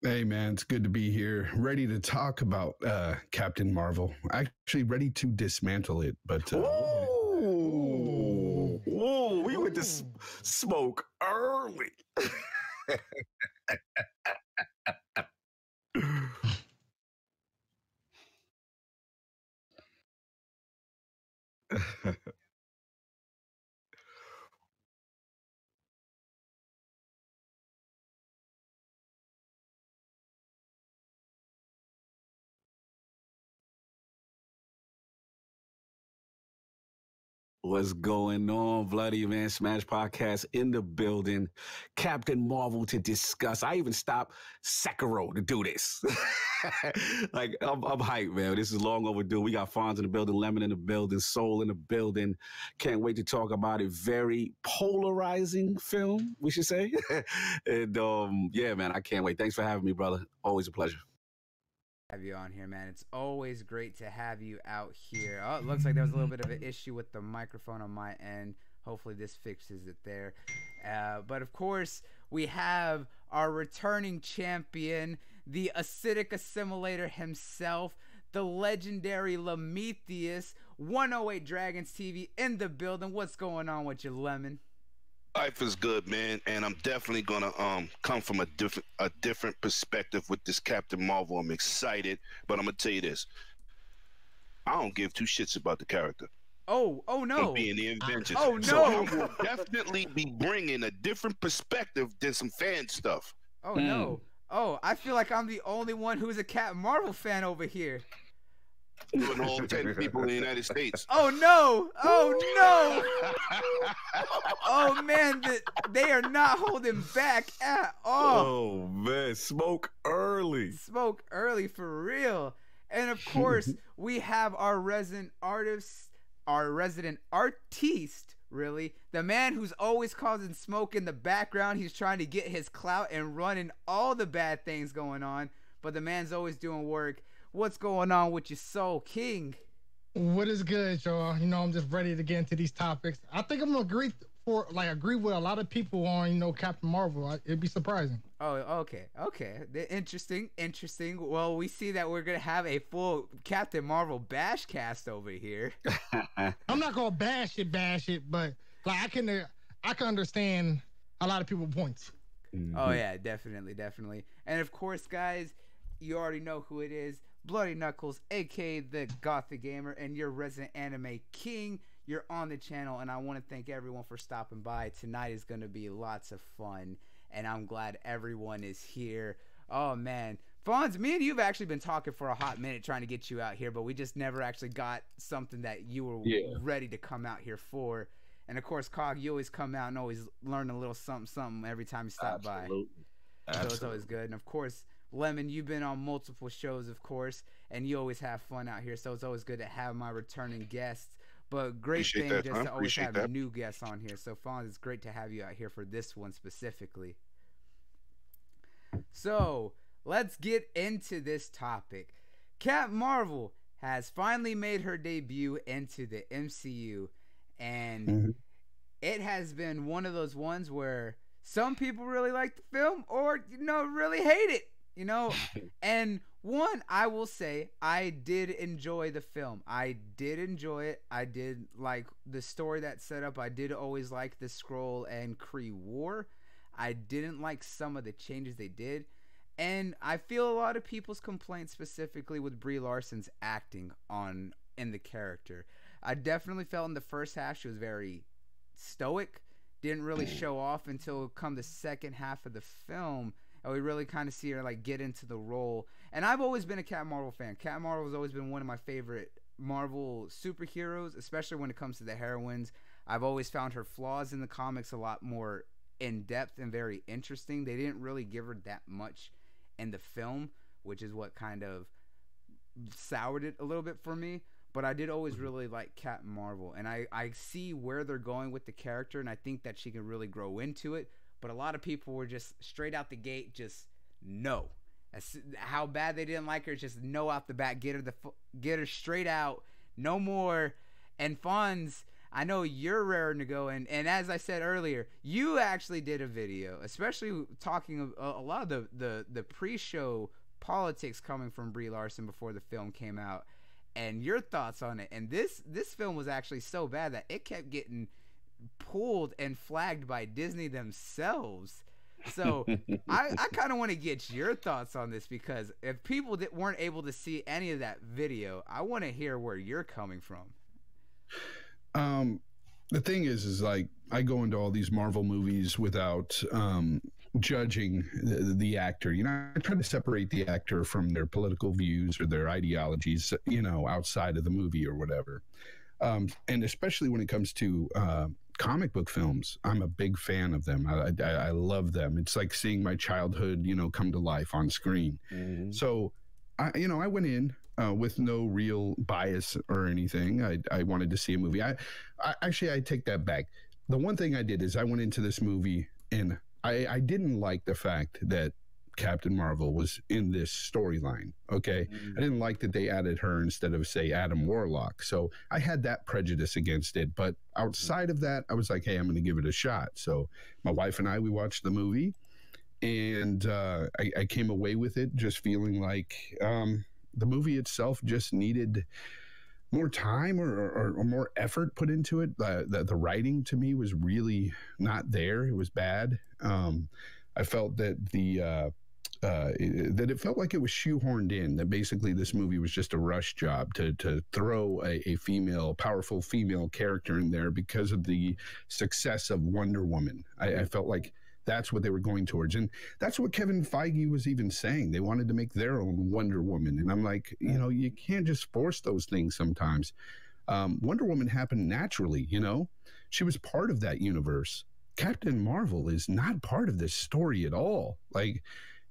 Hey man, it's good to be here, ready to talk about Captain Marvel. Actually, ready to dismantle it, but Ooh, we went to smoke early. What's going on, Bloody Man Smash Podcast in the building. Captain Marvel to discuss. I even stopped Sekiro to do this. Like, I'm hyped, man. This is long overdue. We got Fonz in the building, Lemon in the building, Soul in the building. Can't wait to talk about it. Very polarizing film, we should say. And yeah, man, I can't wait. Thanks for having me, brother. Always a pleasure. Have you on here, man. It's always great to have you out here. Oh, it looks like there was a little bit of an issue with the microphone on my end. Hopefully this fixes it there. But of course, we have our returning champion, the acidic assimilator himself, the legendary Lametheus, 108 Dragons TV in the building. What's going on with you, Lemon? Life is good, man, and I'm definitely gonna come from a different perspective with this Captain Marvel. I'm excited, but I'm gonna tell you this: I don't give two shits about the character. Oh no! Being the Avengers. Oh no! So I will definitely be bringing a different perspective than some fan stuff. Oh no! Oh, I feel like I'm the only one who's a Captain Marvel fan over here. Doing all 10 people in the United States. Oh no! Oh no! Oh man, they are not holding back at all. Oh man, smoke early. Smoke early for real. And of course, we have our resident artist, really, the man who's always causing smoke in the background. He's trying to get his clout and running all the bad things going on, but the man's always doing work. What's going on with your Soul King? What is good, y'all? You know, I'm just ready to get into these topics. I think I'm gonna agree with a lot of people on, Captain Marvel. It'd be surprising. Oh, okay. Interesting. Well, we see that we're gonna have a full Captain Marvel bash cast over here. I'm not gonna bash it, but like I can understand a lot of people's points. Oh yeah, definitely. And of course, guys, you already know who it is. Bloody Knuckles, aka the Gothic Gamer, and your resident anime king. You're on the channel, and I want to thank everyone for stopping by. Tonight is going to be lots of fun, and I'm glad everyone is here. Oh man, Fonz, me and you've actually been talking for a hot minute trying to get you out here, but we just never actually got something that you were ready to come out here for. And of course, Cog, you always come out and always learn a little something every time you stop by. So it's always good. And of course, Lemon, you've been on multiple shows, of course, and you always have fun out here. So it's always good to have my returning guests. But great thing just to always have new guests on here. So Fonz, it's great to have you out here for this one specifically. So let's get into this topic. Captain Marvel has finally made her debut into the MCU, and it has been one of those ones where some people really like the film or, really hate it, And one, I will say, I did enjoy the film. I did enjoy it. I did like the story that's set up. I did always like the Skrull and Kree war. I didn't like some of the changes they did. And I feel a lot of people's complaints specifically with Brie Larson's acting in the character. I definitely felt in the first half she was very stoic, didn't really show off until come the second half of the film, and we really kind of see her like get into the role. And I've always been a Captain Marvel fan. Captain Marvel has always been one of my favorite Marvel superheroes, especially when it comes to the heroines. I've always found her flaws in the comics a lot more in depth and very interesting. They didn't really give her that much in the film, which is what kind of soured it a little bit for me. But I did always really like Captain Marvel, and I see where they're going with the character, and I think that she can really grow into it. But a lot of people were just straight out the gate, just no. How bad they didn't like her, just no out the bat, get her straight out, no more. And Fonz, I know you're raring to go, and as I said earlier, you actually did a video, especially talking a lot of the pre-show politics coming from Brie Larson before the film came out, and your thoughts on it. And this film was actually so bad that it kept getting pulled and flagged by Disney themselves. So I kind of want to get your thoughts on this, because if people that weren't able to see any of that video, I want to hear where you're coming from. The thing is like, I go into all these Marvel movies without judging the actor. I try to separate the actor from their political views or their ideologies, outside of the movie or whatever. And especially when it comes to comic book films, I'm a big fan of them. I love them. It's like seeing my childhood, come to life on screen. Mm-hmm. So, I went in with no real bias or anything. I wanted to see a movie. I take that back. The one thing I did is I went into this movie and I didn't like the fact that Captain Marvel was in this storyline. Okay. I didn't like that they added her instead of, say, Adam Warlock. So I had that prejudice against it. But outside of that, I was like, hey, I'm going to give it a shot. So my wife and we watched the movie, and I came away with it just feeling like the movie itself just needed more time or more effort put into it. The writing to me was really not there. It was bad. I felt that that it felt like it was shoehorned in, that basically this movie was just a rush job to throw a powerful female character in there because of the success of Wonder Woman. I felt like that's what they were going towards. And that's what Kevin Feige was even saying. They wanted to make their own Wonder Woman. And I'm like, you can't just force those things sometimes. Wonder Woman happened naturally, She was part of that universe. Captain Marvel is not part of this story at all. Like,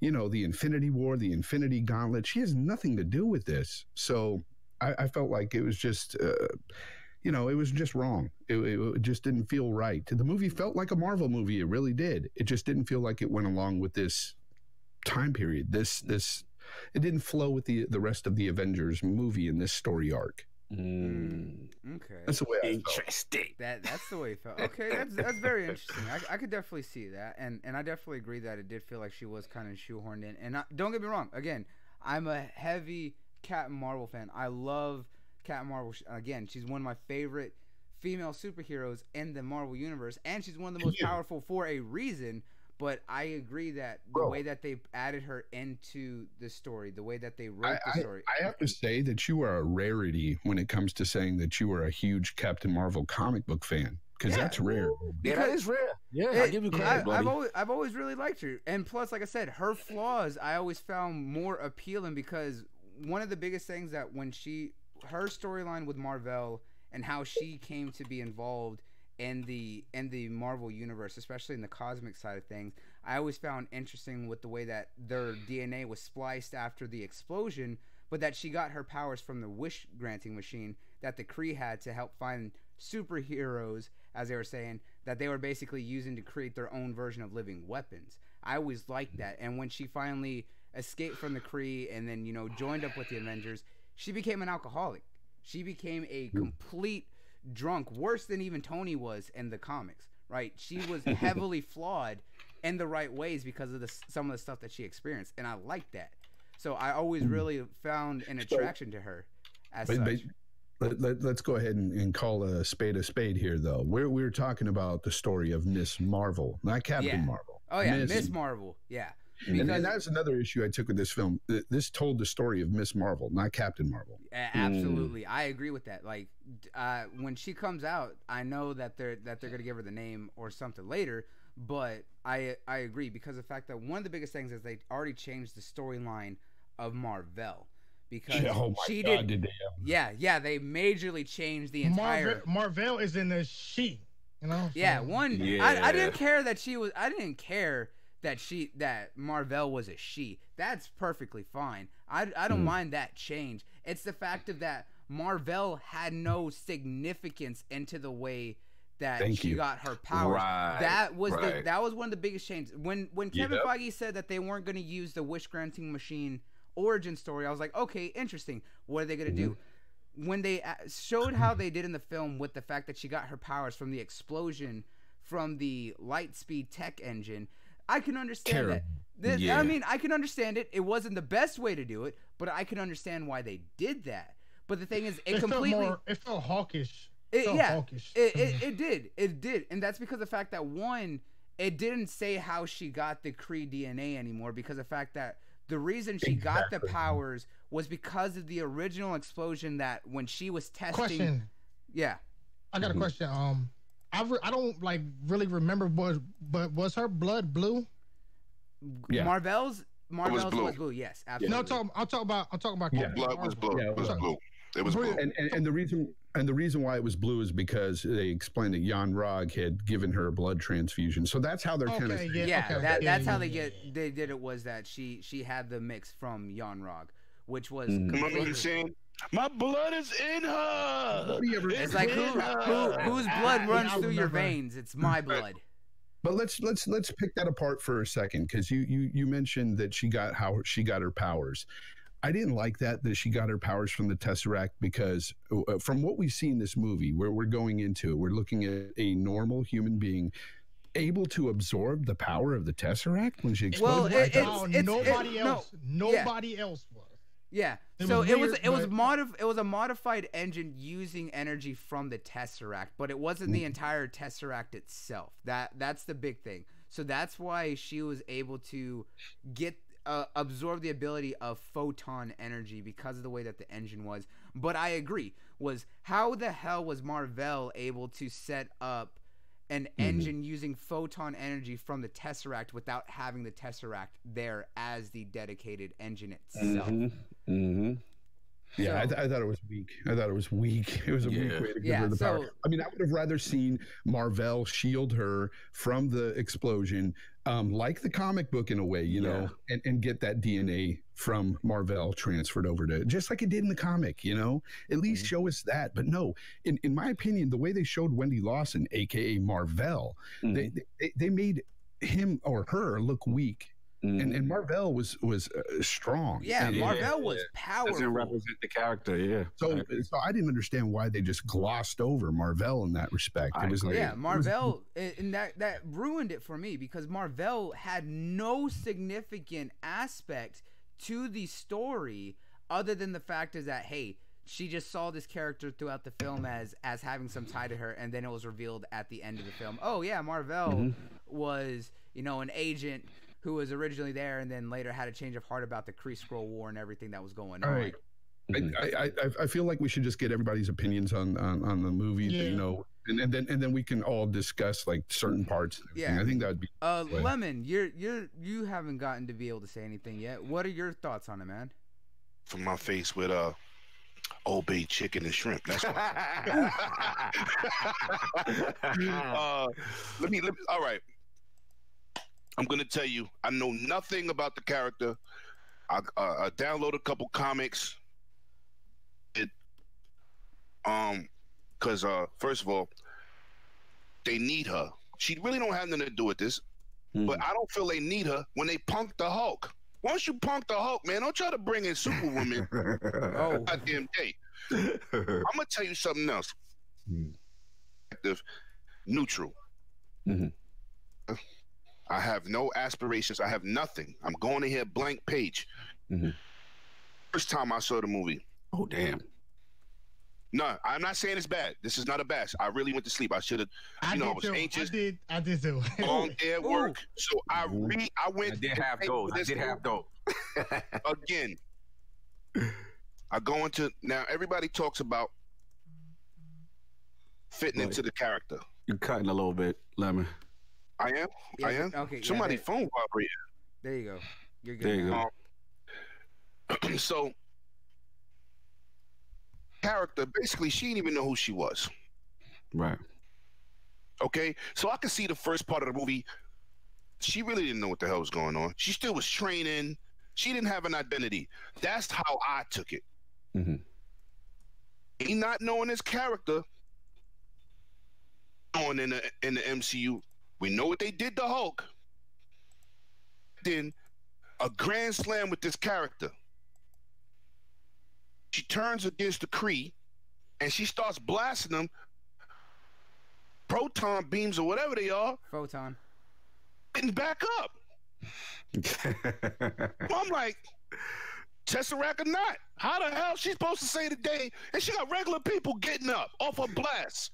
the Infinity War, the Infinity Gauntlet, she has nothing to do with this. So I felt like it was just... it was just wrong. It just didn't feel right. The movie felt like a Marvel movie. It really did. It just didn't feel like it went along with this time period. It didn't flow with the rest of the Avengers movie in this story arc. Okay, that's the way I interesting. That's the way it felt. Okay, that's very interesting. I could definitely see that, and I definitely agree that it did feel like she was kind of shoehorned in. And don't get me wrong. Again, I'm a heavy Captain Marvel fan. I love Captain Marvel. Again, she's one of my favorite female superheroes in the Marvel universe, and she's one of the most powerful for a reason. But I agree that the way that they added her into the story, the way that they wrote the story. I have to say that you are a rarity when it comes to saying that you are a huge Captain Marvel comic book fan, because that's rare. Yeah, that is rare. Yeah, I give you credit, buddy. I've always really liked her, and plus, like I said, her flaws I always found more appealing, because one of the biggest things that her storyline with Marvel and how she came to be involved in the Marvel universe, especially in the cosmic side of things, I always found interesting with the way that their DNA was spliced after the explosion, but that she got her powers from the wish granting machine that the Kree had to help find superheroes, as they were saying, that they were basically using to create their own version of living weapons. I always liked that. And when she finally escaped from the Kree and then, joined up with the Avengers, she became an alcoholic. She became a complete drunk, worse than even Tony was in the comics, right? She was heavily flawed in the right ways because of some of the stuff that she experienced. And I liked that. So I always really found an attraction to her as such. Let's go ahead and call a spade here, though. We're talking about the story of Miss Marvel, not Captain Marvel. Oh, yeah, Miss Marvel. Yeah. And that's another issue I took with this film. This told the story of Miss Marvel, not Captain Marvel. Absolutely. I agree with that. Like, when she comes out, I know that they're going to give her the name or something later, but I agree because of the fact that one of the biggest things is they already changed the storyline of Marvel. Because she did they they majorly changed the entire Marvel is in the she, so. I didn't care that Marvel was a she. That's perfectly fine. I don't mind that change. It's the fact of that Marvel had no significance into the way that she got her powers. Right, that was one of the biggest changes. When Kevin Feige said that they weren't going to use the wish granting machine origin story, I was like, okay, interesting. What are they going to do? When they showed how they did in the film with the fact that she got her powers from the explosion from the Lightspeed tech engine, I can understand that. I mean, I can understand it. It wasn't the best way to do it, but I can understand why they did that. But the thing is, it felt hawkish. It did. And that's because of the fact that, one, it didn't say how she got the Kree DNA anymore, because of the fact that the reason she got the powers was because of the original explosion that when she was testing. Question. Yeah. I got a question. I don't really remember, but was her blood blue? Yeah. Marvel's was blue. Yes, absolutely. No, I'm talking about. Yeah. Blood was blue. It was blue. It was blue. And the reason why it was blue is because they explained that Jan Rog had given her a blood transfusion. So that's how they're kind of that's how they did it, was that she had the mix from Jan Rog, which was remember him saying, "My blood is in her." It's like whose blood runs through your veins? It's my blood. But let's pick that apart for a second, because you mentioned that she got her powers. I didn't like that she got her powers from the Tesseract, because from what we see in this movie, where we're going into it, we're looking at a normal human being able to absorb the power of the Tesseract when she exploded. Well, nobody else was. Yeah. So it was a modified engine using energy from the Tesseract, but it wasn't the entire Tesseract itself. That's the big thing. So that's why she was able to absorb the ability of photon energy because of the way that the engine was. But I agree, was how the hell was Marvel able to set up an engine using photon energy from the Tesseract without having the Tesseract there as the dedicated engine itself? Yeah, I thought it was weak. It was a weak way to give her the power. I mean, I would have rather seen Marvel shield her from the explosion, like the comic book in a way, and get that DNA from Marvel transferred over to, just like it did in the comic, at least show us that. But no, in my opinion, the way they showed Wendy Lawson, aka Marvel, they made him or her look weak. And Marvel was strong. Yeah, Marvel was powerful. Doesn't represent the character. Yeah. So I didn't understand why they just glossed over Marvel in that respect. It was Marvel, and that ruined it for me, because Marvel had no significant aspect to the story other than the fact is that, hey, she just saw this character throughout the film as having some tie to her, and then it was revealed at the end of the film. Oh yeah, Marvel was an agent who was originally there, and then later had a change of heart about the Kree Skrull War and everything that was going on. Right. I feel like we should just get everybody's opinions on the movie, and then we can all discuss like certain parts. I think that would be. Lemon, you haven't gotten to be able to say anything yet. What are your thoughts on it, man? From my face with Old Bay chicken and shrimp. That's what. Let me. All right. I'm gonna tell you. I know nothing about the character. I download a couple comics. Because first of all, they need her. She really don't have nothing to do with this. But I don't feel they need her when they punk the Hulk. Once you punk the Hulk, man, don't try to bring in Superwoman. Goddamn day. I'm gonna tell you something else. Neutral. I have no aspirations. I have nothing. I'm going to here blank page. First time I saw the movie. Oh damn. No, I'm not saying it's bad. This is not a bash. I really went to sleep. I should have. I was anxious. I did too. Long day at work. So I went. I did have those. Again. I go into now. Everybody talks about fitting into the character. You're cutting a little bit, Lemon. I am. Yeah, I am. Okay. Somebody's phone vibrated. There you go. You're good. There you go. So, character basically, she didn't even know who she was. Right. Okay. So I could see the first part of the movie. She really didn't know what the hell was going on. She still was training. She didn't have an identity. That's how I took it. He not knowing his character on in the MCU. We know what they did to Hulk. Then a grand slam with this character. She turns against the Kree and she starts blasting them proton beams or whatever they are. Photon. Getting back up. I'm like, Tesseract or not? How the hell she supposed to say today? And she got regular people getting up off her blast.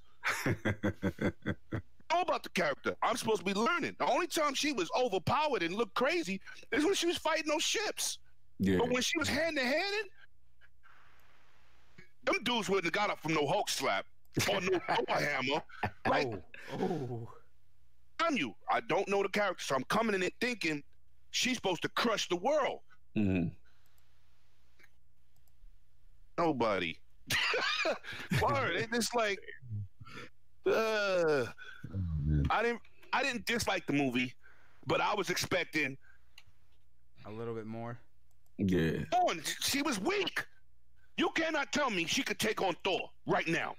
All about the character. I'm supposed to be learning. The only time she was overpowered and looked crazy is when she was fighting those ships. Yeah. But when she was hand-to-handed, them dudes wouldn't have got up from no Hulk slap or no Thor hammer. Like, I don't know the character, so I'm coming in it thinking she's supposed to crush the world. Nobody. Word. It's just like, I didn't dislike the movie, but I was expecting a little bit more. Yeah. She was weak. You cannot tell me she could take on Thor right now.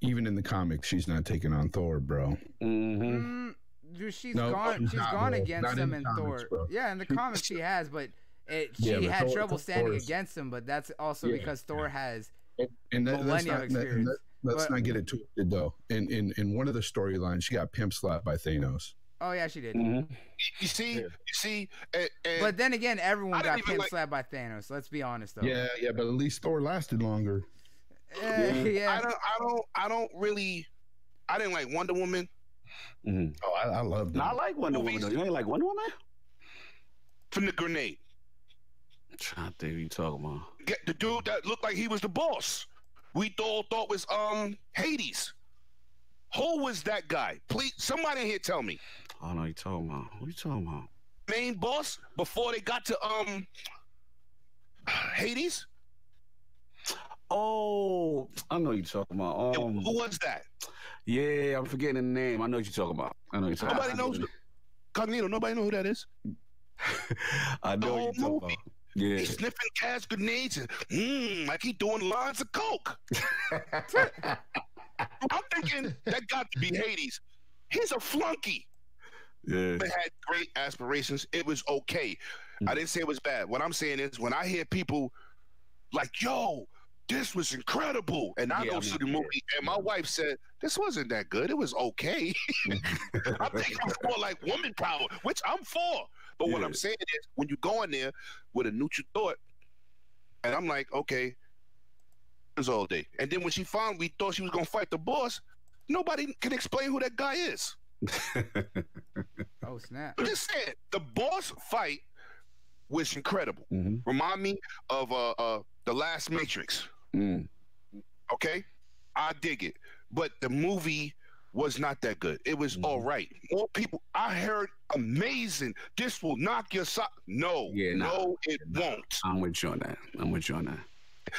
Even in the comics, she's not taking on Thor, bro. Dude, she's gone against him in Thor. Bro. Yeah, in the comics she has, but she had trouble standing against him. But that's also because Thor has millennium experience. Let's not get it twisted though. In one of the storylines, she got pimp slapped by Thanos. Oh yeah, she did. You see. But then again, everyone got pimp slapped by Thanos. Let's be honest though. Yeah, but at least Thor lasted longer. Yeah. I don't really. I didn't like Wonder Woman. Oh, I loved it. I like Wonder Woman though. You ain't like Wonder Woman? From the grenade. I'm trying to think what you talking about. Get the dude that looked like he was the boss. We all thought was Hades. Who was that guy? Please, somebody in here tell me. I don't know what you talking about. What you talking about? Main boss before they got to Hades. Oh, I know what you talking about. Who was that? Yeah, I'm forgetting the name. I know what you're talking about. Nobody knows. Cognito, nobody know who that is. I know what you're talking about. Yeah. He's sniffing gas grenades and like he doing lines of coke. I'm thinking that got to be Hades. He's a flunky. Yeah. They had great aspirations. It was okay. I didn't say it was bad. What I'm saying is when I hear people like, yo, this was incredible. And I go see the movie and my wife said, this wasn't that good. It was okay. I think it was more like woman power, which I'm for. But what I'm saying is when you go in there with a neutral thought, and I'm like, okay, it was all day. And then when we thought she was going to fight the boss, nobody can explain who that guy is. Oh, snap. I'm just saying, the boss fight was incredible. Remind me of The Last Matrix. Okay? I dig it. But the movie was not that good. It was all right. More people, I heard amazing. This will knock your sock. No, no, it won't. I'm with you on that.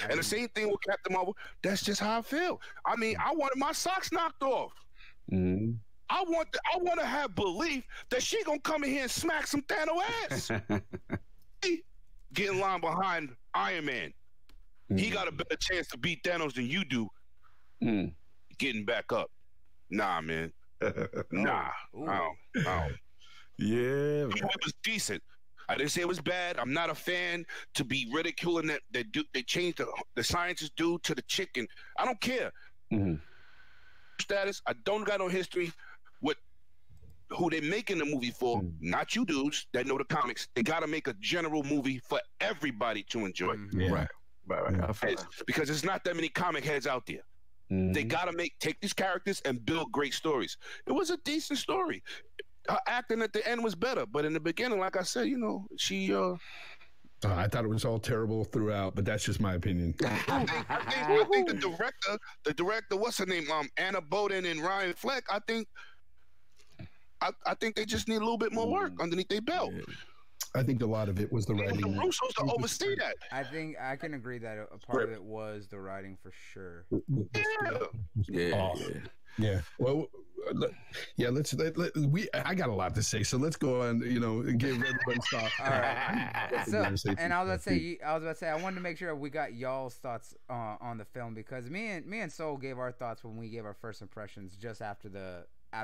And the same thing with Captain Marvel. That's just how I feel. I mean, I wanted my socks knocked off. Mm-hmm. I want to have belief that she gonna come in here and smack some Thanos ass. Get in line behind Iron Man. He got a better chance to beat Thanos than you do. Getting back up. Nah, man. Nah. I don't. Yeah. It was decent. I didn't say it was bad. I'm not a fan to be ridiculing that they changed the scientists due to the chicken. I don't care. Status. I don't got no history with who they making the movie for. Not you dudes that know the comics. They got to make a general movie for everybody to enjoy. Right. Because there's not that many comic heads out there. They got to take these characters and build great stories. It was a decent story. Her acting at the end was better, but in the beginning, like I said, she. I thought it was all terrible throughout, but that's just my opinion. I think the director, what's her name, Anna Boden and Ryan Fleck. I think they just need a little bit more work underneath their belt. I think a lot of it was the writing. The Russos to oversee that. I think I can agree that a part of it was the writing for sure. Yeah. Well, I got a lot to say, so let's go on. And give everybody thoughts. All right. I was about to say, I wanted to make sure we got y'all's thoughts on the film, because me and Soul gave our thoughts when we gave our first impressions just after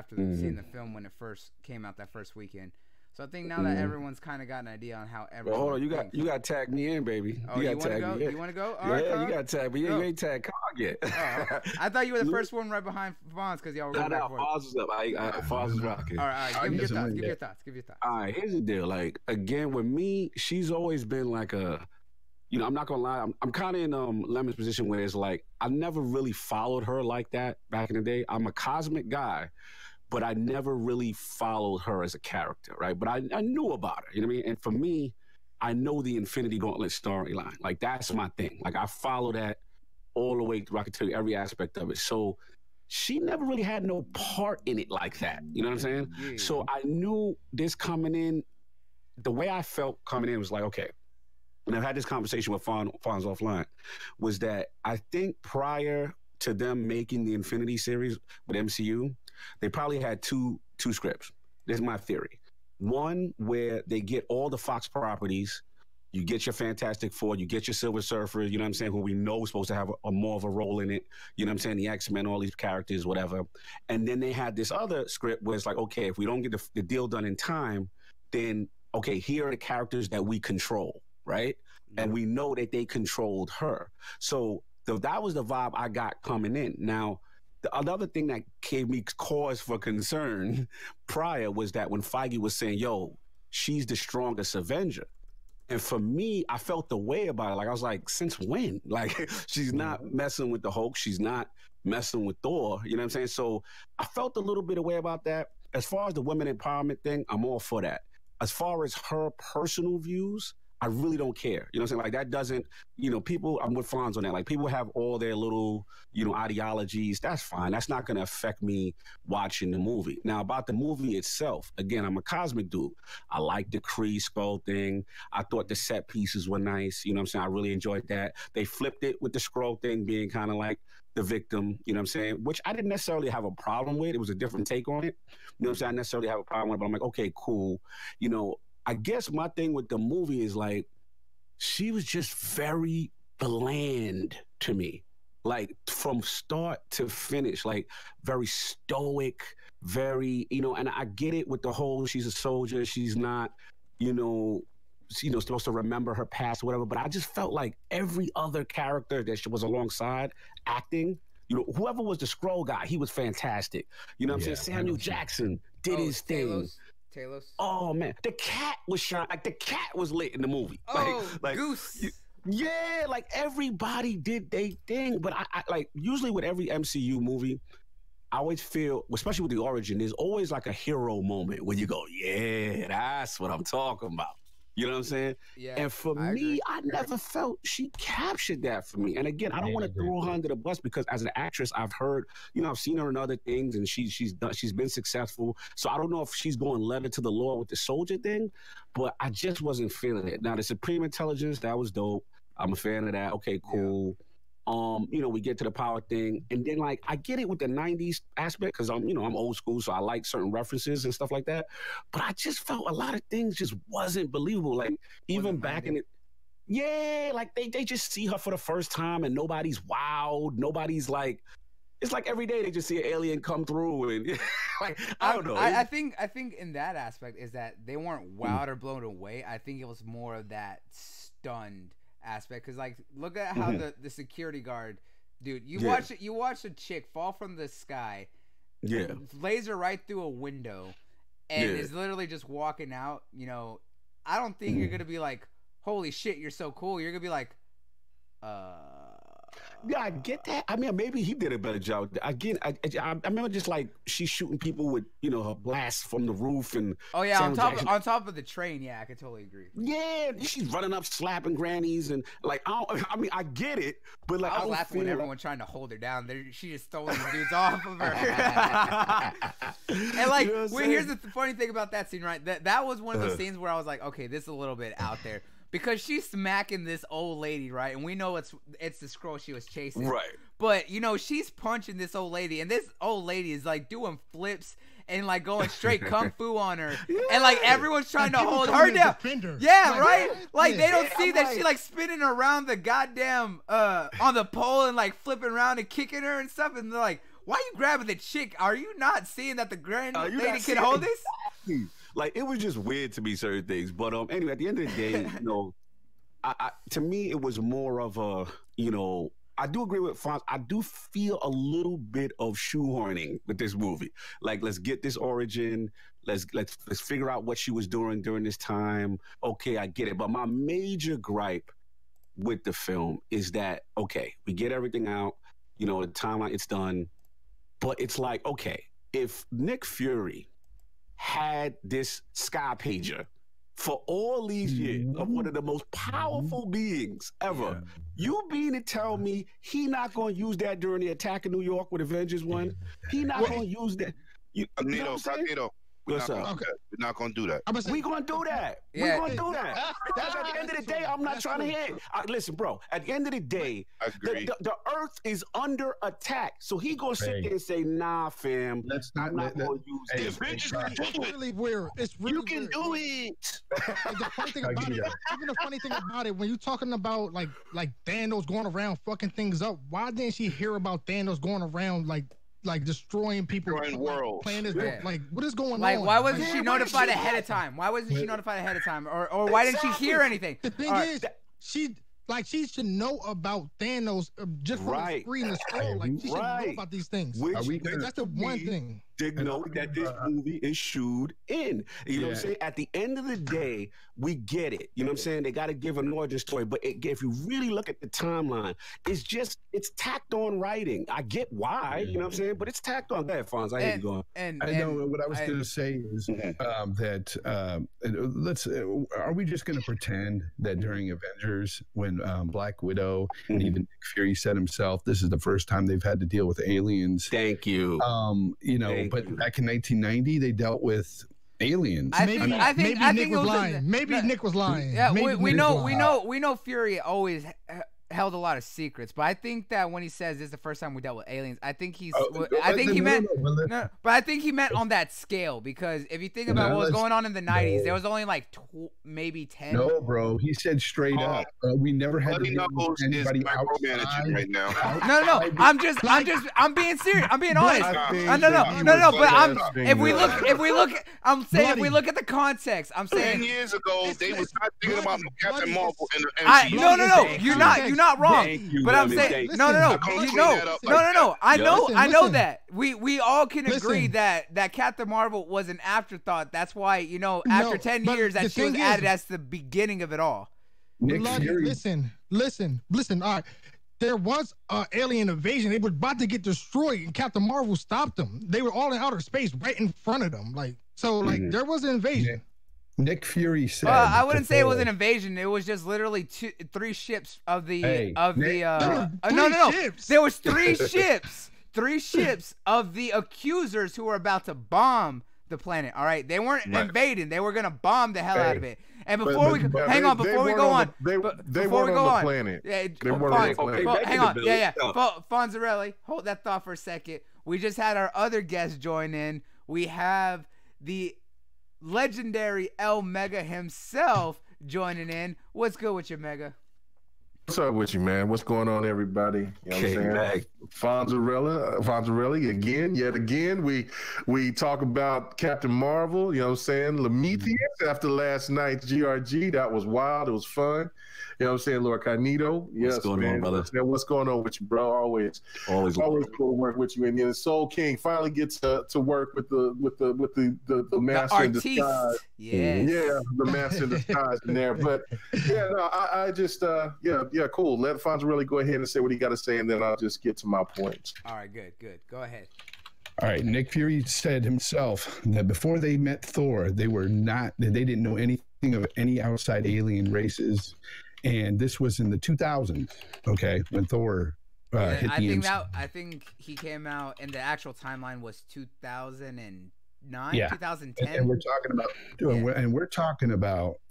seeing the film when it first came out that first weekend. So I think now that everyone's kind of got an idea on how everyone. Hold on, you got to tag me in, baby. Oh, you want to go? You want to go? All right, you got to tag me. You ain't tagged Cog yet. I thought you were the first one right behind Fonz because y'all were going back and forth. Fonz is up. Fonz is rocking. All right. Give me your thoughts. All right, here's the deal. Like, again, with me, she's always been like a. I'm not gonna lie. I'm kind of in Lemon's position where it's like I never really followed her like that back in the day. I'm a cosmic guy, but I never really followed her as a character, right? But I knew about her, you know what I mean? And for me, I know the Infinity Gauntlet storyline. Like, that's my thing. Like, I follow that all the way through. I can tell you every aspect of it. So she never really had no part in it like that. You know what I'm saying? Yeah. So I knew this coming in, the way I felt coming in was like, okay. And I've had this conversation with Fonz offline, was that I think prior to them making the Infinity series with MCU, they probably had two scripts. This is my theory. One where they get all the Fox properties. You get your Fantastic Four, you get your Silver Surfer, you know what I'm saying, who we know is supposed to have a more of a role in it. You know what I'm saying? The X-Men, all these characters, whatever. And then they had this other script where it's like, okay, if we don't get the deal done in time, then, okay, here are the characters that we control, right? Mm-hmm. And we know that they controlled her. So that was the vibe I got coming in. Now, another thing that gave me cause for concern prior was that when Feige was saying, yo, she's the strongest Avenger. And for me, I felt the way about it. Like, I was like, since when? Like, she's not messing with the Hulk. She's not messing with Thor. You know what I'm saying? So I felt a little bit of way about that. As far as the women empowerment thing, I'm all for that. As far as her personal views, I really don't care. You know what I'm saying? Like, that doesn't, people, I'm with Fonz on that. Like, people have all their little, ideologies. That's fine. That's not going to affect me watching the movie. Now, about the movie itself, again, I'm a cosmic dude. I like the Kree Skull thing. I thought the set pieces were nice. You know what I'm saying? I really enjoyed that. They flipped it with the Skrull thing being kind of like the victim, you know what I'm saying? Which I didn't necessarily have a problem with. It was a different take on it. You know what I'm saying? I necessarily have a problem with it, but I'm like, okay, cool. I guess my thing with the movie is like, she was just very bland to me. Like, from start to finish, like, very stoic, very, and I get it with the whole, she's a soldier, she's not, supposed to remember her past or whatever, but I just felt like every other character that she was alongside acting, whoever was the Skrull guy, he was fantastic. You know what I'm saying? Samuel Jackson did his thing. Talos. Oh man, the cat was shot. Like, the cat was lit in the movie. Like Goose. Yeah, like, everybody did their thing. But I like, usually with every MCU movie, I always feel, especially with the origin, there's always like a hero moment where you go, yeah, that's what I'm talking about. You know what I'm saying? Yeah. And for me, agree. I never felt she captured that for me. And again, I don't want to throw her under the bus because as an actress, I've heard, you know, I've seen her in other things and she's been successful. So I don't know if she's going letter to the law with the soldier thing, but I just wasn't feeling it. Now the Supreme Intelligence, that was dope. I'm a fan of that. Okay, cool. Yeah. You know, we get to the power thing, and then like I get it with the '90s aspect because I'm old school, so I like certain references and stuff like that. But I just felt a lot of things just wasn't believable. Like even back in it, yeah, like they just see her for the first time, and nobody's wowed. Nobody's like, it's like every day they just see an alien come through, and like I don't know. I think in that aspect is that they weren't wowed or blown away. I think it was more of that stunned aspect because like look at how the security guard dude you watch a chick fall from the sky, laser right through a window and is literally just walking out. You know, I don't think you're gonna be like, holy shit, you're so cool. You're gonna be like, yeah, I get that. I mean, maybe he did a better job. Again, I remember just like she's shooting people with, you know, her blast from the roof and on top of the train. Yeah, I could totally agree. Yeah, she's running up, slapping grannies, and like I get it, but like I was laughing when everyone trying to hold her down. She just stole the dudes off of her. And like, you know here's the funny thing about that scene, right? That was one of those scenes where I was like, okay, this is a little bit out there. Because she's smacking this old lady, right? And we know it's the scroll she was chasing. Right. But, you know, she's punching this old lady. And this old lady is, like, doing flips and, like, going straight kung fu on her. Yeah. And, like, everyone's trying to hold her down. Yeah, like, right? Like, they don't see that she, like, spinning around the goddamn, on the pole and, like, flipping around and kicking her and stuff. And they're like, why are you grabbing the chick? Are you not seeing that the grand lady can hold this? Like, it was just weird to me, certain things. But anyway, at the end of the day, you know, to me, it was more of a, you know, I do agree with Fonz. I do feel a little bit of shoehorning with this movie. Like, let's get this origin. Let's figure out what she was doing during this time. Okay, I get it. But my major gripe with the film is that, okay, we get everything out. You know, the timeline, it's done. But it's like, okay, if Nick Fury had this sky pager for all these years of one of the most powerful beings ever, you mean to tell me he not going to use that during the attack of New York with Avengers 1? He not going to use that. Cognito. We're not going to do that. We're going to do that. We're going to do that. That's at the end of the day, I'm not trying to hear it. Listen, bro, at the end of the day, the Earth is under attack. So he going to sit there and say, nah, fam, I'm not going to use this. It's really weird. It's really you can do it. The funny thing about it, even the funny thing about it, when you're talking about like Thanos going around fucking things up, why didn't she hear about Thanos going around like destroying people, worlds, playing like what is going on? Like, why wasn't she notified ahead of time? Why wasn't she notified ahead of time? Or why didn't she hear anything? The thing is, she should know about Thanos just from the screen and scroll. Like, she should know about these things. That's the one thing. To know that this movie is shooed in. You know what I'm saying? At the end of the day, we get it. You know what I'm saying? They got to give an origin story. But if you really look at the timeline, it's tacked on writing. I get why, you know what I'm saying? But it's tacked on. Go ahead, Fonz. I hear you going. I know what I was going to say is that are we just going to pretend that during Avengers, when Black Widow and even Nick Fury said himself, this is the first time they've had to deal with aliens. Thank you. You know, but back in 1990, they dealt with aliens. I think Nick was lying. Maybe Nick was lying. Yeah, we know Fury always held a lot of secrets, but I think that when he says this is the first time we dealt with aliens, I think he meant on that scale, because if you think about what was going on in the 90s, there was only like maybe 10. No, bro, he said straight up, we never had to deal with anybody outside right now. No, I'm being serious. I'm being honest. No, but if we look at the context, I'm saying 10 years ago they was not thinking about Captain Marvel in the MCU. You're not wrong. But I'm saying no. I know that. We all can agree that Captain Marvel was an afterthought. That's why, after 10 years that she was added as the beginning of it all. Listen. All right. There was an alien invasion. They were about to get destroyed, and Captain Marvel stopped them. They were all in outer space right in front of them. There was an invasion. Nick Fury said. I wouldn't say it was an invasion. It was just literally 3 ships of the no. Ships. There was 3 ships, 3 ships of the accusers who were about to bomb the planet. All right, they weren't invading. They were gonna bomb the hell out of it. And before we go on, they weren't on the planet. They weren't on the planet. Hang on, Fonzarelli, hold that thought for a second. We just had our other guest join in. We have the legendary El Mega himself joining in. What's good with you, Mega? What's up with you, man? What's going on, everybody? You know what I'm saying? Fonzarelli yet again. We talk about Captain Marvel, you know what I'm saying? Prometheus after last night's GRG. That was wild. It was fun. You know what I'm saying? Lord Cognito. Yes, what's going on, brother? What's going on with you, bro? Always cool to work with you. And the Soul King finally gets to work with the master in disguise. Yes. Yeah, the master in disguise in there. But yeah, no, I just cool. Let Fonz really go ahead and say what he got to say, and then I'll just get to my points. All right, good. Go ahead. All right, Nick Fury said himself that before they met Thor, they didn't know anything of any outside alien races. And this was in the 2000s, okay, when Thor hit the MCU. I think he came out, and the actual timeline was 2009, 2010. And we're talking about,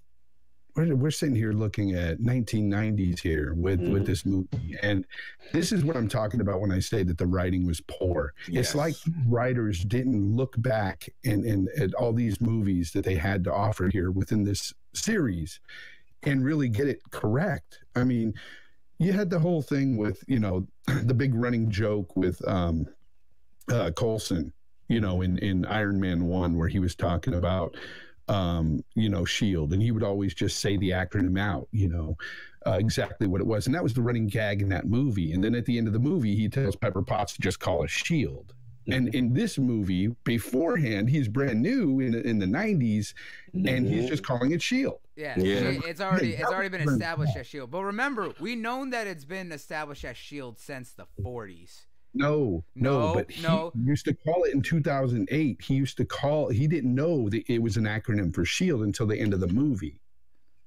we're sitting here looking at 1990s here with this movie. And this is what I'm talking about when I say that the writing was poor. Yes. It's like writers didn't look back and at all these movies that they had to offer here within this series and really get it correct. I mean, you had the whole thing with, the big running joke with Coulson, in Iron Man 1, where he was talking about, SHIELD, and he would always just say the acronym out, exactly what it was. And that was the running gag in that movie. And then at the end of the movie, he tells Pepper Potts to just call it SHIELD. And in this movie, beforehand, he's brand new in the 90s, and he's just calling it SHIELD. Yeah. It's already been established as SHIELD. But remember, we known that it's been established as SHIELD since the 40s. No, but he used to call it in 2008. He didn't know that it was an acronym for SHIELD until the end of the movie.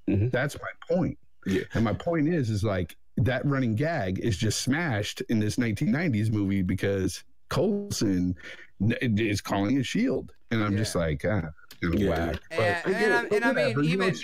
Mm-hmm. That's my point. Yeah. And my point is like that running gag is just smashed in this 1990s movie because Coulson is calling it SHIELD. And I'm just like, whack. And I mean, even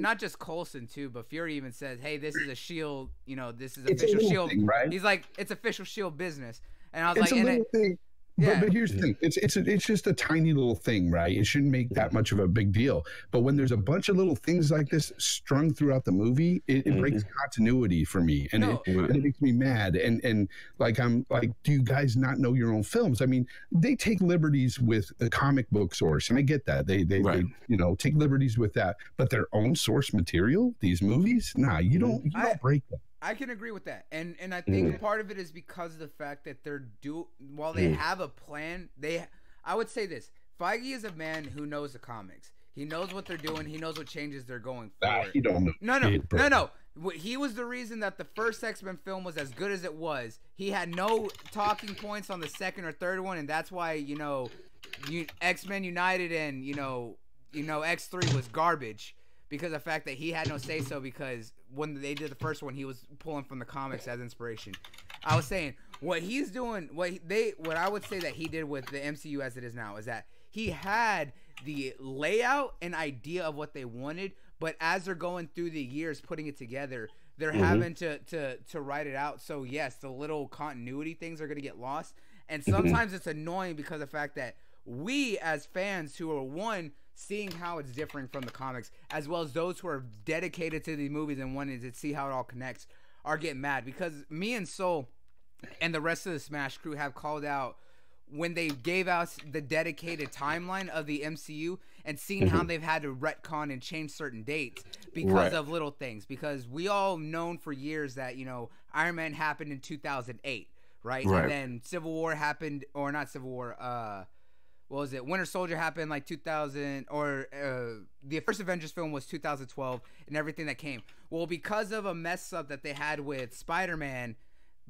not just Coulson too, but Fury even says, "Hey, this is a SHIELD. This is official SHIELD." Thing, right? He's like, "It's official SHIELD business." And I was thing. But here's the thing: it's just a tiny little thing, right? It shouldn't make that much of a big deal. But when there's a bunch of little things like this strung throughout the movie, it breaks continuity for me, and it makes me mad. And like I'm like, do you guys not know your own films? I mean, they take liberties with a comic book source, and I get that they take liberties with that, but their own source material, these movies, you don't break them. I can agree with that, and I think part of it is because of the fact that while they have a plan, I would say this: Feige is a man who knows the comics. He knows what they're doing. He knows what changes they're going for. He don't know. No. He was the reason that the first X-Men film was as good as it was. He had no talking points on the second or third one, and that's why X-Men United and X3 was garbage. Because of the fact that he had no say-so, because when they did the first one, he was pulling from the comics as inspiration. I was saying, what he's doing, what I would say that he did with the MCU as it is now, is that he had the layout and idea of what they wanted, but as they're going through the years putting it together, they're having to write it out. So yes, the little continuity things are going to get lost. And sometimes it's annoying because of the fact that we as fans who are seeing how it's differing from the comics, as well as those who are dedicated to these movies and wanting to see how it all connects, are getting mad because me and Soul and the rest of the Smash crew have called out when they gave us the dedicated timeline of the MCU and seen how they've had to retcon and change certain dates because of little things. Because we all known for years that, Iron Man happened in 2008, right? And then Civil War happened, or not Civil War, what was it? Winter Soldier happened like 2000, or the first Avengers film was 2012, and everything that came. Well, because of a mess up that they had with Spider-Man,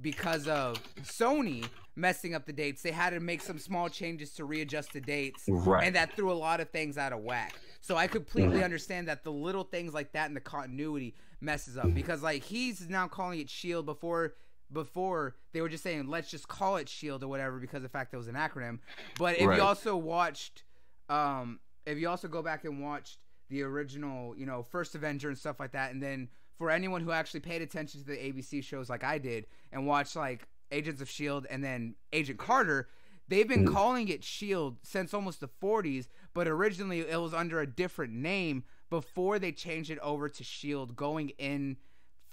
because of Sony, messing up the dates. They had to make some small changes to readjust the dates, Right. and that threw a lot of things out of whack. So I completely understand that the little things like that in the continuity messes up, because like he's now calling it SHIELD before they were just saying let's just call it SHIELD or whatever because of the fact that it was an acronym. But if you also watched, if you also go back and watched the original, you know, First Avenger and stuff like that, and then for anyone who actually paid attention to the ABC shows like I did and watched like Agents of SHIELD and then Agent Carter, they've been calling it SHIELD since almost the 40s, but originally it was under a different name before they changed it over to SHIELD going in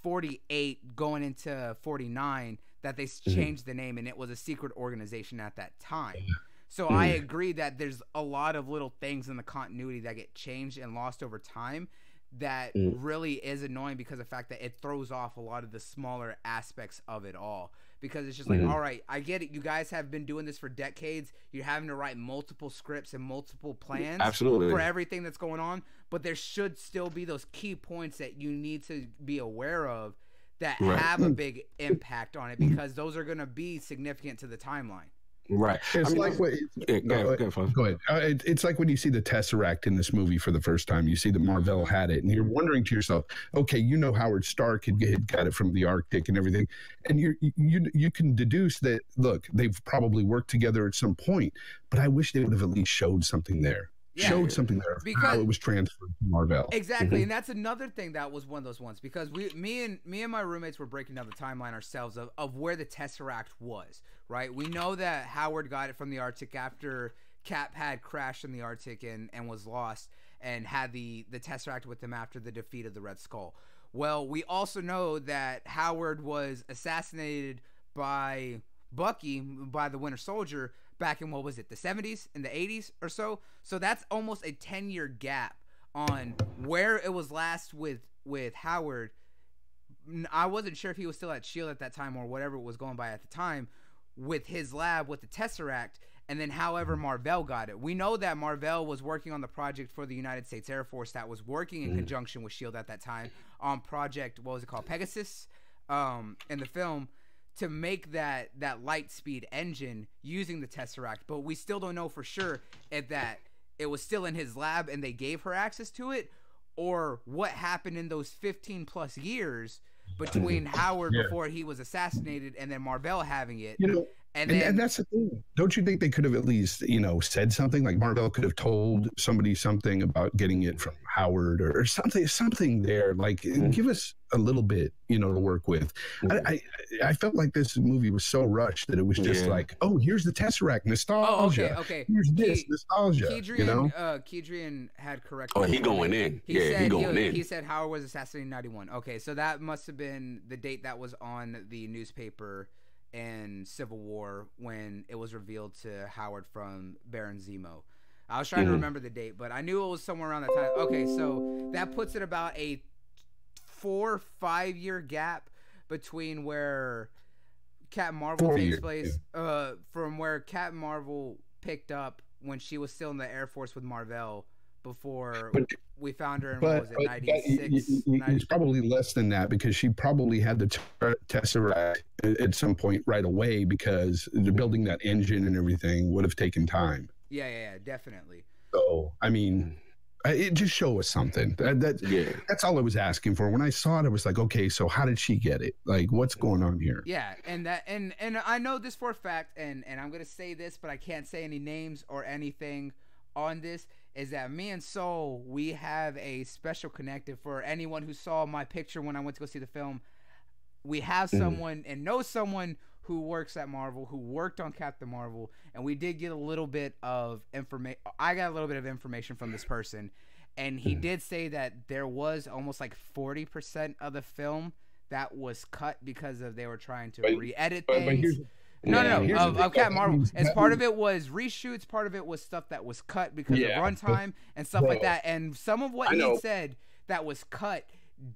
48 going into 49, that they changed the name, and it was a secret organization at that time. So I agree that there's a lot of little things in the continuity that get changed and lost over time that really is annoying because of the fact that it throws off a lot of the smaller aspects of it all. Because it's just like, all right, I get it. You guys have been doing this for decades. You're having to write multiple scripts and multiple plans for everything that's going on. But there should still be those key points that you need to be aware of that have a big impact on it, because those are going to be significant to the timeline. Right. It's go ahead. It's like when you see the Tesseract in this movie for the first time, you see that Mar-Vell had it, and you're wondering to yourself, okay, you know Howard Stark had got it from the Arctic and everything, and you can deduce that, look, they've probably worked together at some point, but I wish they would have at least showed something there. Showed something there because how it was transferred to Mar-Vell. Exactly, and that's another thing that was one of those ones, because me and my roommates were breaking down the timeline ourselves of where the Tesseract was, right? We know that Howard got it from the Arctic after Cap had crashed in the Arctic and was lost, and had the Tesseract with him after the defeat of the Red Skull. Well, we also know that Howard was assassinated by Bucky, by the Winter Soldier, back in, what was it, the 70s, in the 80s or so. So that's almost a 10-year gap on where it was last with Howard. I wasn't sure if he was still at SHIELD at that time or whatever it was going by at the time, with his lab with the Tesseract, and then however Mar-Vell got it. We know that Mar-Vell was working on the project for the United States Air Force that was working in conjunction with SHIELD at that time on project, what was it called, Pegasus, in the film, to make that light speed engine using the Tesseract. But we still don't know for sure if that it was still in his lab and they gave her access to it, or what happened in those 15 plus years between Howard before he was assassinated and then Mar-Vell having it. You know, and that's the thing. Don't you think they could have at least, you know, said something? Like Mar-Vell could have told somebody something about getting it from Howard or something there. Like, give us a little bit, you know, to work with. I felt like this movie was so rushed that it was just like, oh, here's the Tesseract, nostalgia. Oh, okay. Here's this nostalgia. Kedrian had corrected. Oh, he going in. He said Howard was assassinated in 91. Okay, so that must have been the date that was on the newspaper in Civil War when it was revealed to Howard from Baron Zemo. I was trying to remember the date, but I knew it was somewhere around that time. Okay, so that puts it about a 4-5 year gap between where Captain Marvel takes place, from where Captain Marvel picked up when she was still in the Air Force with Mar-Vell before we found her in, what was it, 96? It's probably less than that, because she probably had the Tesseract at some point right away, because building that engine and everything would have taken time. Yeah, definitely. So, I mean, it just show us something. That's all I was asking for. When I saw it, I was like, okay, so how did she get it? Like, what's going on here? Yeah, and I know this for a fact, and I'm gonna say this, but I can't say any names or anything on this, is that me and Soul, we have a special connective. For anyone who saw my picture when I went to go see the film, we have someone and know someone who works at Marvel, who worked on Captain Marvel, and we did get a little bit of information. I got a little bit of information from this person, and he did say that there was almost like 40% of the film that was cut because they were trying to re-edit things. Of Captain Marvel. As part of it was reshoots, part of it was stuff that was cut because of runtime and stuff like that. And some of what he said that was cut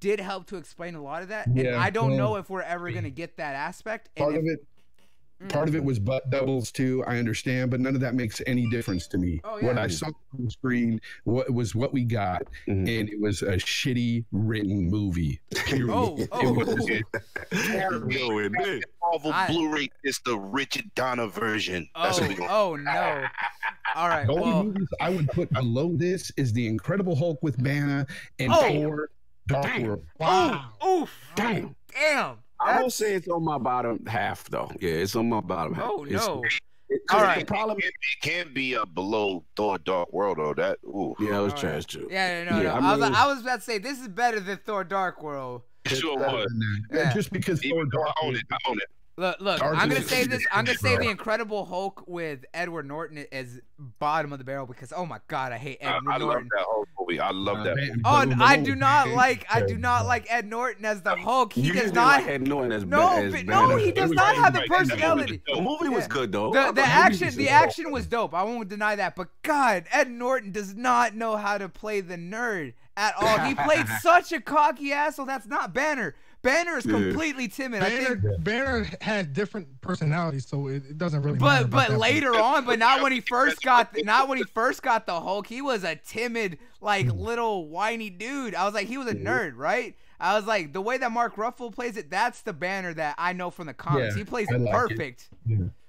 did help to explain a lot of that. And I don't know if we're ever going to get that aspect. Part of it was butt doubles too. I understand, but none of that makes any difference to me. Oh, yeah. What I saw on the screen was what we got, and it was a shitty written movie. Period. Marvel Blu-ray is the Richard Donner version. That's what we gonna no. All right. The only movies I would put below this is The Incredible Hulk with Banner and Thor: Dark World. Wow. Damn. I won't say it's on my bottom half, though. Yeah, it's on my bottom half. Oh, no. All right. The problem it can't be below Thor: Dark World, or that. Ooh. Yeah, it was trash, too. Yeah, no. I was about to say, this is better than Thor: Dark World. Sure was. Yeah. Just because Thor: Dark World. I own it. Look. I'm gonna say this. I'm gonna say The Incredible Hulk with Edward Norton is bottom of the barrel because oh my god, I hate Edward Norton. I love that Hulk movie. I love that. I do not like Ed Norton as the Hulk. He does not. Like Ed Norton as no, he does not have the personality. The movie was good though. The action was dope. I won't deny that. But God, Ed Norton does not know how to play the nerd at all. He played such a cocky asshole. That's not Banner. Banner is completely timid. Banner had different personalities, so it doesn't really matter. But later on, but not when he first got the Hulk. He was a timid, little whiny dude. I was like, he was a nerd, right? I was like, the way that Mark Ruffalo plays it, that's the Banner that I know from the comics. He plays it perfect.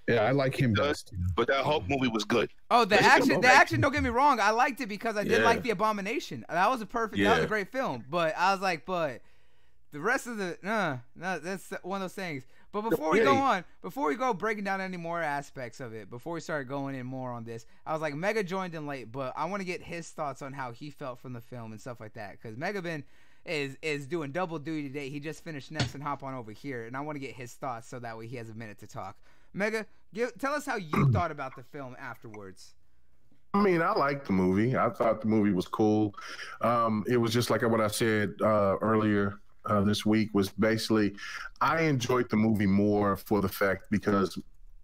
Yeah, I like him best. But that Hulk movie was good. Oh, the action. Don't get me wrong. I liked it because I did like the Abomination. That was that was a great film. But I was like, the rest of no, that's one of those things. But before we go breaking down any more aspects of it, before we start going in more on this, I was like, Mega joined in late, but I want to get his thoughts on how he felt from the film and stuff like that. Because Mega is doing double duty today. He just finished next and hop on over here, and I want to get his thoughts so that way he has a minute to talk. Mega, tell us how you thought about the film afterwards. I mean, I liked the movie. I thought the movie was cool. It was just like what I said earlier. This week was basically, I enjoyed the movie more for the fact because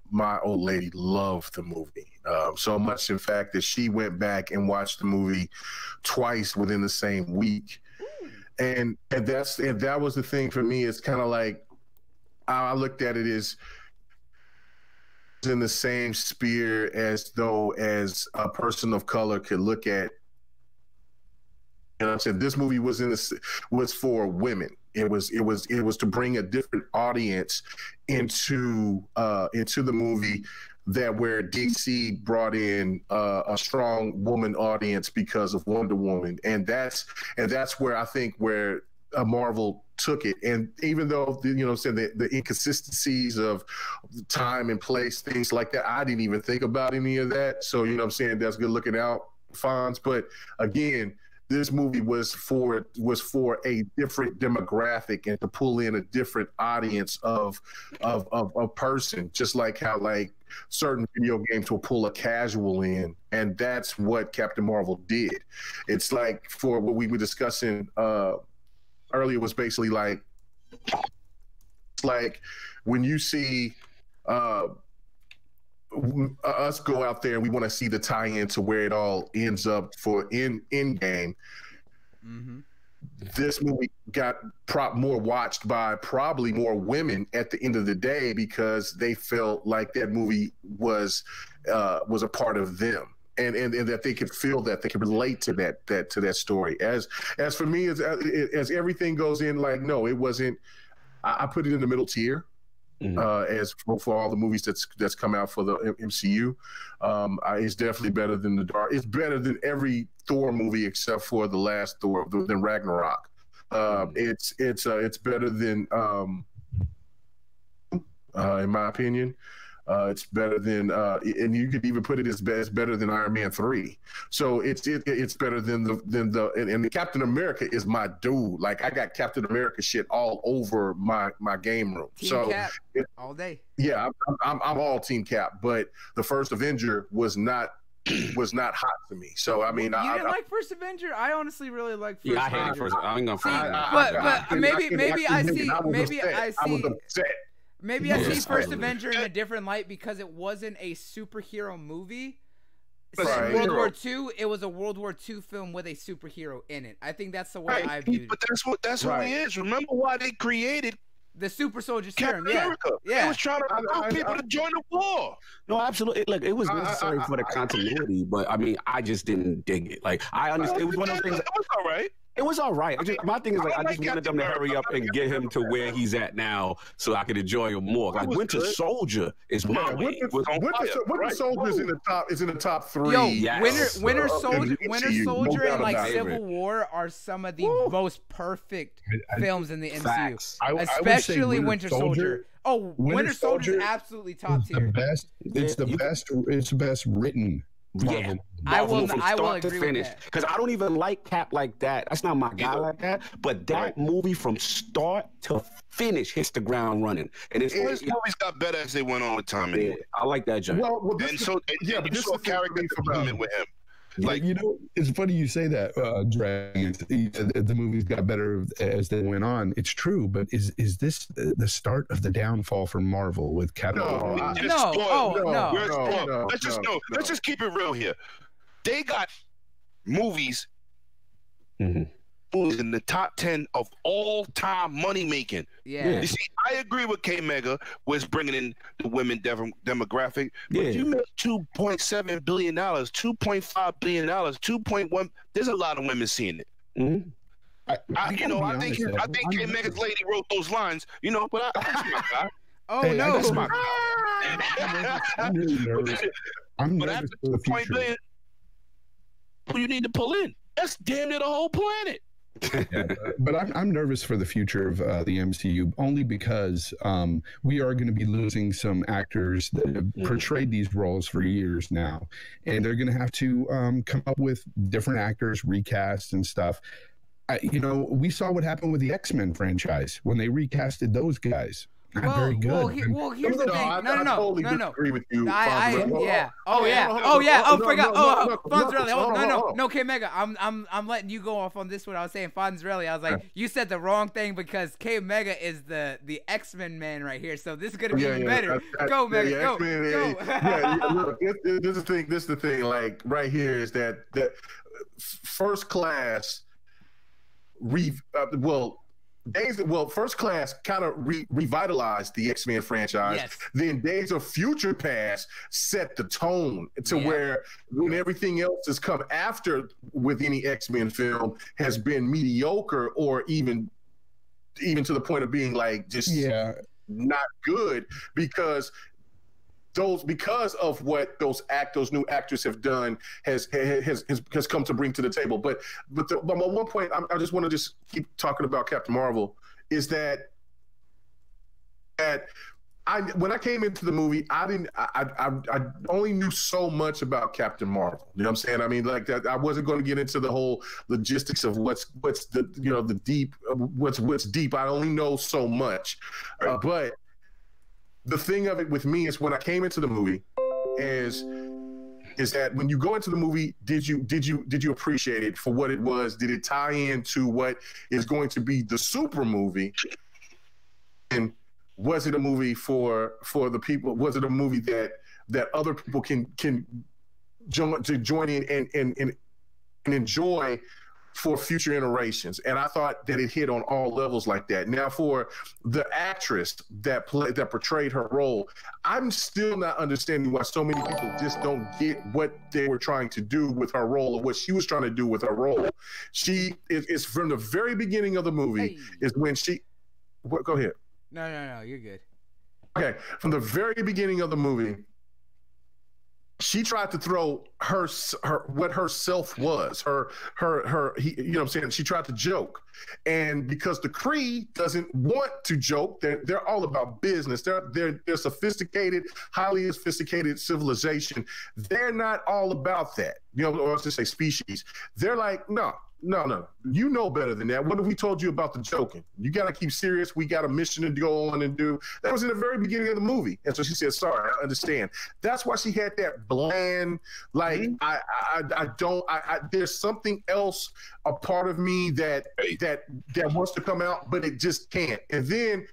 my old lady loved the movie so much, in fact, that she went back and watched the movie twice within the same week, and that was the thing for me. It's kind of like I looked at it as in the same sphere as a person of color could look at. You know what I'm saying? This movie was for women. It was to bring a different audience into the movie, where DC brought in a strong woman audience because of Wonder Woman, and that's where I think where Marvel took it. And even though the inconsistencies of time and place, things like that, I didn't even think about any of that. So that's good looking out, Fonz. But again, this movie was for a different demographic and to pull in a different audience of person, just like how certain video games will pull a casual in, and that's what Captain Marvel did. It's like for what we were discussing earlier was basically like when you see us go out there and we want to see the tie-in to where it all ends up for in game. Mm-hmm. This movie got more watched by probably more women at the end of the day because they felt like that movie was a part of them. And that they could feel that they could relate to that story. As for me, as everything goes in, no, it wasn't. I put it in the middle tier. Mm-hmm. As for all the movies that's come out for the MCU, it's definitely better than It's better than every Thor movie except for the last Thor, than Ragnarok. It's better than, in my opinion. It's better than, and you could even put it as better than Iron Man 3. So it's better than the Captain America is my dude. Like I got Captain America shit all over my game room. Team Cap all day. Yeah, I'm all Team Cap, but the first Avenger was not hot to me. So I mean, you didn't like First Avenger? I honestly really like First Avenger. I hate First. I'm gonna Maybe I see First Avenger in a different light because it wasn't a superhero movie. Right. World War II, it was a World War II film with a superhero in it. I think that's the way I viewed it. But that's who he is. Remember why they created The super soldier Captain serum. Yeah. America. Yeah. He was trying to recruit people to join the war. No, absolutely. Look, it was necessary for the continuity, but I mean, I just didn't dig it. Like, I understand. It was one of those things. It was all right. It was all right. My thing is, like, I just like wanted them to hurry up and get him to where he's at now, so I could enjoy him more. Like, Winter Soldier is my way. Winter Soldier is in the top 3. Yo, Yes. Winter Soldier, no and like doubt Civil it. War are some of the most perfect films in the MCU, Facts. I would say especially Winter Soldier. Oh, Winter Soldier is absolutely top tier. It's the best. It's the best written. Yeah, Marvel from I will start to agree with finish. that. Because I don't even like Cap like that. That's not my guy like that. But that movie from start to finish hits the ground running. And his movies got better as they went on with time. Yeah, I like that, John. Well, And you saw character development with him. Like, you know, it's funny you say that, Dragon. The movies got better as they went on. It's true, but is this the start of the downfall for Marvel with Captain Marvel? No. Let's just keep it real here. They got movies in the top 10 of all time money making. Yeah. You see, I agree with K Mega with bringing in the women demographic, but you make $2.7 billion, $2.5 billion, 2.1. There's a lot of women seeing it. I think K Mega's lady wrote those lines. You know, but that's my guy. Oh Hey, no. That's my guy. I'm really nervous. I'm But nervous after for the 2.0 future. billion, who you need to pull in? That's damn near the whole planet. But I'm nervous for the future of the MCU only because we are going to be losing some actors that have portrayed these roles for years now, and they're going to have to come up with different actors, recast and stuff. We saw what happened with the X-Men franchise when they recasted those guys. Not very good. Well, here's the thing. I totally disagree with you. Yeah. Oh yeah. Fonzarelli. No, K Mega. I'm letting you go off on this one. I was saying Fonzarelli. I was like, you said the wrong thing because K Mega is the X-Men man right here. So this is gonna be even better. Go Mega. Go. Look, this is the thing. Like right here is that First Class. First Class kind of revitalized the X-Men franchise. Yes. Then Days of Future Past set the tone to where when everything else has come after with any X-Men film has been mediocre or even to the point of being like just not good because of what those new actors have done has come to bring to the table. But one point I just want to just keep talking about Captain Marvel is that when I came into the movie, I only knew so much about Captain Marvel. You know what I'm saying? I mean, like that, I wasn't going to get into the whole logistics of what's the deep, what's deep. I only know so much, but the thing of it with me is when I came into the movie is that when you go into the movie, did you appreciate it for what it was? Did it tie into what is going to be the super movie? And was it a movie for the people? Was it a movie that other people can join in and enjoy for future iterations? And I thought that it hit on all levels like that. Now, for the actress that portrayed her role, I'm still not understanding why so many people just don't get what they were trying to do with her role or what she was trying to do with her role. She is from the very beginning of the movie is when she. Go ahead. No, you're good. Okay, from the very beginning of the movie, she tried to throw her what her self was, you know what I'm saying? She tried to joke. And because the Kree doesn't want to joke, they're all about business. They're sophisticated, highly sophisticated civilization. They're not all about that. You know, or I should say species. They're like, no. You know better than that. What have we told you about the joking? You got to keep serious. We got a mission to go on and do. That was in the very beginning of the movie. And so she said, sorry, I understand. That's why she had that bland, like, there's something else, a part of me that wants to come out, but it just can't. And then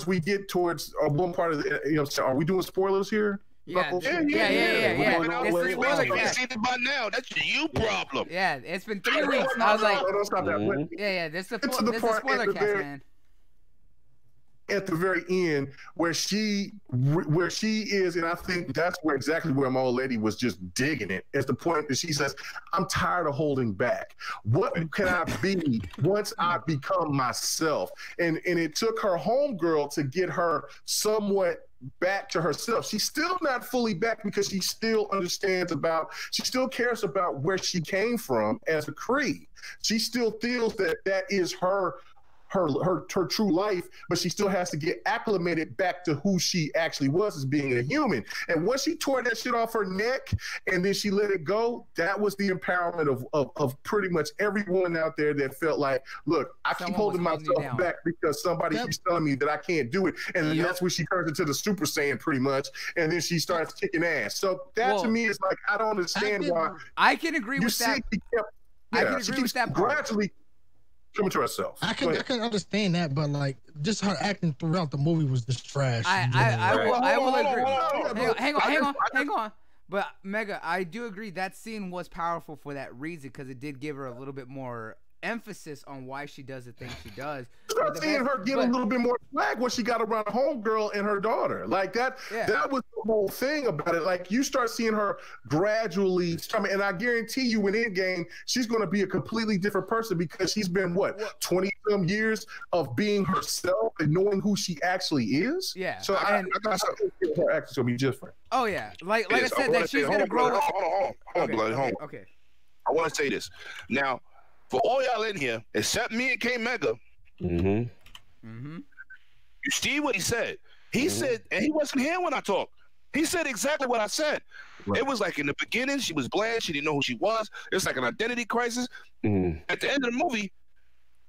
we get towards one part of the, are we doing spoilers here? Yeah. We've seen it by now. That's you problem. Yeah, it's been 3 weeks. I was like, don't stop that. This is the Spoilercast, man. at the very end where she is, and I think that's exactly where my old lady was just digging it. At the point that she says, "I'm tired of holding back. What can I be once I become myself?" And it took her homegirl to get her somewhat back to herself. She's still not fully back because she still she still cares about where she came from as a Cree. She still feels that is her true life, but she still has to get acclimated back to who she actually was as being a human. And once she tore that shit off her neck and then she let it go, that was the empowerment of pretty much everyone out there that felt like, look, I keep holding myself back because somebody keeps telling me that I can't do it. And then that's when she turns into the Super Saiyan pretty much, and then she starts kicking ass. So that to me is like, I don't understand why. I can agree with that. I can agree with that part. Gradually coming to herself. I can understand that, but like just her acting throughout the movie was just trash. I will agree. Hang on. But Mega, I do agree that scene was powerful for that reason because it did give her a little bit more emphasis on why she does the things she does. Start seeing her get a little bit more swag when she got around homegirl and her daughter. Like that was the whole thing about it. Like you start seeing her gradually and I guarantee you in Endgame, she's going to be a completely different person because she's been 20 some years of being herself and knowing who she actually is. Yeah. So I got her acting's going to be different. Oh yeah. Like I said, that she's going to grow. Hold on. Okay. I want to say this. Now, for all y'all in here, except me and K Mega, you see what he said. He said, and he wasn't here when I talked. He said exactly what I said. Right. It was like in the beginning, she was bland. She didn't know who she was. It's like an identity crisis. At the end of the movie,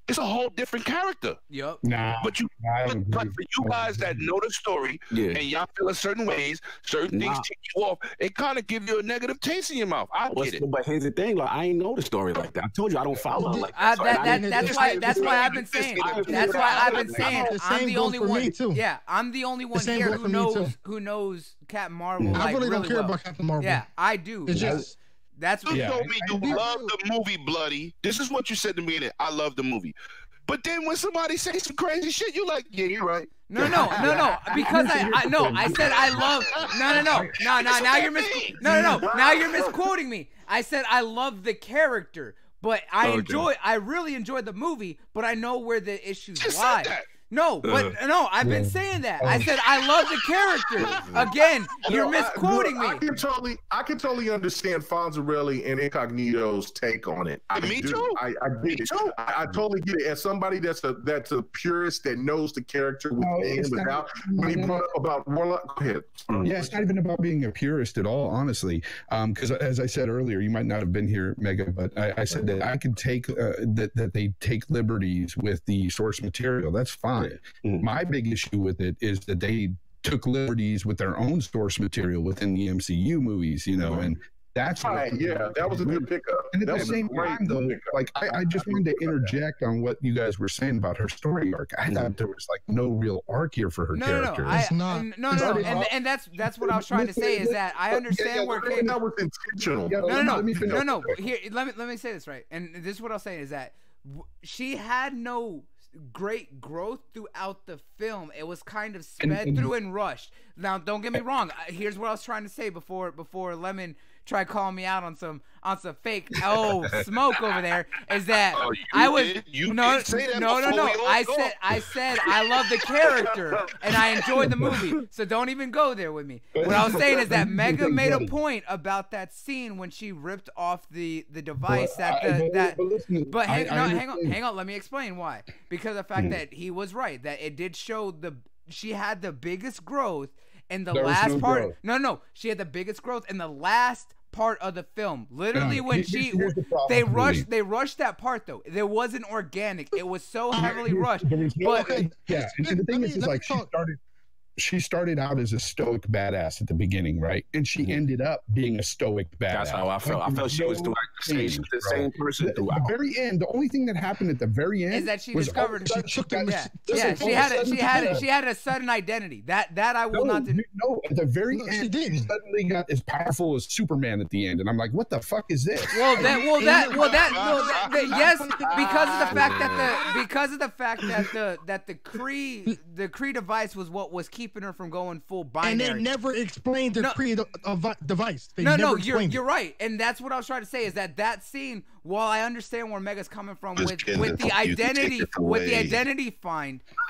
it's a whole different character. Yep. But for you guys that know the story and y'all feel in certain ways, certain things tick you off, it kind of give you a negative taste in your mouth. I get it. But here's the thing, like I ain't know the story like that. I told you I don't follow like that. That's why I've been saying. That's why I've been saying I'm the only one. Yeah, I'm the only one here who knows Captain Marvel. I really don't care about Captain Marvel. Yeah, I do. It's just. That's what you told me you love the movie Bloody. This is what you said to me in it. I love the movie. But then when somebody says some crazy shit, you're like, yeah, you're right. No. Because I said I love. No. Now you're misquoting me. I said I love the character, but I really enjoyed the movie, but I know where the issues lie. I've been saying that. I said I love the character. Again, you're misquoting me. I can totally understand Fonzarelli and Incognito's take on it. Me too. I get it. I totally get it. As somebody that's a purist that knows the character within and without. When he brought up about Warlock, go ahead. Yeah, it's not even about being a purist at all, honestly. Because as I said earlier, you might not have been here, Mega, but I said that I could take that they take liberties with the source material. That's fine. My big issue with it is that they took liberties with their own source material within the MCU movies, and that's right. Yeah, that was a good pickup. And at the same time, though, like I just wanted to interject on what you guys were saying about her story arc. I thought there was like no real arc here for her character. No. And that's what I was trying to say is that I understand where that was intentional. No. Here, let me say this right, and this is what I'll say is that she had no great growth throughout the film. It was kind of sped through and rushed. Now, don't get me wrong. Here's what I was trying to say before Lemon tried calling me out on some fake smoke over there. Is that I said I love the character and I enjoyed the movie. So don't even go there with me. What I was saying is that Mega made a point about that scene when she ripped off the device But hang on. Let me explain why. Because of the fact that he was right, that it did show she had the biggest growth in the last part. No. She had the biggest growth in the last part of the film. Literally when they rushed that part though. It wasn't organic. It was so heavily rushed. And the thing is like she started out as a stoic badass at the beginning, right? And she ended up being a stoic badass. That's how I felt. I felt she was doing the same person At throughout. the very end, the only thing that happened at the very end is that she was discovered. all of a sudden She had a sudden identity. That I will not. No, at the very end, she didn't. she suddenly got as powerful as Superman at the end, and I'm like, what the fuck is this? Yes, because of the fact that the Kree device was what was keeping her from going full binary. And they never explained the Kree device. You're right, and that's what I was trying to say is that scene. While I understand where Mega's coming from with the identity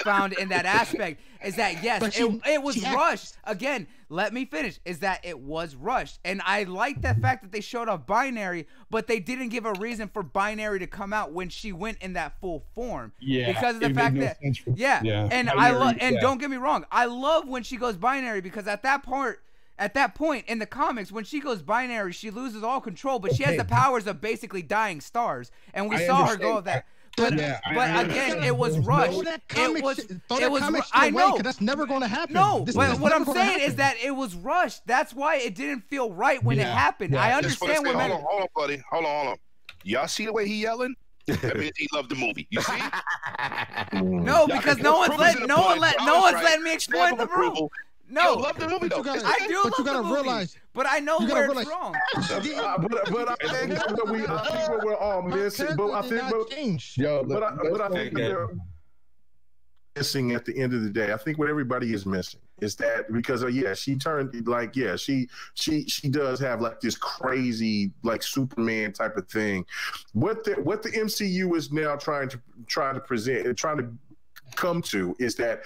found in that aspect, is that yes, it was rushed. Again, let me finish. Is that it was rushed, and I like the fact that they showed off binary, but they didn't give a reason for binary to come out when she went in that full form. Yeah, because of the fact that don't get me wrong, I love when she goes binary because at that point in the comics, when she goes binary, she loses all control, but she has the powers of basically dying stars, and we saw her go with that. But again, it was rushed. I know that's never going to happen. No, but what I'm saying is that it was rushed. That's why it didn't feel right when it happened. I understand what. Hold on, buddy. Hold on. Y'all see the way he yelling? That means he loved the movie. You see? No, because no one's letting me explain the rule. No, love the movie though. I do love the movie, but I know where it's wrong. But I think what we're all missing. But I think they're missing at the end of the day. I think what everybody is missing is that because she turned she does have like this crazy like Superman type of thing. What the MCU is now trying to present and trying to come to is that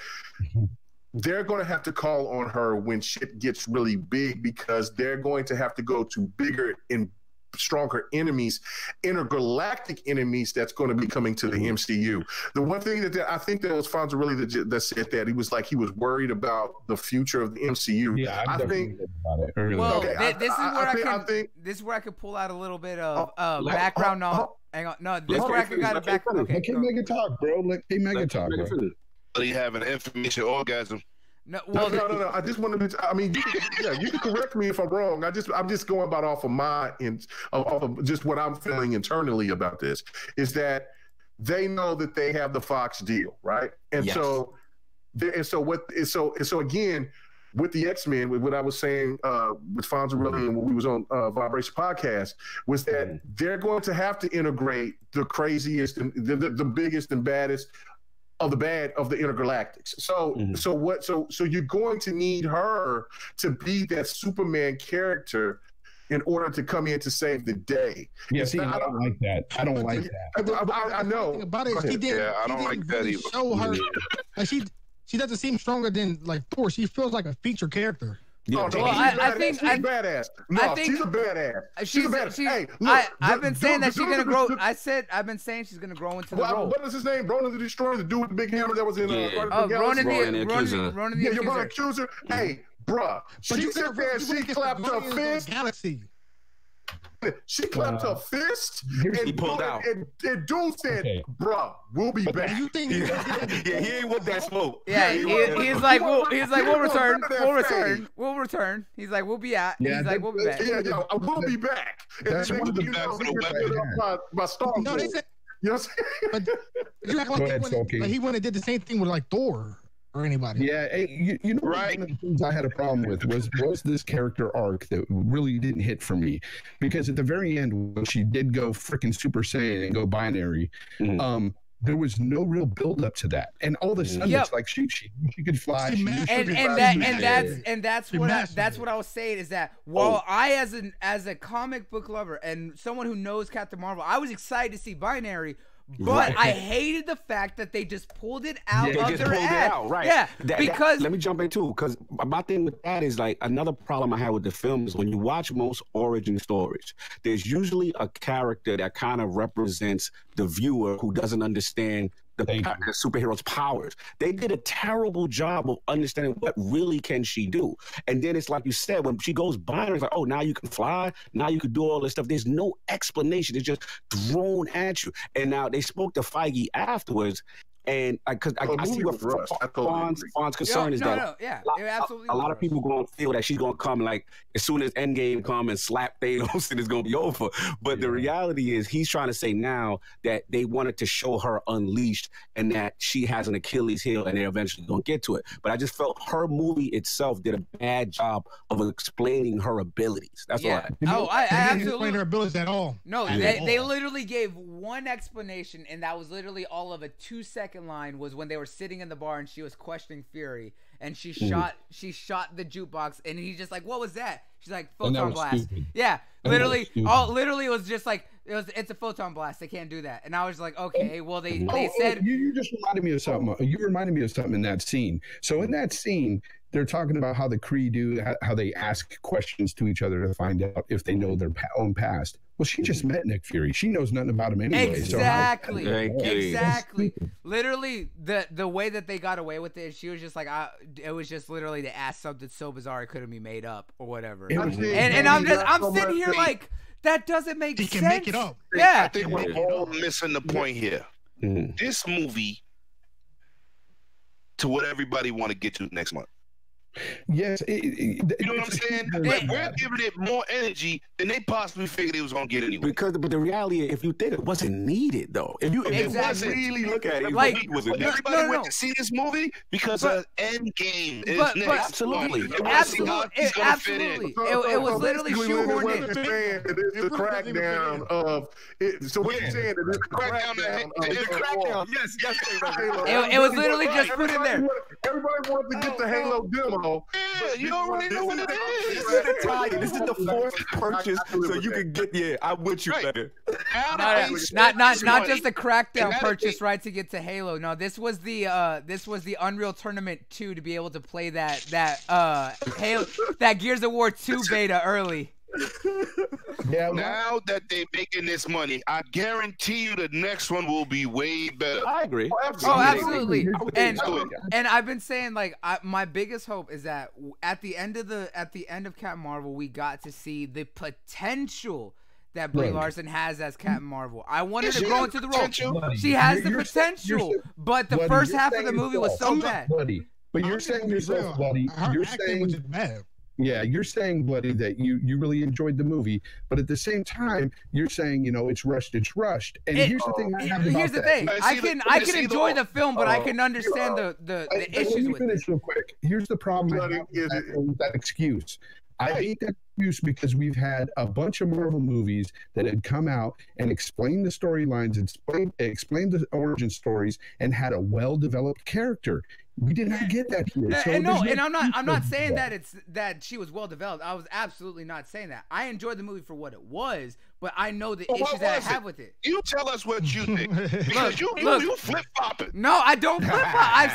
they're going to have to call on her when shit gets really big because they're going to have to go to bigger and stronger enemies, intergalactic enemies that's going to be coming to the MCU. The one thing that I think that was Fonz really that said that he was worried about the future of the MCU. Yeah, I think about it. Really. Well, this is where I could pull out a little bit of background knowledge. Hang on, no, this is where I could got a background. Okay, let Mega talk, bro. Let Mega talk. He having an information orgasm. No. I just want to. I mean, you can correct me if I'm wrong. I'm just going about off of just what I'm feeling internally about this. Is that they know that they have the Fox deal, right? And so again, with the X-Men, with what I was saying with Fonzarelli and when we was on Vibration Podcast, was that they're going to have to integrate the craziest and the biggest and baddest of the intergalactics. So you're going to need her to be that Superman character in order to come in to save the day. Yeah, see, I don't like that. I don't like that. I know. About it, I don't like that either. Show her, like she doesn't seem stronger than like Thor. She feels like a featured character. Yeah, I think she's badass. No, she's a badass. She's a badass. Hey, look, I've been saying that she's gonna grow. I've been saying she's gonna grow into the role. What is his name? Ronan the Destroyer, the dude with the big hammer that was in. Ronan the Accuser. You're Ronan the Accuser. Hey, bruh, she sat there and she clapped her fist. Galaxy. She clapped her fist he pulled out. And dude said, bruh, we'll be back. You think he ain't with that smoke. Yeah, he's like, we'll return. He's like, we'll be at. Yeah, he's like, we'll be back. Yeah, we'll be back. That's one of the best. By Star Wars. No, they said. You know what I'm saying? But you act like he went and did the same thing with like Thor. Or anybody. Yeah, hey, you know, right. One of the things I had a problem with was this character arc that really didn't hit for me, because at the very end when she did go freaking Super Saiyan and go binary, there was no real build up to that, and all of a sudden it's like she could fly, and that's what I was saying is that while I as a comic book lover and someone who knows Captain Marvel, I was excited to see binary. But I hated the fact that they just pulled it out of their ass. Yeah, because let me jump in too, because my thing with that is like another problem I had with the film is when you watch most origin stories, there's usually a character that kind of represents the viewer who doesn't understand the superhero's powers. They did a terrible job of understanding what really can she do. And then it's like you said, when she goes binary, it's like, oh, now you can fly, now you can do all this stuff. There's no explanation. It's just thrown at you. And now they spoke to Feige afterwards, And because I see what Fonz's concern is that absolutely a lot of people going to feel that she's going to come like as soon as Endgame come and slap Thanos and it's going to be over. But the reality is he's trying to say now that they wanted to show her unleashed and that she has an Achilles heel and they're eventually going to get to it. But I just felt her movie itself did a bad job of explaining her abilities. That's all. I absolutely didn't explain her abilities at all. No, they literally gave one explanation, and that was literally all of a 2-second line was when they were sitting in the bar and she was questioning Fury, and she shot the jukebox, and he's just like, "What was that?" She's like, "Photon blast." Stupid. Yeah, literally it was just like it's a photon blast. They can't do that. And I was like, okay, well they said you just reminded me of something. You reminded me of something in that scene. So in that scene, they're talking about how the Kree do, how they ask questions to each other to find out if they know their own past. Well, she just met Nick Fury. She knows nothing about him anyway. Exactly. So exactly. Literally, the way that they got away with it, she was just like, it was just literally to ask something so bizarre it couldn't be made up or whatever. And I'm sitting here like, that doesn't make sense. He can make it up. Yeah. I think we're all missing the point here. This movie, to what everybody want to get to next month. Yes, you know what I'm saying? Like, we're giving it more energy than they possibly figured it was gonna get anyway. But the reality is, if you think it wasn't needed, though, if you really look at it, like everybody went to see this movie because of Endgame. Absolutely. It was literally shoehorned in. It's the crackdown of it. So what you're saying is it's the crackdown. Yes. It was literally just put in there. Everybody wants to get the Halo demo. You already know what it is. This is the forced purchase, so you can get. Yeah, I'm with you, man. Not just the crackdown purchase, right, to get to Halo. No, this was the Unreal Tournament 2 to be able to play that Halo, that Gears of War 2 beta early. Yeah, now that they're making this money, I guarantee you the next one will be way better. I agree. Oh, absolutely. And I've been saying, like, my biggest hope is that at the end of Captain Marvel, we got to see the potential that Brie Larson has as Captain Marvel. I wanted to grow into the role. She has the potential, but the first half of the movie was so bad. But you're saying yourself, buddy. You're saying bad. Yeah, you're saying, Bloody, that you really enjoyed the movie, but at the same time, you're saying, it's rushed. And here's the thing. Here's the thing. I can enjoy the film, but I can understand the issues with it. Finish real quick. Here's the problem with that excuse. I hate that excuse because we've had a bunch of Marvel movies that had come out and explained the storylines, explained the origin stories, and had a well-developed character. We did not get that here. So I'm not saying that she was well developed. I was absolutely not saying that. I enjoyed the movie for what it was, but I know the issues that I have with it. You tell us what you think, because you flip flopping. No, I don't flip flop. I've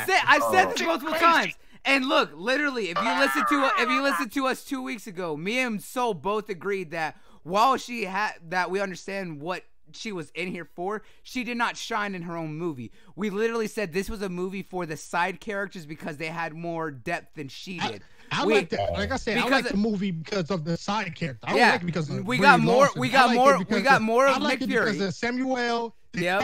said this multiple times. And look, literally, if you listen to us 2 weeks ago, me and Sol both agreed that while we understand what she was in here for, she did not shine in her own movie. We literally said this was a movie for the side characters because they had more depth than she did. I like that. Like I said, I like the movie because of the side character. I don't like it because of we got more of Nick Fury. Because of Samuel. Yep.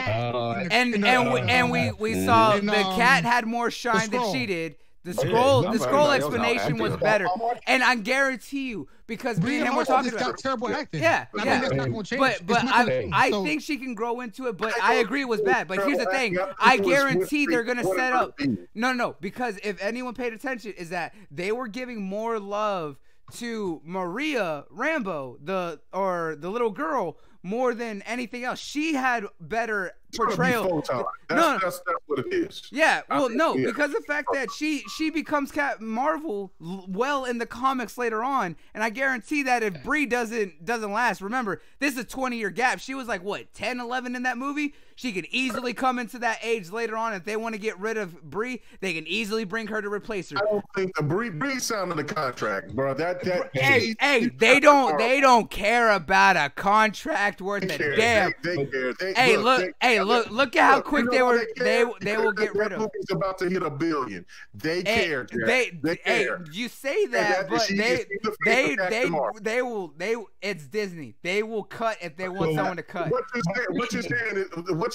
And we saw the cat had more shine than she did. The scroll explanation was better, and I guarantee you, because me and him were talking about terrible acting. Yeah. That's not gonna change. But I think she can grow into it. But I agree it was bad. But here's the thing: I guarantee they're gonna set up. No, because if anyone paid attention, is that they were giving more love to Maria Rambeau, the little girl, more than anything else. She had better portrayal. That's what it is. Yeah, well, because the fact that she becomes Captain Marvel well in the comics later on, and I guarantee that if Brie doesn't last, remember, this is a 20-year gap. She was like, what, 10, 11 in that movie? She could easily come into that age later on. If they want to get rid of Brie, they can easily bring her to replace her. I don't think the Brie signed the contract, bro. Hey, they don't care about a contract worth a damn. They care. Hey, Hey, look at how quick they will get rid of. Movie's about to hit $1 billion. They care. They care. Hey, you say that, but they will. It's Disney. They will cut if they want someone to cut. What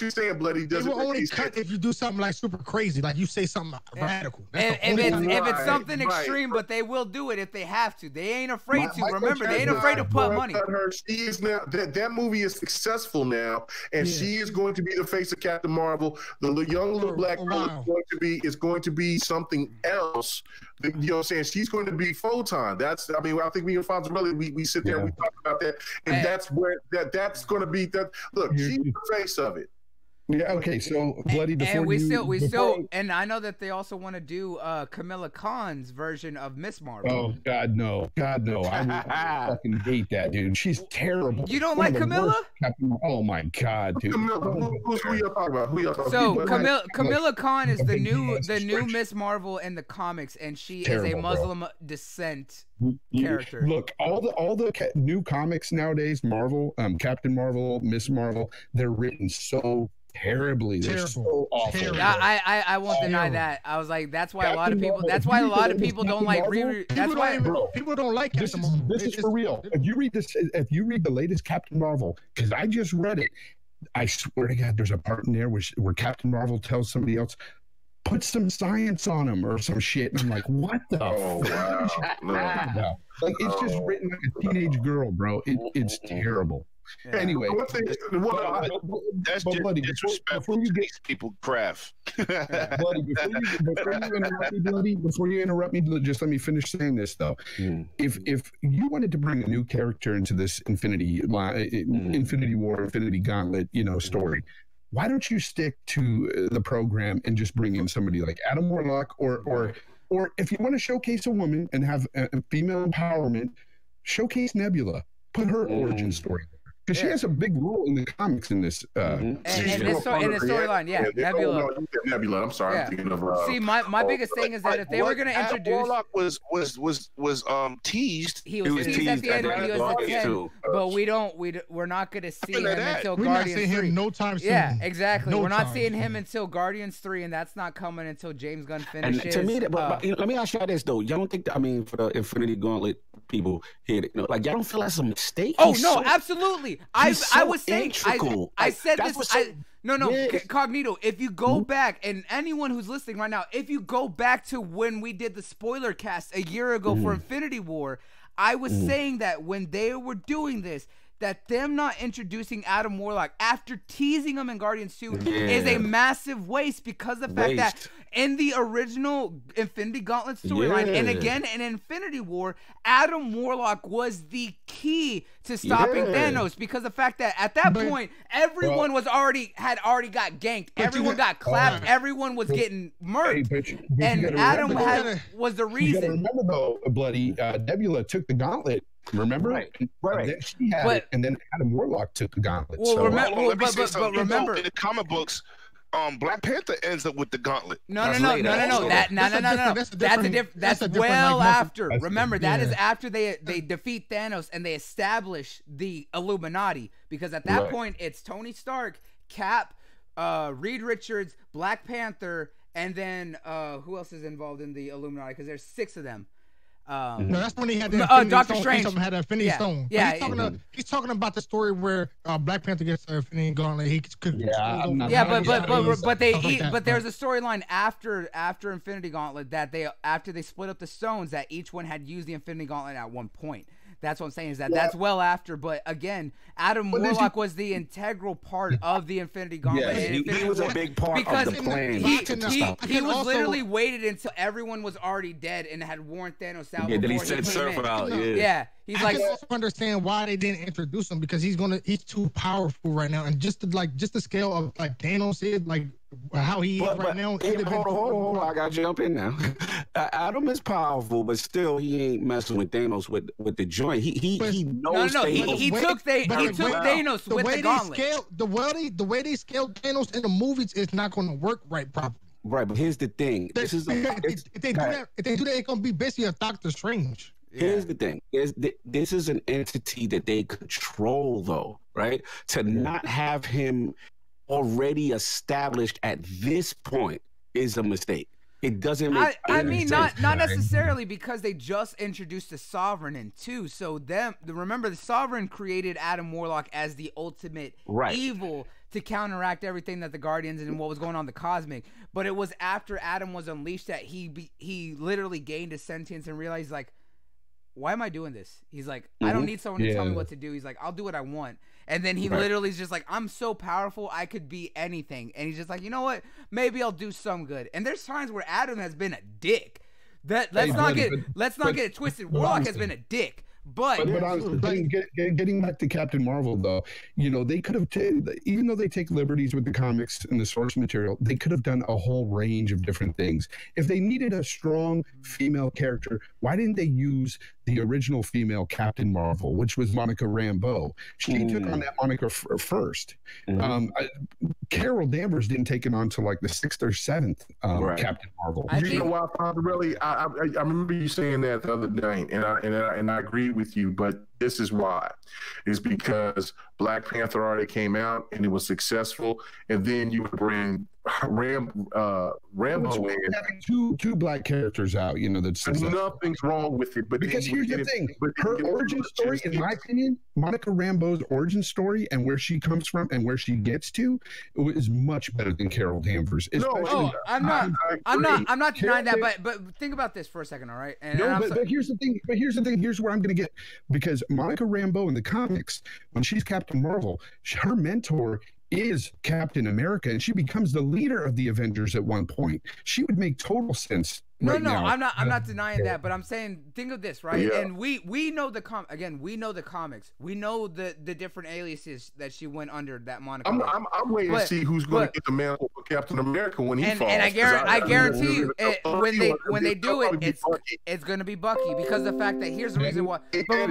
you saying, Bloody? They will only cut if you do something like super crazy, like you say something radical. If it's something extreme, but they will do it if they have to. They ain't afraid to. Remember, they ain't afraid to put money. She is now that movie is successful now, and she is going to be the face of Captain Marvel. The young little black girl is going to be something else. You know what I'm saying? She's going to be full time. I think me and Fonz we sit there and we talk about that, and that's where that's going to be. That look, she's the face of it. Yeah. Okay. So, Bloody. And we still, and I know that they also want to do Camilla Khan's version of Miss Marvel. Oh God, no! God, no! I fucking hate that, dude. She's terrible. You don't like Camilla? Oh my God, dude. Who y'all talking about? Who y'all talking about? So Camilla Khan is the new Miss Marvel in the comics, and she is a Muslim descent character. Look, all the new comics nowadays, Marvel, Captain Marvel, Miss Marvel, they're written so terribly. They're so awful. I won't deny that. I was like, that's why a lot of people don't like reread. That's why people don't like Captain Marvel. This is for real. If you read the latest Captain Marvel, because I just read it, I swear to God, there's a part in there where Captain Marvel tells somebody else, put some science on him or some shit. And I'm like, what the fuck? Wow. Like, it's just written like a teenage girl, bro. It's terrible. Yeah. Anyway, that's Bloody, disrespectful to these people craft. Bloody, before you interrupt me, just let me finish saying this though. If you wanted to bring a new character into this Infinity War, Infinity Gauntlet, story, why don't you stick to the program and just bring in somebody like Adam Warlock, or if you want to showcase a woman and have a female empowerment, showcase Nebula, put her origin story. Because she has a big role in the comics in this. In this storyline, Nebula. Nebula. I'm sorry, I'm thinking of. See, my biggest thing is that if they were going to introduce, Warlock was teased. He was teased at the end. He was at the end. But we're not going to see him until Guardians 3. No time soon. Yeah, exactly. We're not seeing him until Guardians 3, and that's not coming until James Gunn finishes. And to me, let me ask you this though. Y'all don't think that, for the Infinity Gauntlet people here, y'all don't feel that's a mistake? Oh no, absolutely. I was saying, I said this. No, Cognito. If you go back, and anyone who's listening right now, if you go back to when we did the Spoilercast a year ago for Infinity War, I was saying that when they were doing this, that them not introducing Adam Warlock after teasing him in Guardians 2 is a massive waste, because of the fact that in the original Infinity Gauntlet storyline and again in Infinity War, Adam Warlock was the key to stopping Thanos, because the fact that at that point everyone had already got ganked, everyone got clapped, everyone was getting murked, and Adam was the reason. You gotta remember though, Bloody, Nebula took the gauntlet. Remember? Right. And then she had it, and then Adam Warlock took the gauntlet. Well, but remember, in the comic books, Black Panther ends up with the gauntlet. No. That's well after. Remember, that is after they defeat Thanos and they establish the Illuminati, because at that point it's Tony Stark, Cap, Reed Richards, Black Panther, and then who else is involved in the Illuminati? Because there's 6 of them. No, that's when he had the Doctor Strange. He had an Infinity Stone. Yeah, he's talking about the story where Black Panther gets the Infinity Gauntlet. But there's a storyline after Infinity Gauntlet that after they split up the stones, that each one had used the Infinity Gauntlet at one point. That's what I'm saying, is that's well after. But again, Adam Warlock was the integral part of the Infinity Gauntlet. Yeah, he was a big part of the plan. He was literally waited until everyone was already dead and had worn Thanos out. Yeah, then he sent Surfer out. Yeah. He's I can also understand why they didn't introduce him, because he's too powerful right now, and just the scale of like Thanos is, like how he is right now. Hold on, I gotta jump in now. Adam is powerful, but still he ain't messing with Thanos with the joint. He knows. He took Thanos with the gauntlet. The way they scaled Thanos in the movies is not going to work right properly. Right, but here's the thing. If they do that, it's gonna be basically a Doctor Strange. Here's the thing. This is an entity that they control, though, right? To not have him already established at this point is a mistake. It doesn't make I mean, sense. not necessarily, because they just introduced the Sovereign in 2. So remember, the Sovereign created Adam Warlock as the ultimate evil to counteract everything that the Guardians and what was going on in the Cosmic. But it was after Adam was unleashed that he literally gained his sentience and realized, like, why am I doing this? He's like, I don't need someone to tell me what to do. He's like, I'll do what I want. And then he literally is just like, I'm so powerful, I could be anything. And he's just like, you know what? Maybe I'll do some good. And there's times where Adam has been a dick. Let's not get it twisted. Warlock has been a dick. But getting back to Captain Marvel, though, you know, they could have, even though they take liberties with the comics and the source material, they could have done a whole range of different things. If they needed a strong female character, why didn't they use the original female Captain Marvel, which was Monica Rambeau? She took on that moniker first. Carol Danvers didn't take it on till like the 6th or 7th Captain Marvel. You know what, really, I remember you saying that the other night, and I agree with you, but this is why. It's because Black Panther already came out and it was successful, and then you would bring Rambo in. Having two black characters out, you know, that's nothing's wrong with it. But because here's the thing, her origin story, in my opinion, Monica Rambeau's origin story and where she comes from and where she gets to is much better than Carol Danvers. I'm not denying that, but think about this for a second, all right? But here's the thing. Here's where I'm going to get, because Monica Rambeau in the comics, when she's Captain Marvel, her mentor is Captain America, and she becomes the leader of the Avengers at one point. She would make total sense. Now. I'm not denying that, but I'm saying, think of this, right? Yeah. And we know we know the comics. We know the different aliases that she went under, that Monica. I'm waiting to see who's going to get the mantle for Captain America when he falls. And I guarantee you, when they do it, it's going to be Bucky, because the fact that here's the reason why. But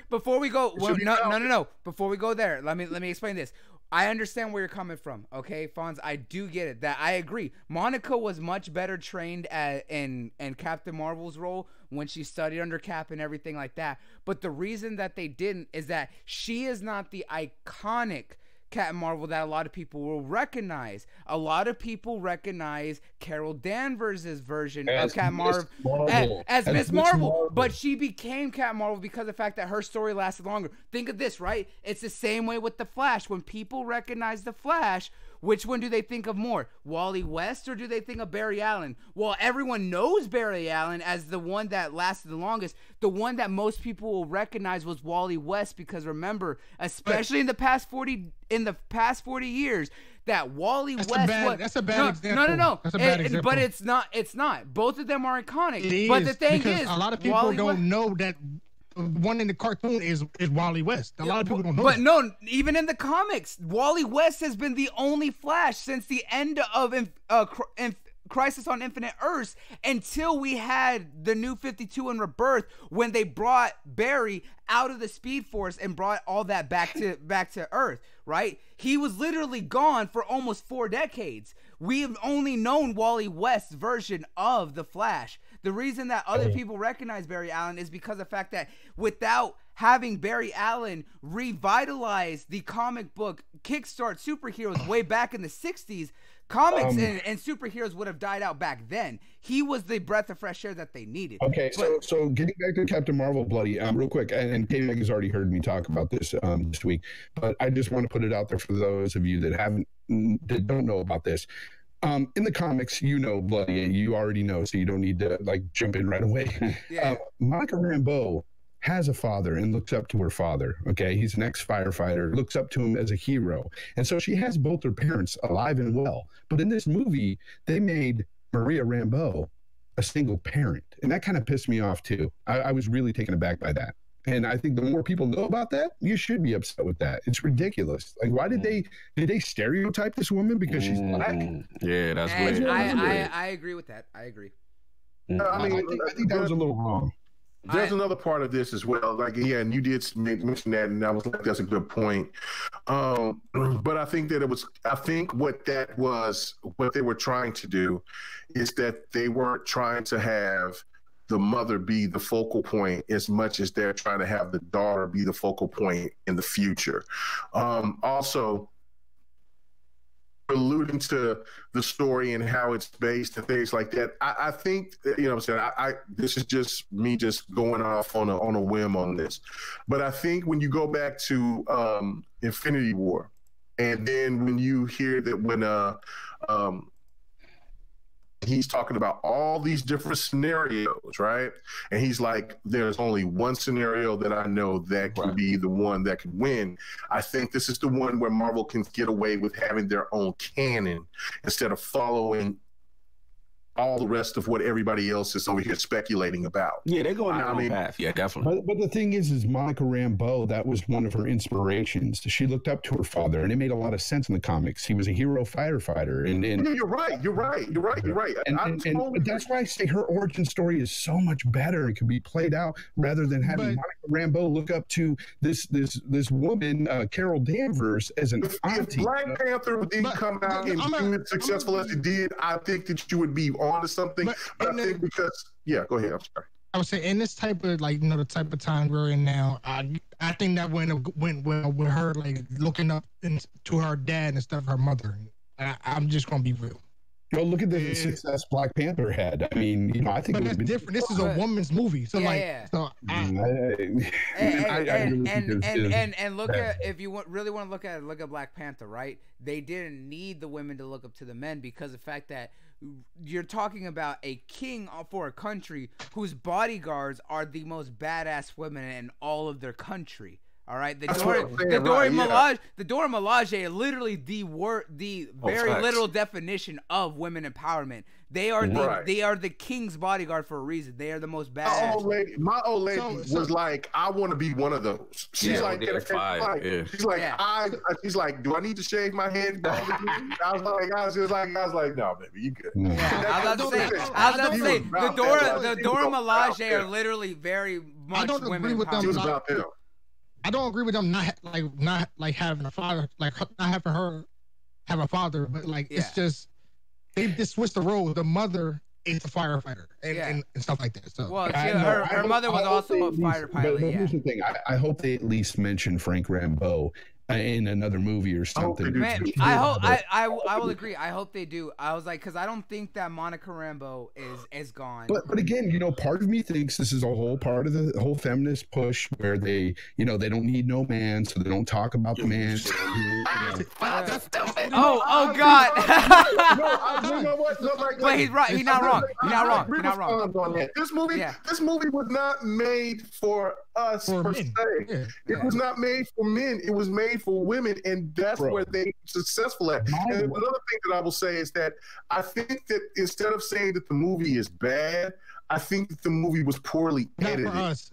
before we go, no. Before we go there, let me explain this. I understand where you're coming from, okay, Fonz? I do get it. That I agree. Monica was much better trained in Captain Marvel's role when she studied under Cap and everything like that. But the reason that they didn't is that she is not the iconic Captain Marvel that a lot of people will recognize. A lot of people recognize Carol Danvers' version of Captain Marvel as Miss Marvel, but she became Captain Marvel because of the fact that her story lasted longer. Think of this, right? It's the same way with the Flash. When people recognize the Flash, which one do they think of more? Wally West, or do they think of Barry Allen? Well, everyone knows Barry Allen as the one that lasted the longest. The one that most people will recognize was Wally West, because remember, especially in the past 40 years, that Wally West. That's a bad example. No. That's a bad example. But it's not. Both of them are iconic. But the thing is, a lot of people don't know that one in the cartoon is Wally West. A lot of people don't know. But no, even in the comics, Wally West has been the only Flash since the end of Crisis on Infinite Earths, until we had the New 52 and Rebirth, when they brought Barry out of the Speed Force and brought all that back to Earth, right? He was literally gone for almost 4 decades. We've only known Wally West's version of the Flash. The reason that other people recognize Barry Allen is because of the fact that without having Barry Allen revitalize the comic book kickstart superheroes way back in the 60s, comics and superheroes would have died out back then. He was the breath of fresh air that they needed. Okay, so getting back to Captain Marvel, Bloody, real quick, and Katie Meg has already heard me talk about this this week, but I just want to put it out there for those of you that don't know about this. In the comics, you know, Bloody, you already know, so you don't need to jump in right away. Monica Rambeau has a father and looks up to her father. Okay, he's an ex-firefighter, looks up to him as a hero, and so she has both her parents alive and well. But in this movie, they made Maria Rambeau a single parent, and that kind of pissed me off too. I was really taken aback by that. And I think the more people know about that, you should be upset with that. It's ridiculous. Like, why did they stereotype this woman because she's black? Yeah, that's weird. I agree with that. I agree. I think that was a little wrong. There's another part of this as well. And you did mention that, and I was like, that's a good point. But I think what they were trying to do is that they weren't trying to have the mother be the focal point as much as they're trying to have the daughter be the focal point in the future. Also, alluding to the story and how it's based and things like that. I think, you know what I'm saying, this is just me just going off on a whim on this. But I think when you go back to Infinity War, and then when you hear that when he's talking about all these different scenarios, right? And he's like, there's only one scenario that I know that can be the one that can win. I think this is the one where Marvel can get away with having their own canon instead of following all the rest of what everybody else is over here speculating about. Yeah, they're going down their own path. Yeah, definitely. But the thing is Monica Rambeau, that was one of her inspirations. She looked up to her father, and it made a lot of sense in the comics. He was a hero firefighter. And yeah, you're right. And that's why I say her origin story is so much better and can be played out rather than having Monica Rambeau look up to this woman, Carol Danvers, as an auntie. If Black Panther didn't come out and be as successful as it did, I think that you would be on to something. But I think because, yeah, go ahead. I'm sorry. I would say in this type of, like, you know, the type of time we're in now, I think that went well with her, like, looking up to her dad instead of her mother. I'm just gonna be real. Well, look at the success Black Panther had. I mean, you know, I think but that's different. This is a woman's movie, so and look at, if you really want to look at Black Panther, right? They didn't need the women to look up to the men because of the fact that you're talking about a king for a country whose bodyguards are the most badass women in all of their country. All right, the Dora Milaje are literally the very literal definition of women empowerment. They are the king's bodyguard for a reason. They are the most badass. My old lady was like, I want to be one of those. She's like, she's like, do I need to shave my head? I was like, no, baby, you good. I was about to say, the Dora Milaje are literally very much women empowerment. I don't agree with them not having a father, like not having her have a father, but like it's just they just switched the role. The mother is a firefighter and stuff like that. So her mother was also a fighter pilot. But here's the thing: I hope they at least mention Frank Rambeau in another movie or something. Man, I will agree. I hope they do. I was like, because I don't think that Monica Rambeau is gone. But again, you know, part of me thinks this is a whole part of the whole feminist push where they, you know, they don't need no man, so they don't talk about the man. Oh God! But he's right. He's not wrong. This movie was not made for us per se. It was not made for men. It was made for women, and that's where they successful at. And another thing that I will say is that I think that instead of saying that the movie is bad, I think that the movie was poorly edited. Not for us.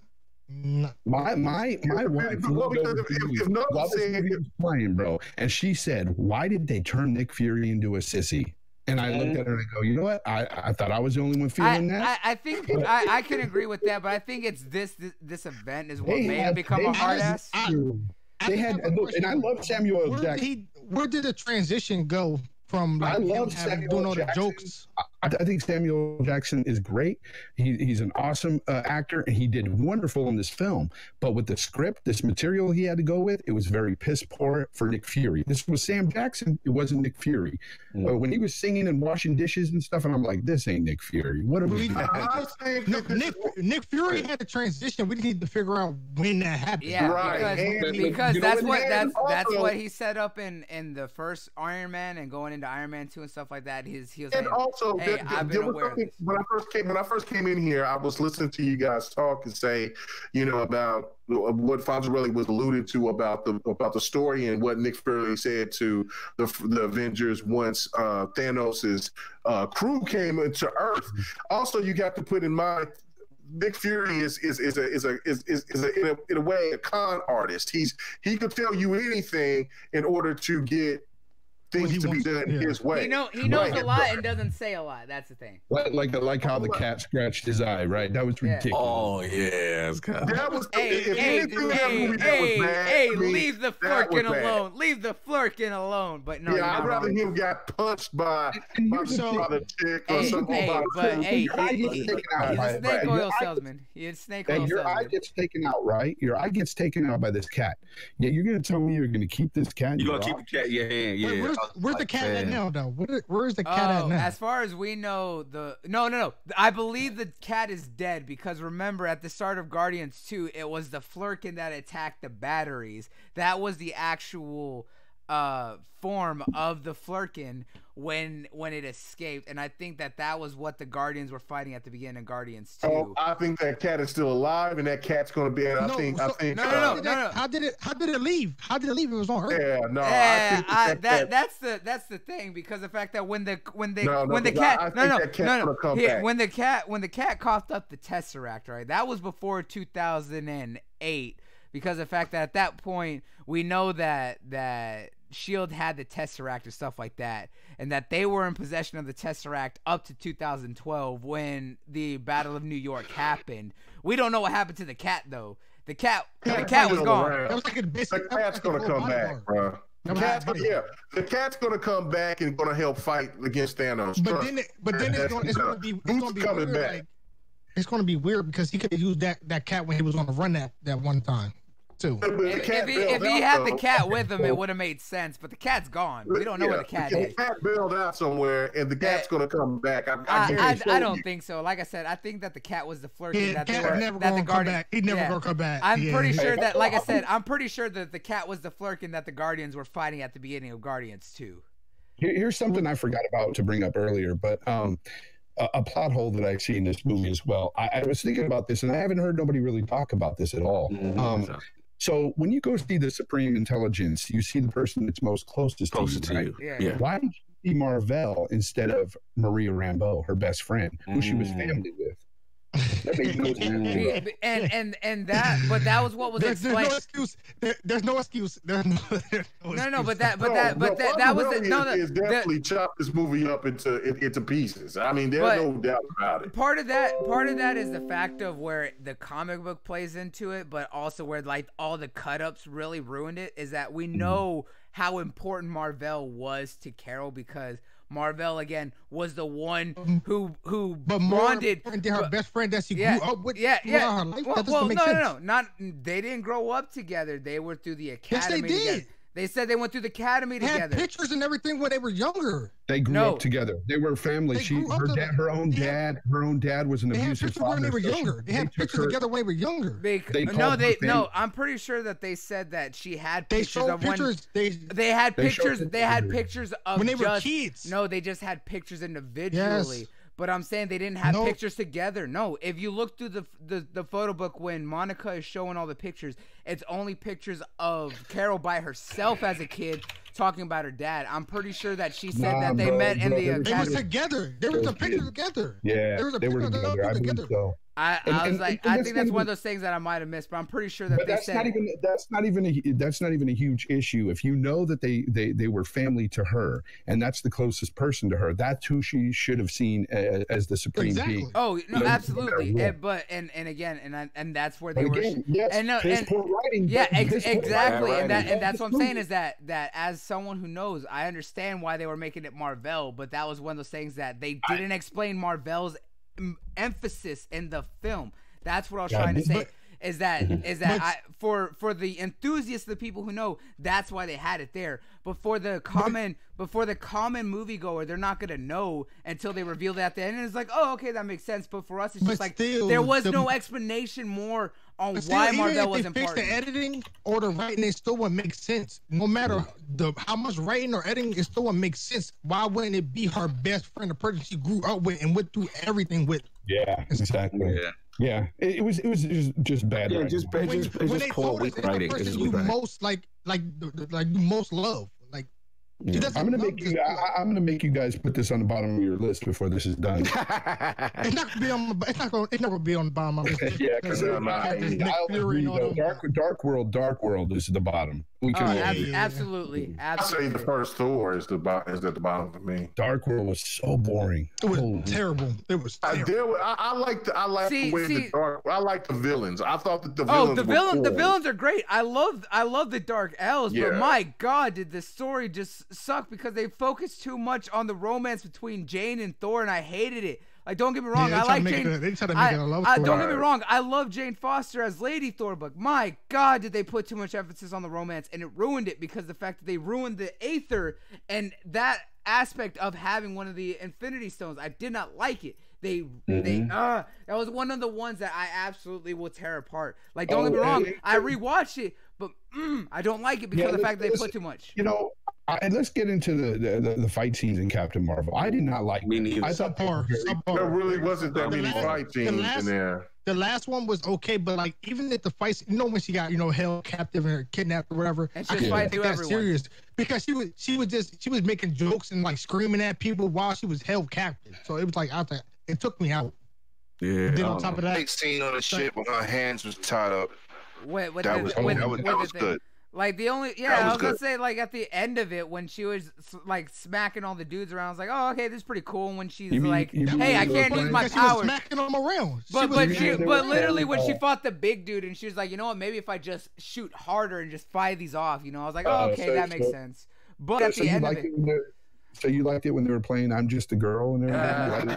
My wife was playing, bro, and she said, "Why did they turn Nick Fury into a sissy?" And I looked at her and I go, you know what? I thought I was the only one feeling that. I think I can agree with that, but I think it's this event is what made him become a hard ass. They had, and I love Samuel L. Jackson. Where did the transition go from? Like, I love Samuel doing all the jokes. I think Samuel L. Jackson is great. He's an awesome actor, and he did wonderful in this film. But with the script, this material he had to go with, it was very piss poor for Nick Fury. This was Sam Jackson. It wasn't Nick Fury. When he was singing and washing dishes and stuff, and I'm like, this ain't Nick Fury. What are we doing? Nick Fury had to transition. We need to figure out when that happened. Yeah, because that's what he set up in the first Iron Man and going into Iron Man 2 and stuff like that. He was and saying, also, hey, I've been aware of this. When I first came in here, I was listening to you guys talk and say, you know, about what Fonz really was alluded to about the story and what Nick Fury said to the Avengers once Thanos's crew came into Earth. Also, you got to put in mind, Nick Fury is in a way a con artist. He could tell you anything in order to get things to be done his way. He knows a lot and doesn't say a lot. That's the thing. Like how the cat scratched his eye, right? That was ridiculous. Oh yeah, that was. Leave the flirkin alone. Leave the flirkin alone. But no, yeah, I'd rather him got punched by a chick or something. He's a snake oil salesman. He's a snake oil salesman. Your eye gets taken out, right? Your eye gets taken out by this cat. Yeah, you're gonna tell me you're gonna keep this cat? You're gonna keep the cat in your hand? Yeah. where's the cat at now, though? Where's the cat at now? As far as we know, no. I believe the cat is dead because remember at the start of Guardians 2, it was the Flurkin that attacked the batteries. That was the actual form of the Flurkin when it escaped, and I think that was what the Guardians were fighting at the beginning of Guardians 2. Oh, I think that cat is still alive, and that cat's going to be. I think. No. How did it leave? How did it leave? It was on Earth. Yeah, no. That's the thing, because the fact that when the cat coughed up the Tesseract, right? That was before 2008, because the fact that at that point we know that SHIELD had the Tesseract and stuff like that, and that they were in possession of the Tesseract up to 2012 when the Battle of New York happened. We don't know what happened to the cat, though. The cat was gone. The cat's going to come back, bro. The cat's going to come back and going to help fight against Thanos. But then it's going to be weird. Like, it's going to be weird because he could have used that cat when he was on the run that one time. Too. If he had the cat with him, it would have made sense. But the cat's gone. We don't know where the cat is. The cat bailed out somewhere, and the cat's going to come back. I don't think so. Like I said, I think that the cat was the Flurkin that the Guardians. He'd never gonna come back. I'm pretty sure that, like I said, I'm pretty sure that the cat was the Flurkin that the Guardians were fighting at the beginning of Guardians 2. Here's something I forgot about to bring up earlier, but a plot hole that I see in this movie as well. I was thinking about this, and I haven't heard nobody really talk about this at all. So when you go see the Supreme Intelligence, you see the person that's most closest to you. Right? Yeah. Why did you see Marvel instead of Maria Rambeau, her best friend, who she was family with? That made no sense. And that was what was explained. There's no excuse. That was definitely chopped this movie up into pieces. I mean, there's no doubt about it. Part of that is the fact of where the comic book plays into it, but also where like all the cut-ups really ruined it. Is that we know how important Marvel was to Carol, because Marvel again was the one who bonded her best friend that she grew up with. Not they didn't grow up together. They were through the academy. Yes, they did. Together. They said they went through the academy together. Had pictures and everything when they were younger. They grew up together. They were family. Her own dad was an abusive father. When they were younger. They had pictures together when they were younger. I'm pretty sure that they said that she had they pictures of pictures, when they had pictures. They had pictures of when they were kids. No, they just had pictures individually. Yes. But I'm saying they didn't have pictures together. No, if you look through the photo book when Monica is showing all the pictures, it's only pictures of Carol by herself as a kid talking about her dad. I'm pretty sure that she said that they met in the academy. They were together. There was a picture together. Yeah, they were together. I believe so. I think that's one of those things that I might have missed, but I'm pretty sure that that's not even a huge issue. If you know that they were family to her, and that's the closest person to her, that's who she should have seen as the supreme being. Oh no, absolutely. And that's where they were. Exactly. And that's what I'm saying is that as someone who knows, I understand why they were making it Marvel, but that was one of those things that they didn't explain Marvel's emphasis in the film. That's what I was trying to say. For the enthusiasts, the people who know, that's why they had it there. But for the common moviegoer, they're not gonna know until they reveal that at the end. And it's like, oh, okay, that makes sense. But for us, it's just like there was no explanation more on why Marvel was important. If they fix the editing or the writing, it still wouldn't make sense. No matter how much writing or editing, it still wouldn't make sense. Why wouldn't it be her best friend, the person she grew up with and went through everything with? Yeah, exactly. Yeah, it was just bad. Yeah, just poor weak writing. You most like most love. Like I'm gonna make you guys put this on the bottom of your list before this is done. It's not gonna be on the bottom of my list. Yeah, because Dark World is the bottom. Absolutely. I say the first Thor is at the bottom for me. Dark World was so boring. It was terrible. It was terrible. I like the villains. I thought that the villains the villains are great. I love the Dark Elves, but my God, did the story just suck because they focused too much on the romance between Jane and Thor, and I hated it. Like, don't get me wrong, Yeah, I like Jane. They try to make it a love story. Don't get me wrong, I love Jane Foster as Lady Thor, but my God, did they put too much emphasis on the romance, and it ruined it because the fact that they ruined the Aether and that aspect of having one of the Infinity Stones. I did not like it. That was one of the ones that I absolutely will tear apart. Like, don't get me wrong, I rewatched it, but I don't like it because of the fact that they put too much. You know, and let's get into the fight scenes in Captain Marvel. I did not like it. I thought subpar. There really wasn't that many fight scenes in there. The last one was okay, but like even at the fights, when she got held captive or kidnapped or whatever, and I couldn't take that serious because she was making jokes and like screaming at people while she was held captive. So it was like it took me out. Yeah. And then on top of that, big scene on the ship when her hands was tied up. That was good. Like I was gonna say, like at the end of it when she was like smacking all the dudes around, I was like, oh, okay, this is pretty cool. And when she's hey, I can't use my power, smacking them around. But literally when she fought the big dude and she was like, you know what, maybe if I just shoot harder and just fire these off, I was like, oh, okay, that makes sense. But at the end of it. So you liked it when they were playing "I'm Just a Girl" and everything?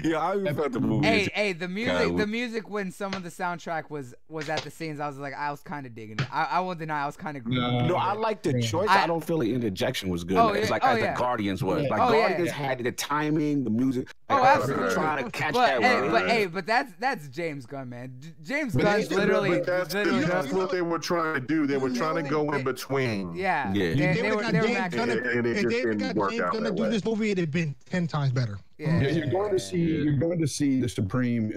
Yeah, I felt the movie. Hey, the music when some of the soundtrack was at the scenes, I was kind of digging it. I won't deny, I was kind of grooving. No, I like the choice. I don't feel the interjection was good. It's like as the Guardians was. Like Guardians had the timing, the music. Absolutely. Trying to catch that. But that's James Gunn, man. James Gunn's literally. That's what they were trying to do. They were trying to go in between. Yeah. They were gonna do this movie, it'd have been 10 times better. Yeah. You're going to see the Supreme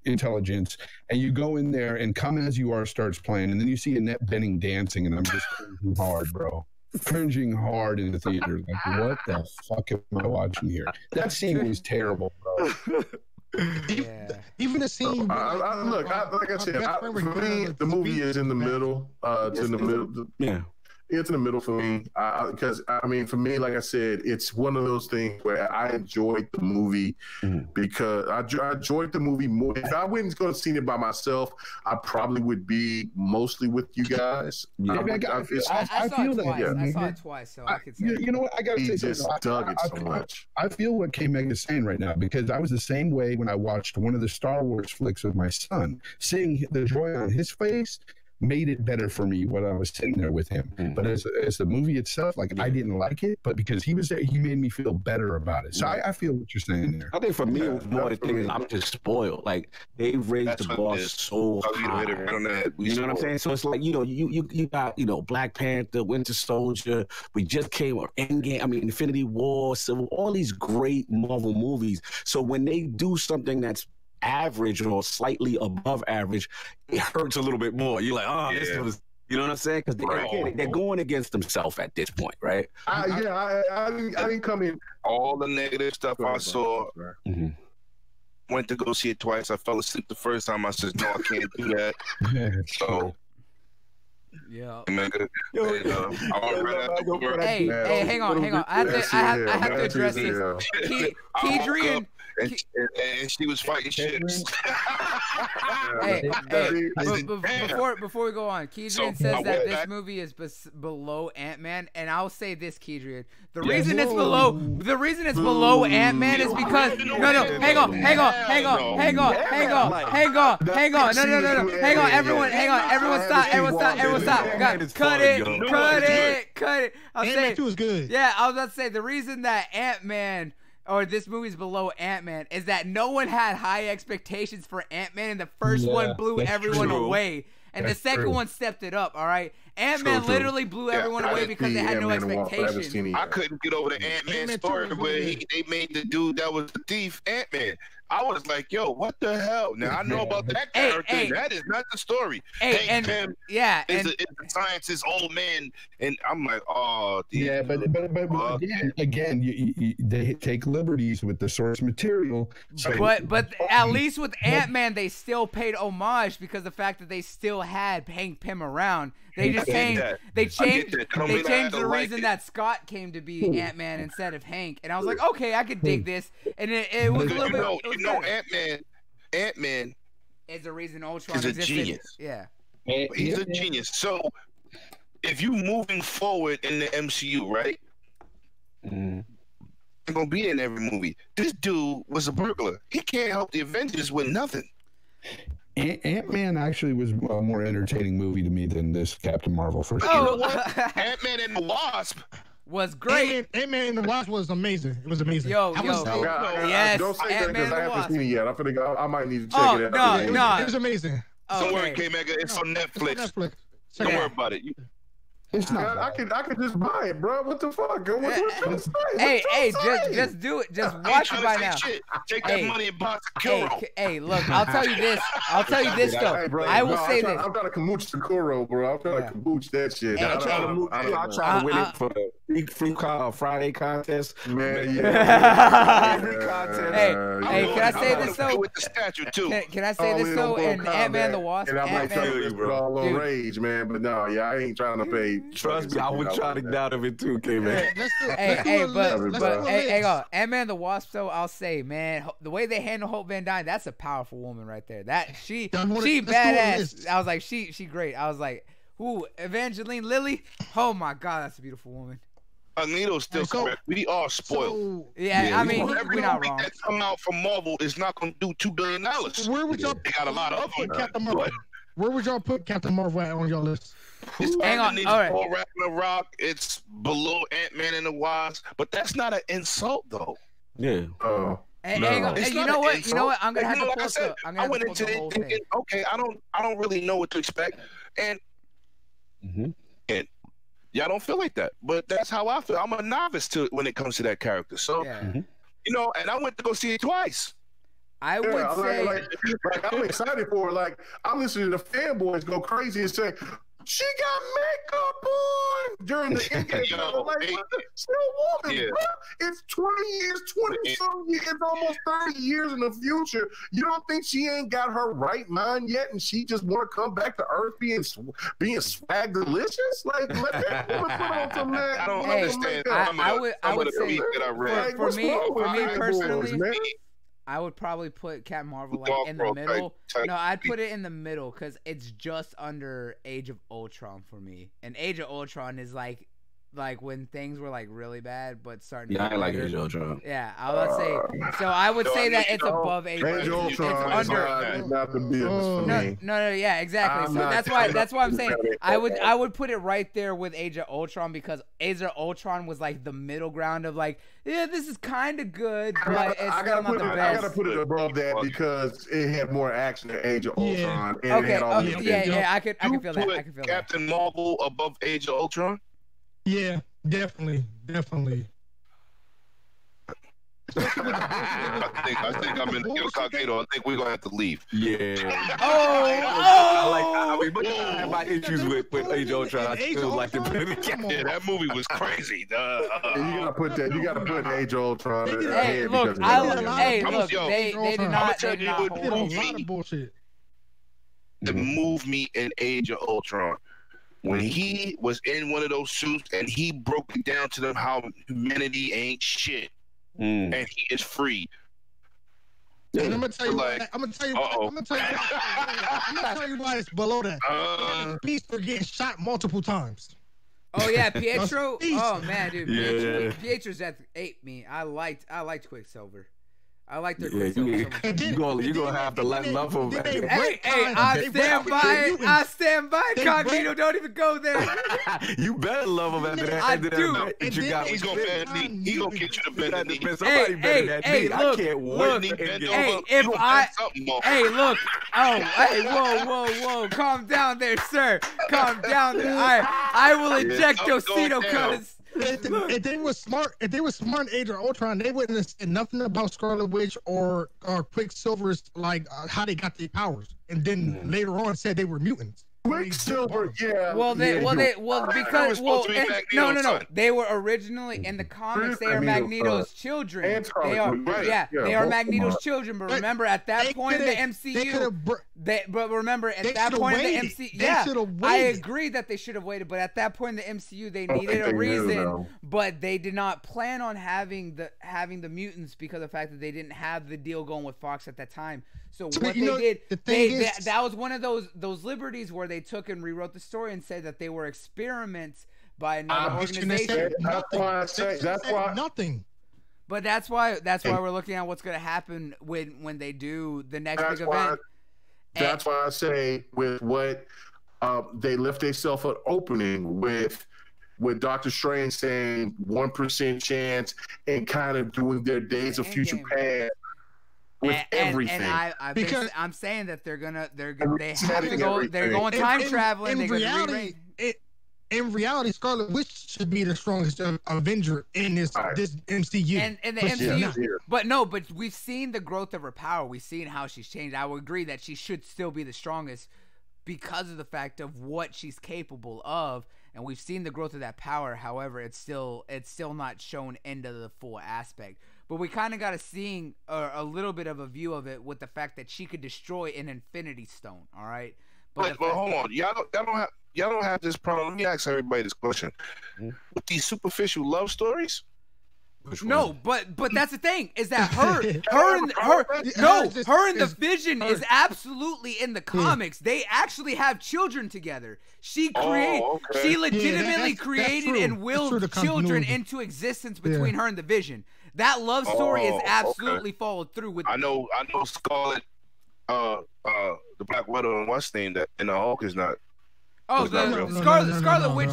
Intelligence, and you go in there, and Come As You Are starts playing, and then you see Annette Bening dancing, and I'm just cringing hard, bro. Cringing hard in the theater. Like, what the fuck am I watching here? That scene was terrible, bro. Yeah. Even the scene. Like I said, for me, the movie is in the middle. It's in the middle. Yeah. It's in the middle for me because for me, like I said, it's one of those things where I enjoyed the movie because I enjoyed the movie more. If I wasn't going to see it by myself, I probably would be mostly with you guys. I saw it twice, so I could say. You know what? I got to say something. Just dug it so much. I feel what K-Meg is saying right now because I was the same way when I watched one of the Star Wars flicks with my son. Seeing the joy on his face made it better for me when I was sitting there with him. But as the movie itself, like I didn't like it, but because he was there, he made me feel better about it. So I feel what you're saying there. I think for me, it was more the thing is I'm just spoiled. Like they raised the bar so high. You know what I'm saying? So it's like you got Black Panther, Winter Soldier. We just came or Endgame. I mean Infinity War, Civil. All these great Marvel movies. So when they do something that's average or slightly above average, it hurts a little bit more. You're like, this was, you know what I'm saying? Because they're going against themselves at this point, right? I didn't come in. All the negative stuff I saw. Went to go see it twice. I fell asleep the first time. I said, no, I can't do that. So. Yeah. Hey, hang on. I have to address this. Kedrian. And she was fighting ships. Before we go on, Kedrian says that this movie is below Ant-Man, and I'll say this, Kedrian. The reason it's below Ant-Man is because hang on. Everyone stop. Cut it. Ant-Man 2 is good. Yeah, I was about to say the reason that Ant-Man or this movie's below Ant-Man is that no one had high expectations for Ant-Man, and the first one blew everyone away, and the second one stepped it up. All right, Ant-Man literally blew everyone away because they had no expectations. I couldn't get over the Ant-Man story where they made the dude that was the thief Ant-Man. I was like, yo, what the hell? Now I know about that character. That is not the story. Hank Pym is the scientist's old man, and I'm like, oh, dude. Yeah, but again, they take liberties with the source material. So but at least with Ant-Man, they still paid homage because the fact that they still had Hank Pym around. They just changed. They changed the reason that Scott came to be Ant-Man instead of Hank, and I was like, okay, I could dig this, and it was a little bit. Ant-Man is the reason Ultron is a genius. Yeah, he's a genius. So if you moving forward in the MCU, right? gonna be in every movie. This dude was a burglar. He can't help the Avengers with nothing. Ant-Man actually was a more entertaining movie to me than this Captain Marvel for sure. Oh, Ant-Man and the Wasp was great. Ant-Man and the Wasp was amazing. It was amazing. Yes. Don't say that because I haven't seen it yet. I might need to check it out. It was amazing. Don't worry, K-Mega. It's on Netflix. Don't worry about it. It's not. I could just buy it, bro. What the fuck? Hey, just do it. Just watch it by now. Take that money and buy Sakura. Hey, look, I'll tell you this. Though. Hey, bro, I will say this. I'm trying to kamooch Sakura, bro. I'm trying to kamooch that shit. I'm trying to win it for the free Friday contest. Man, yeah. Hey, can I say this though? With the statue too. Can I say this though? And Ant-Man the Wasp. And I might try to put all on rage, man. But no, I ain't trying to pay. Trust me, I would try to get out of it too, K-Man. But Ant-Man the Wasp, though, I'll say, man, the way they handle Hope Van Dyne, that's a powerful woman right there. She badass. I was like, she great. I was like, ooh, Evangeline Lilly. Oh my God, that's a beautiful woman. Cognito's still correct. We are spoiled. I mean, we're not wrong. That come out from Marvel is not going to do $2 billion. Where would y'all? They got a lot of them. Where would y'all put Captain Marvel on your list? It's Hang on. All right. Thor Ragnarok. It's below Ant-Man and the Wasp, but that's not an insult, though. Yeah. Hang on. Hey, you know what? I'm gonna have to post up. I went into it thinking, okay, I don't really know what to expect, and y'all don't feel like that, but that's how I feel. I'm a novice to it when it comes to that character. So, and I went to go see it twice. I would say, like I'm excited for it. Like I'm listening to the fanboys go crazy and say, "She got makeup on during the ending." She's a woman, bro. It's 20 years, 20-some years, it's almost 30 years in the future. You don't think she ain't got her right mind yet, and she just want to come back to Earth being swag delicious? Like, let that woman put on some man. I don't understand. I would say for me personally. Man? I would probably put Captain Marvel like in the middle. No, I'd put it in the middle because it's just under Age of Ultron for me. And Age of Ultron is like when things were like really bad, but starting. Yeah, I like Age of Ultron. Yeah, I would say. So I would say that it's above Age of Ultron. It's under. Not the business for me. No, yeah, exactly. So that's why I'm saying I would put it right there with Age of Ultron because Age of Ultron was like the middle ground of like, yeah, this is kind of good, but it's still not the best. I gotta put it above that because it had more action than Age of Ultron. And okay. It had all I could feel that. I could feel Captain Marvel above Age of Ultron. Yeah, definitely. I think I'm in the Cognito. I think we're gonna have to leave. Yeah. I have my issues with Age of Ultron. I still like to put it in. Yeah, that movie was crazy. You gotta put Age of Ultron. Hey, look, they did not. They did not hold a lot of bullshit. To move me in Age of Ultron. When he was in one of those suits and he broke it down to them how humanity ain't shit and he is free. And I'm gonna tell you why it's below that. Beast for getting shot multiple times. Oh yeah, Pietro. Oh man, dude, Pietro's at 8 me. I liked Quicksilver. I like their Quicksilver. You're gonna have to love him. Hey, I stand by it. Cognito, don't even go there. You better love him after that. I do. He's gonna bend the knee. He gonna get you to bend the knee. Somebody better than me. I can't wait. Whoa, calm down there, sir. Calm down there. I will eject Dosito, cuz. If they were smart in Age of Ultron, they wouldn't have said nothing about Scarlet Witch or Quicksilver's like how they got their powers, and then later on said they were mutants. Quicksilver, yeah. No. They were originally in the comics. They are Magneto's children. They are Magneto's children. But remember, at that point in the MCU, I agree that they should have waited. But at that point in the MCU, they needed a reason. But they did not plan on having the mutants because of the fact that they didn't have the deal going with Fox at that time. So what that was one of those liberties where they took and rewrote the story and said that they were experiments by another organization. That's why nothing. But that's why we're looking at what's going to happen when they do the next big event. That's why I say with what they left themselves an opening with Doctor Strange saying 1% chance and kind of doing their Days of Future Past with everything. And I'm saying that they have to go. They're going time traveling. In reality, Scarlet Witch should be the strongest Avenger in this MCU. And the MCU. But we've seen the growth of her power. We've seen how she's changed. I would agree that she should still be the strongest because of the fact of what she's capable of. And we've seen the growth of that power. However, it's still not shown into the full aspect. But we kind of got to see a little bit of a view of it with the fact that she could destroy an Infinity Stone. All right. But hold on, y'all don't have this problem. Let me ask everybody this question: with these superficial love stories. No, but that's the thing is that her and the Vision is absolutely in the comics. They actually have children together. She legitimately created and willed children into existence between her and the Vision. That love story is absolutely followed through with. I know Scarlet, the Black Widow and what's named that, and the Hulk is not. Oh, the Scarlet Witch,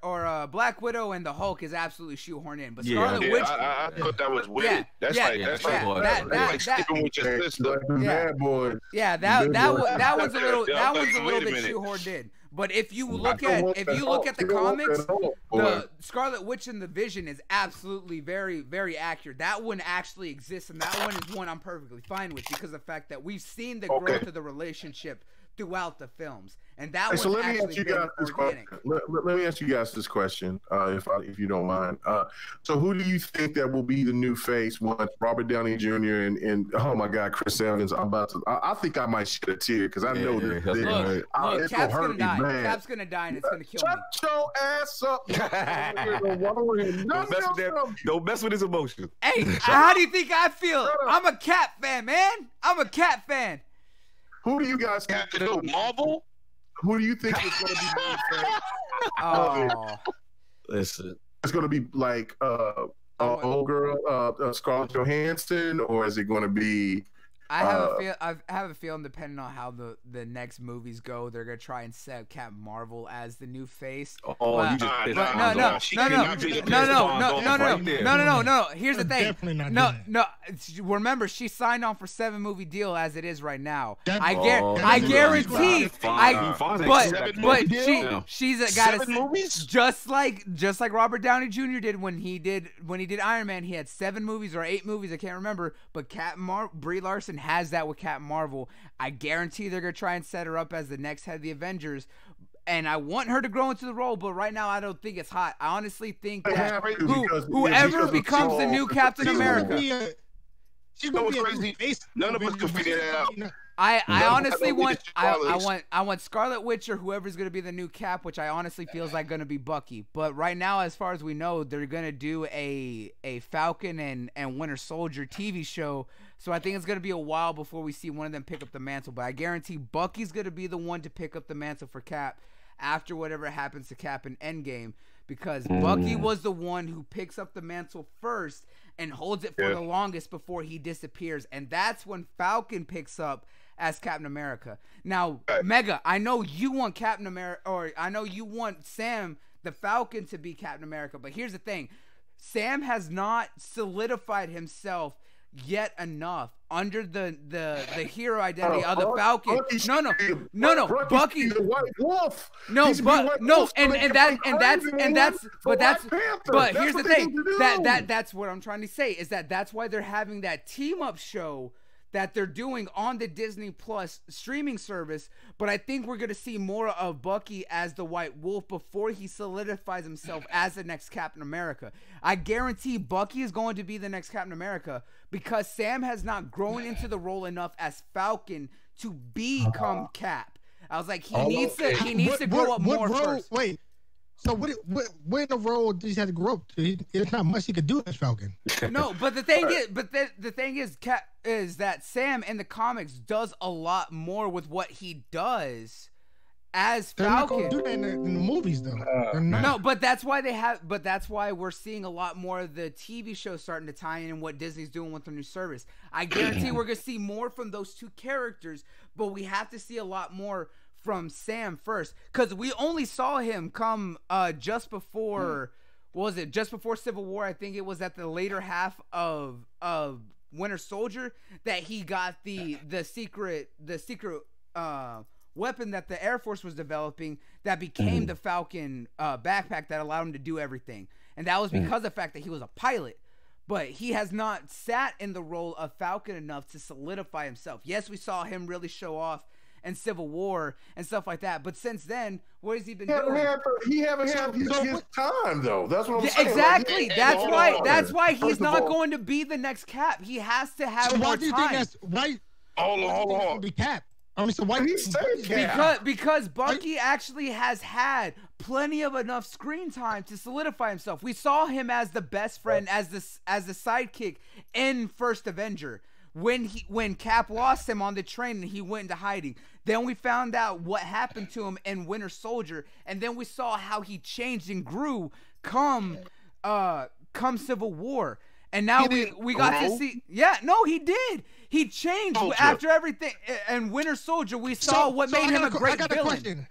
or Black Widow and the Hulk is absolutely shoehorned in, but Scarlet Witch. I thought that was weird. That's like sleeping with your sister. Yeah, that was a little bit shoehorned in. But if you look at the comics, the Scarlet Witch and the Vision is absolutely very, very accurate. That one actually exists, and that one is one I'm perfectly fine with because of the fact that we've seen the growth of the relationship throughout the films, and that one's actually very organic. Let me ask you guys this question, if you don't mind. So who do you think that will be the new face once Robert Downey Jr. and oh my God, Chris Evans? I think I might shed a tear because I know that. Look, Cap's gonna die. Man. Cap's gonna die, and it's gonna kill me. Shut your ass up! Don't mess with his emotions. Hey, how do you think I feel? I'm a Cap fan, man. I'm a Cap fan. Who do you guys have to know? Marvel? Who do you think is going to be? Listen, it's going to be like old girl, Scarlett Johansson, or is it going to be? I have a feeling, depending on how the next movies go, they're gonna try and set Captain Marvel as the new face. Oh, you just no. Here's the thing. No. Remember, she signed on for 7-movie deal as it is right now. I guarantee. She's got 7 movies, just like Robert Downey Jr. did when he did Iron Man. He had 7 movies or 8 movies. I can't remember. But Brie Larson has that with Captain Marvel. I guarantee they're gonna try and set her up as the next head of the Avengers, and I want her to grow into the role. But right now, I don't think it's hot. I honestly think that whoever becomes the new Captain America, she's gonna be crazy. None of us can figure that out. I honestly want Scarlet Witch or whoever's gonna be the new Cap, which I honestly feels like gonna be Bucky. But right now, as far as we know, they're gonna do a Falcon and Winter Soldier TV show. So I think it's gonna be a while before we see one of them pick up the mantle. But I guarantee Bucky's gonna be the one to pick up the mantle for Cap after whatever happens to Cap in Endgame, because Bucky was the one who picks up the mantle first and holds it for the longest before he disappears, and that's when Falcon picks up as Captain America. Now, Mega, I know you want Captain America, or I know you want Sam the Falcon to be Captain America, but here's the thing. Sam has not solidified himself yet enough under the hero identity of the Falcon. No, Bucky. The White Wolf. But here's the thing. That's what I'm trying to say is that's why they're having that team up show that they're doing on the Disney Plus streaming service. But I think we're going to see more of Bucky as the White Wolf before he solidifies himself as the next Captain America. I guarantee Bucky is going to be the next Captain America because Sam has not grown into the role enough as Falcon to become Cap. I was like, he needs to grow up more first. Wait. So what in the role does he have to grow up to? There's not much he could do as Falcon. No, but the thing is that Sam in the comics does a lot more with what he does as They're Falcon. not gonna do that in the movies, though. No, but that's why they have. But that's why we're seeing a lot more of the TV shows starting to tie in what Disney's doing with their new service. I guarantee we're gonna see more from those two characters, but we have to see a lot more from Sam first, because we only saw him come just before. What was it? Just before Civil War, I think it was at the later half of Winter Soldier that he got the secret weapon that the Air Force was developing that became the Falcon backpack that allowed him to do everything. And that was because of the fact that he was a pilot. But he has not sat in the role of Falcon enough to solidify himself. Yes, we saw him really show off in Civil War and stuff like that. But since then, what has he been doing? He haven't had his time, though. That's what I'm saying. Exactly. That's why he's not going to be the next Cap. He has to have more time. Why do you think that's why? Hold on. Be Cap. I mean, so why he said Cap? Because Bucky actually has had plenty of enough screen time to solidify himself. We saw him as the best friend, as the sidekick in First Avenger. When Cap lost him on the train and he went into hiding, then we found out what happened to him in Winter Soldier, and then we saw how he changed and grew come Civil War, and now we got to see. Yeah, no, he did. He changed after everything. And Winter Soldier, we saw what made him a great villain.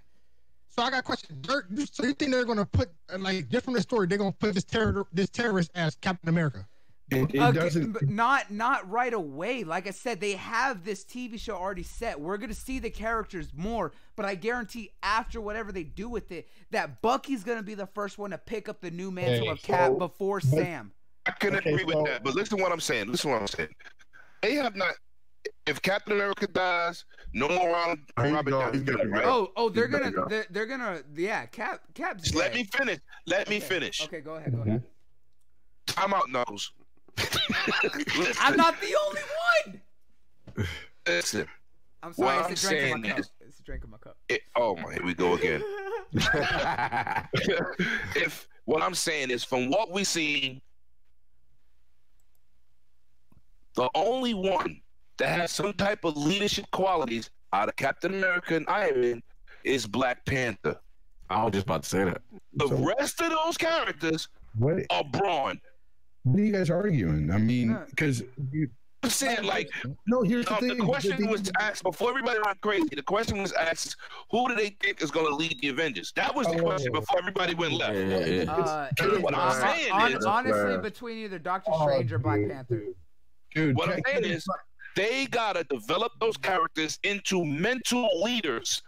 So I got a question. So you think they're gonna put different in the story? They're gonna put this terrorist as Captain America? It doesn't. Not right away. Like I said, they have this TV show already set. We're gonna see the characters more, but I guarantee after whatever they do with it, that Bucky's gonna be the first one to pick up the new mantle of Cap before Sam. I can agree with that, but listen to what I'm saying. They have not. If Captain America dies, no more Robert Downey Jr. Right? They're gonna. Yeah, Cap's Just let me finish. Okay, go ahead. Time out, Knuckles. I'm not the only one. Listen. I'm sorry. It's a drink in my cup. It's a drink in my cup. Here we go again. If what I'm saying is, from what we see, the only one that has some type of leadership qualities out of Captain America and Iron Man is Black Panther. I was just about to say that. The rest of those characters are brawn. What are you guys arguing? I mean, because I'm saying, no. Here's the thing. The question was asked before everybody went crazy. The question was asked, who do they think is going to lead the Avengers? That was the question before everybody went left. What I'm saying is, honestly, between either Doctor Strange or Black Panther. Dude, what I'm saying is, they gotta develop those characters into mental leaders.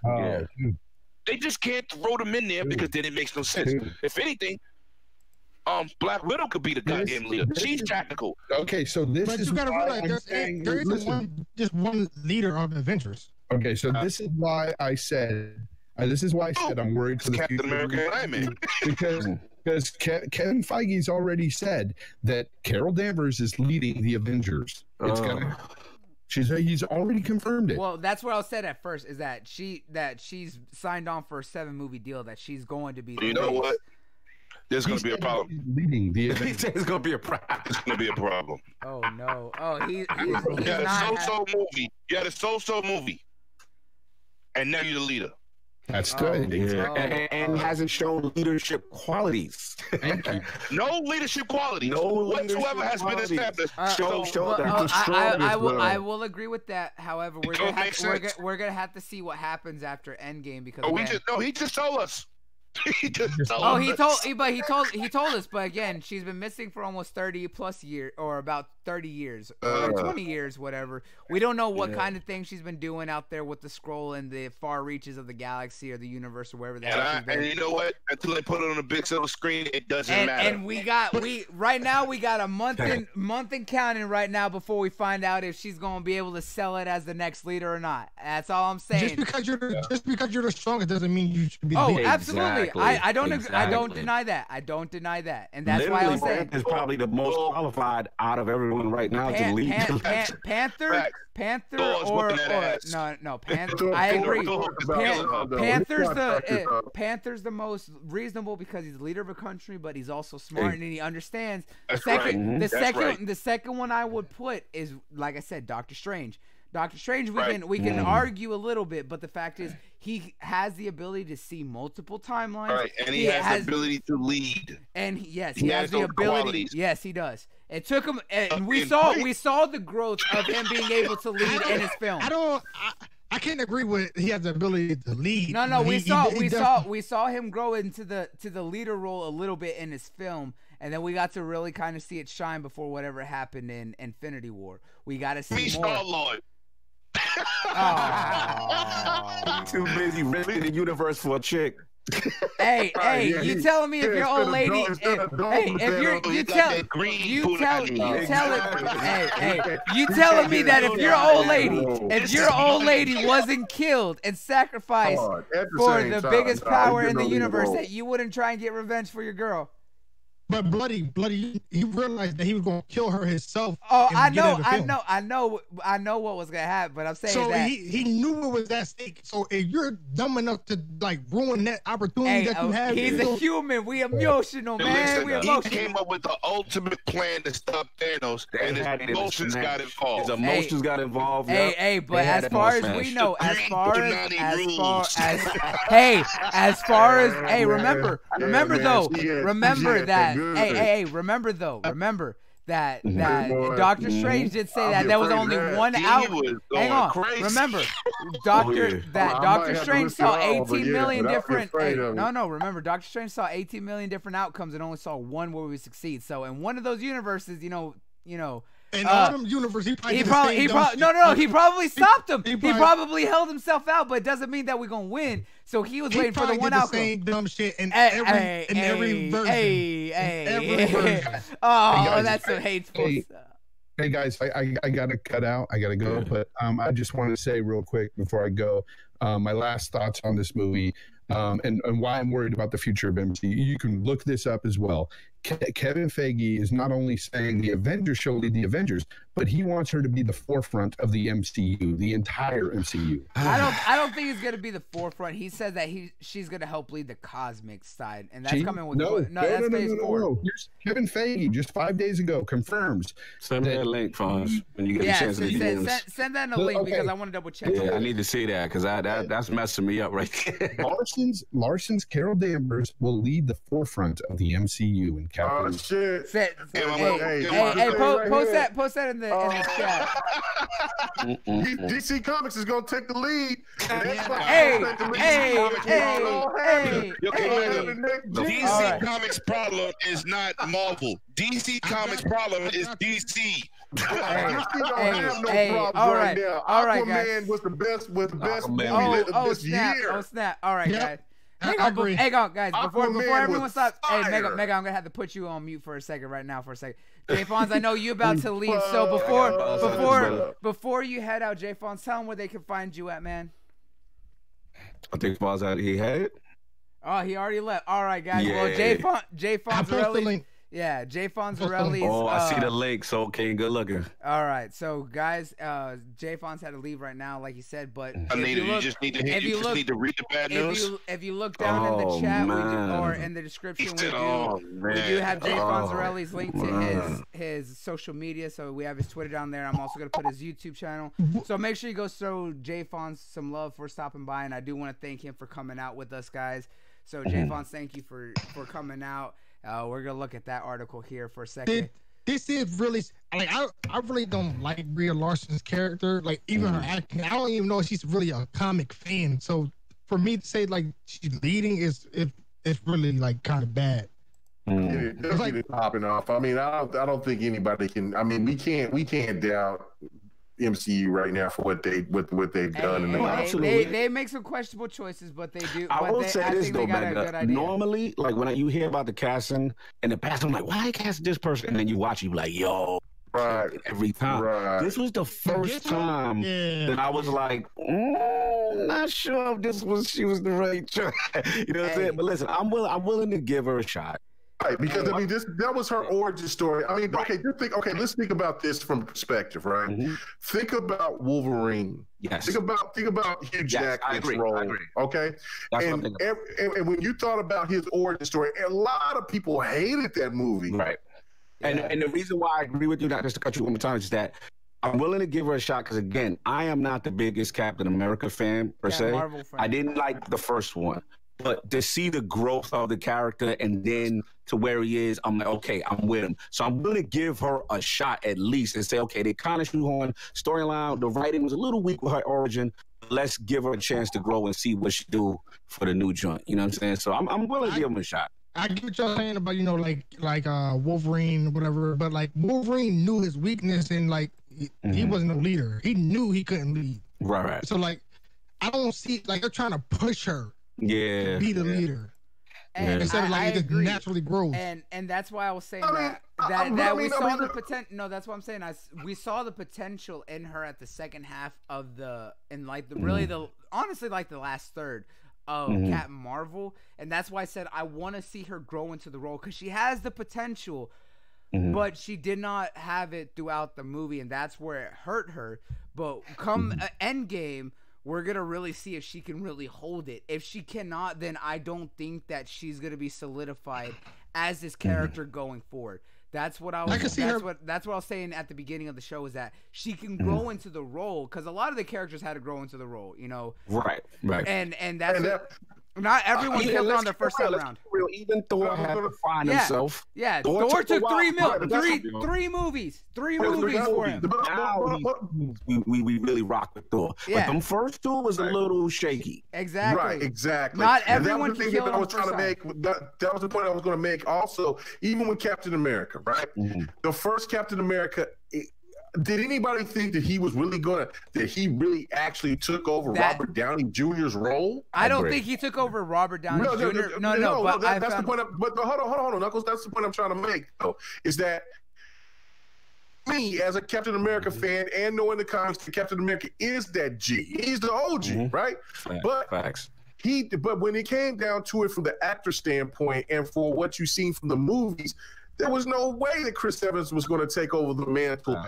They just can't throw them in there because then it makes no sense. If anything, Black Widow could be the goddamn leader. She's tactical. Okay, so this but is you gotta realize there isn't one leader of the Avengers. Okay, so this is why I said I'm worried for the Captain future. America and Iron Man. Because Kevin Feige's already said that Carol Danvers is leading the Avengers. He's already confirmed it. Well, that's what I said at first, is that she's signed on for a 7-movie deal, that she's going to be the You know what? There's going to be a problem. Leading the Avengers. It's going to be a problem. It's going to be a problem. Oh no! Oh, he's You had a so-so movie. You had a so-so movie, and now you're the leader. That's good. And hasn't shown leadership qualities. No leadership qualities. Whatsoever has been established. I will agree with that. However, we're gonna have to see what happens after Endgame, because he just told us. He told us, but again, she's been missing for almost 30 plus years, or about 30 years, or 20 years, whatever. We don't know what kind of thing she's been doing out there with the scroll in the far reaches of the galaxy or the universe or wherever the hell she's been. And you know what? Until they put it on a big silver screen, it doesn't matter. And right now we got a month and counting right now before we find out if she's gonna be able to sell it as the next leader or not. That's all I'm saying. Just because you're the strongest doesn't mean you should be the leader. Absolutely. I don't deny that. And that's literally, why I was saying is probably the most qualified out of everyone right now to lead. Panther or no Panther. I agree. Panther's the most reasonable because he's the leader of a country, but he's also smart and he understands. The second one I would put is, like I said, Doctor Strange. Doctor Strange, we can argue a little bit, but the fact is he has the ability to see multiple timelines. Right, and he has the ability to lead. And he has the ability. Qualities. Yes, he does. It took him, and we saw the growth of him being able to lead in his film. I can't agree with he has the ability to lead. No, we saw him grow into the leader role a little bit in his film, and then we got to really kind of see it shine before whatever happened in Infinity War. We got to see more. Star-Lord. Too busy risking the universe for a chick. Hey, you telling me if your old lady, you telling me that if your old lady wasn't killed and sacrificed for the biggest power in the universe, that you wouldn't try and get revenge for your girl? But bloody, he realized that he was gonna kill her himself. Oh, I know what was gonna happen. But I'm saying that he knew it was at stake. So if you're dumb enough to like ruin that opportunity that you have, he's a human. We emotional, man. He came up with the ultimate plan to stop Thanos, and his emotions got involved. His emotions got involved. But as far as we know, remember, remember that Doctor Strange did say that there was only one out. Hang on, remember, Doctor Strange saw 18 million different. Remember, Doctor Strange saw 18 million different outcomes and only saw one where we succeed. So in one of those universes, in all them universe, he probably stopped him. He probably held himself out, but it doesn't mean that we're gonna win. So he was waiting for the one outcome. Same dumb shit in every version. Oh, that's so hateful stuff. Hey guys, I gotta cut out. I gotta go, but I just want to say real quick before I go, my last thoughts on this movie. And why I'm worried about the future of MCU. You can look this up as well. Kevin Feige is not only saying the Avengers shall lead the Avengers, but he wants her to be the forefront of the MCU, the entire MCU. I don't think he's gonna be the forefront. He said that she's gonna help lead the cosmic side, and that's coming with that's phase 4. No. Here's Kevin Feige just 5 days ago confirms. Send me that link, Fonz, when you get a chance to send that in a link because I want to double check. Yeah, I need to see that because that's messing me up right there. Larson's Carol Danvers will lead the forefront of the MCU and Captain. Oh shit! Post that in the chat. DC Comics is gonna take the lead. DC Comics problem is not Marvel. DC Comics problem is DC. All right, Aquaman was the best movie of this year. Oh snap! All right, guys. Hang on, guys. Before everyone stops, Mega, I'm gonna have to put you on mute for a second right now. J. Fonz, I know you about to leave, so before you head out, J. Fonz, tell them where they can find you at, man. I think Fonz out. He had it. Oh, he already left. All right, guys. Yeah. Well, J. Fonz. Yeah, Jay Fonzarelli's. Oh, I see the link. So okay, good looking. All right, so guys, Jay Fonz had to leave right now, like he said. But you just need to read the bad news. If you look down in the chat or in the description, we do have Jay Fonzarelli's link to his social media. So we have his Twitter down there. I'm also gonna put his YouTube channel. So make sure you go show Jay Fonz some love for stopping by, and I do want to thank him for coming out with us, guys. So Jay Fonz, thank you for coming out. We're gonna look at that article here for a second. This is really like I really don't like Brie Larson's character. Like even her acting, I don't even know if she's really a comic fan. So for me to say like she's leading it's really like kind of bad. It does get it popping off. I mean, I don't think anybody can. I mean, we can't doubt MCU right now for what they've done. They make some questionable choices, but they do. I will say this though, Mega. Normally, like when you hear about the casting in the past, I'm like, why cast this person? And then you watch, you be like, yo, right. Every time. Right. This was the first time that I was like, not sure if she was the right choice. You know what I'm saying? But listen, I'm willing to give her a shot. Right, because I mean, that was her origin story. I mean, let's think about this from perspective, right? Mm-hmm. Think about Wolverine. Yes. Think about Hugh Jackman's role. Okay. And when you thought about his origin story, a lot of people hated that movie. Right. And the reason why I agree with you, not just to cut you one more time, is that I'm willing to give her a shot because, again, I am not the biggest Captain America fan per se. Marvel fan. I didn't like the first one. But to see the growth of the character and then to where he is, I'm like, okay, I'm with him. So I'm going to give her a shot at least and say, okay, they kind of shoehorn storyline. The writing was a little weak with her origin. Let's give her a chance to grow and see what she do for the new joint. You know what I'm saying? So I'm willing to give him a shot. I get what y'all saying about, like Wolverine, whatever, but like Wolverine knew his weakness and like he wasn't a leader. He knew he couldn't lead. Right. So like I don't see like they're trying to push her to be the leader. And instead of like it just naturally grows. And that's why I was saying that we saw the potential. No, that's what I'm saying. We saw the potential in her at the second half of honestly like the last third of Captain Marvel, and that's why I said I want to see her grow into the role because she has the potential, but she did not have it throughout the movie, and that's where it hurt her. But come Endgame, we're gonna really see if she can really hold it. If she cannot, then I don't think that she's gonna be solidified as this character going forward. That's what I was. That's what I was saying at the beginning of the show is that she can grow into the role because a lot of the characters had to grow into the role, Right. And that's not everyone killed her on their first time around. Even Thor had to find himself. Yeah, Thor took 3 movies. Three movies for him. Now we really rock with Thor. But them first two was a little shaky. Exactly. Right, exactly. Not everyone can kill him. That was the point I was going to make. Also, even with Captain America, right? The first Captain America. Did anybody think that he was really that he really actually took over Robert Downey Jr.'s role? I don't think he took over Robert Downey Jr. No, but that's the point. But hold on, Knuckles. That's the point I'm trying to make, though, is that me as a Captain America fan and knowing the comics, that Captain America is that G. He's the OG, right? Facts. But when it came down to it from the actor standpoint and for what you've seen from the movies, there was no way that Chris Evans was going to take over the mantle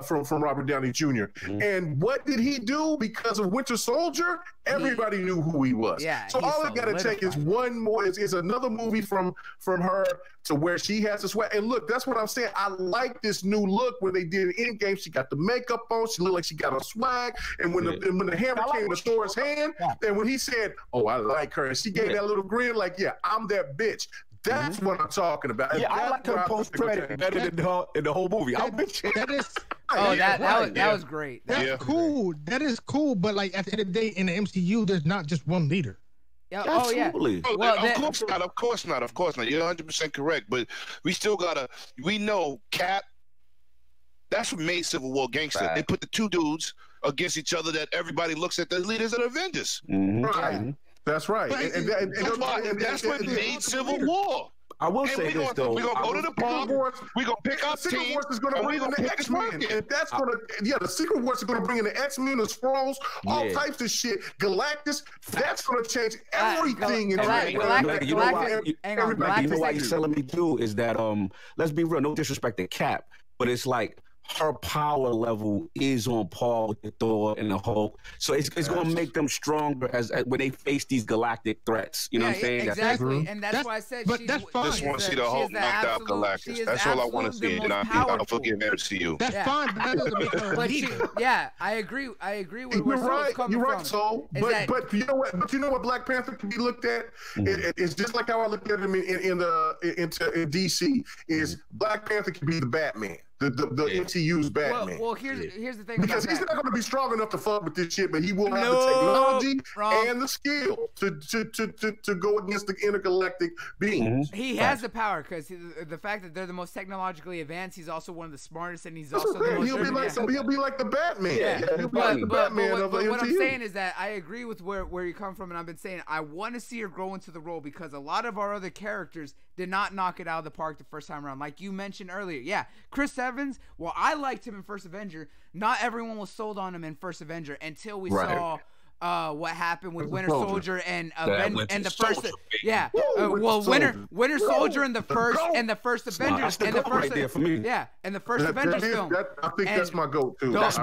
from Robert Downey Jr. And what did he do? Because of Winter Soldier, everybody knew who he was. Yeah, so all it got to take is one more, is another movie from her to where she has the swag. And look, that's what I'm saying. I like this new look when they did Endgame. She got the makeup on. She looked like she got a swag. And when the hammer came to Thor's hand, and when he said, "Oh, I like her," and she gave that little grin, like, "Yeah, I'm that bitch." That's what I'm talking about. And I like her post-credit better than the whole movie. That was great. That's cool. That is cool. But like at the end of the day, in the MCU, there's not just one leader. Absolutely. Well, of course not. You're 100% correct. But we know Cap. That's what made Civil War gangster. They put the two dudes against each other that everybody looks at the leaders of the Avengers. Right. That's right. And that's what made Civil War. I will say this, though. We're going to go to the park. We're going to pick up Secret teams. Wars is going to bring in the X-Men. And that's going to, the Secret Wars is going to bring in the X-Men, the Skrulls, all types of shit. Galactus, that's going to change everything. You know why you're telling me, too, is that, let's be real, no disrespect to Cap, but it's like, her power level is on par with the Thor and the Hulk, so it's going to make them stronger as when they face these galactic threats. You know what I'm saying? Exactly, and that's why I said. But that's fine. Just want to see the Hulk knocked out Galactus. That's all I want to see. And I'll forgive MCU. That's fine, but that doesn't make her a leader. I agree. I agree with where Soul's coming from. You're right, Soul. But you know what? But you know what? Black Panther can be looked at. It's just like how I looked at him in DC. Is Black Panther can be the Batman. The MCU's Batman. Well, here's the thing. Because he's not going to be strong enough to fuck with this shit, but he will have the technology and the skill to go against the intergalactic beings. He has the power because the fact that they're the most technologically advanced, he's also one of the smartest, and he's also the most. He'll be like the Batman. He'll be like the Batman of the MCU. What I'm saying is that I agree with where you come from, and I've been saying I want to see her grow into the role because a lot of our other characters did not knock it out of the park the first time around. Like you mentioned earlier. Yeah, Chris Evans, well, I liked him in First Avenger. Not everyone was sold on him in First Avenger until we saw what happened with Winter Soldier and the first Winter Soldier in the first Avengers and the first right there for me. And the first Avengers film. I think that's my go-to. Those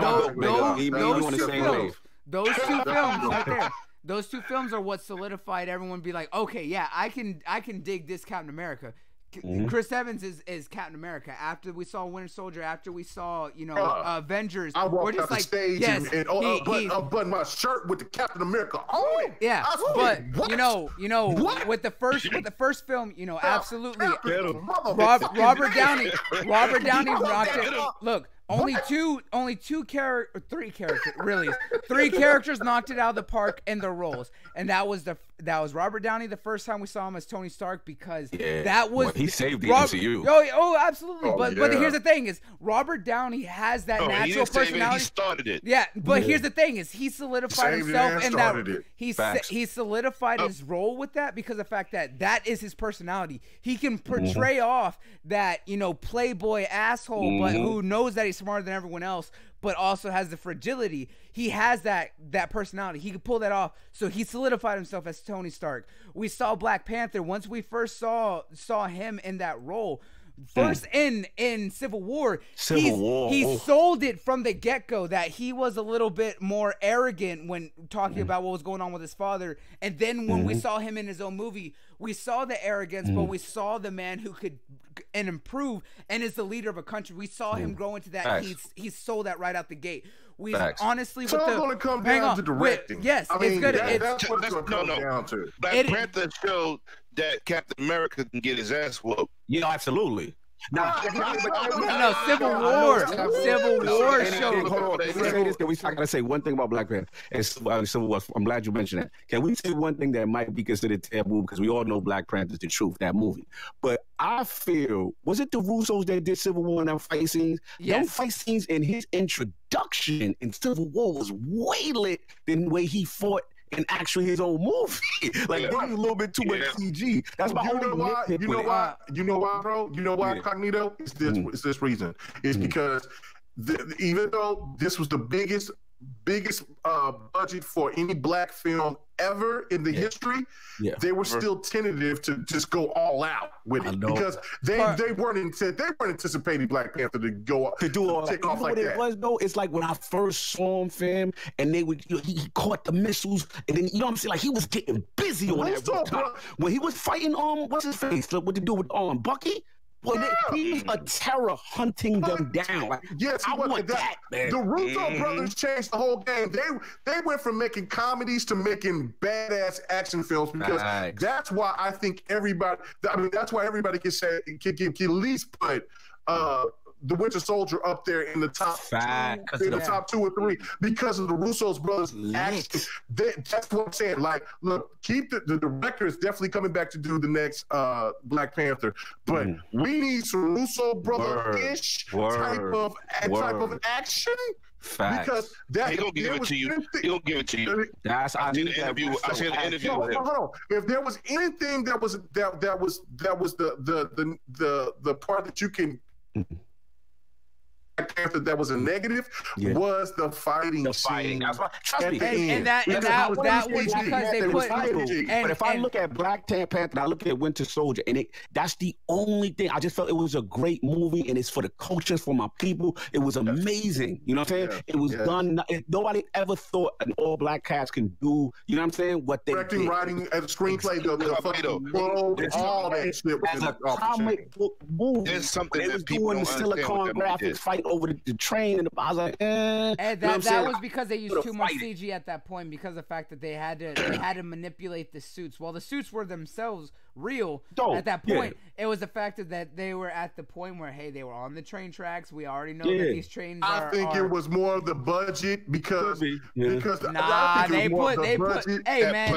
two films right there. Those two films are what solidified everyone be like, okay, yeah, I can dig this Captain America. Chris Evans is Captain America. After we saw Winter Soldier, after we saw Avengers, I walked we're out just like, the stage yes, and unbutton my shirt with the Captain America on it. Yeah, but What? with the first film, absolutely. Motherfucker. Robert Downey knocked it. Look, only three characters knocked it out of the park in their roles, and that was Robert Downey the first time we saw him as Tony Stark, because that was he saved the MCU. Oh, absolutely. But yeah. here's the thing: is Robert Downey has that natural personality. He started it. Yeah, but here's the thing: is he solidified himself in that he solidified his role with that, because of the fact that is his personality. He can portray off that playboy asshole, but who knows that he's smarter than everyone else, but also has the fragility. He has that personality. He could pull that off. So he solidified himself as Tony Stark. We saw Black Panther. Once we first saw him in that role, first in Civil War, he sold it from the get-go that he was a little bit more arrogant when talking about what was going on with his father. And then when we saw him in his own movie, we saw the arrogance, but we saw the man who could and improve and is the leader of a country. We saw him grow into that. He sold that right out the gate. We honestly, it's all going to come down to directing. Yes, I mean, it's good. That's what it's going to come down to. Black Panther showed that Captain America can get his ass whooped. Yeah, absolutely. No, Civil War showed. Hold on. I gotta say one thing about Black Panther and Civil War. I'm glad you mentioned that. Can we say one thing that might be considered taboo, because we all know Black Panther is the truth, that movie. But I feel, was it the Russos that did Civil War in them fight scenes? Yes. Them fight scenes in his introduction in Civil War was way lit than the way he fought in actually his own movie. Like, there was a little bit too much CG. That's my only nitpick. You know why, bro? You know why, Cognito? It's this reason. It's because even though this was the biggest budget for any black film ever in the history, they were still tentative to just go all out with it, because they weren't anticipating Black Panther to go to do all take off like that. It was though. It's like when I first saw him, fam, and they would he caught the missiles, and then what I'm saying, like he was getting busy on that rooftop when he was fighting what's his face? What to do with Bucky? Well, he was a terror hunting them down. Like, yes, I want that, man. The Russo brothers changed the whole game. They went from making comedies to making badass action films, because that's why I think everybody. I mean, that's why everybody can at least put the Winter Soldier up there in the top top 2 or 3, because of the Russos brothers' action. That's what I'm saying. Like, look, keep the director is definitely coming back to do the next Black Panther, but we need some Russo brother-ish type of action. Facts. Because that he gonna give it to you. He gonna give it to you. I seen the interview. I seen the interview with him. Hold on. If there was anything that was the part that you can. That was a negative was the fighting. Trust me. And that was because they put. But if I look at Black Panther, I look at Winter Soldier, and that's the only thing. I just felt it was a great movie, and it's for the culture, for my people. It was amazing. You know what I'm saying? It was done. Nobody ever thought an all-black cast can do. You know what I'm saying? What they directing, writing, and screenplay, the fucking world, all that shit. As a comic book movie, there's something they was doing the Silicon graphics fight over the train, and I was like, And that was because they used too much CG at that point, because of the fact that they had to manipulate the suits. While the suits were themselves real at that point, it was the fact that they were at the point where, hey, they were on the train tracks. We already know that these trains I think it was more of the budget, because they put hey man,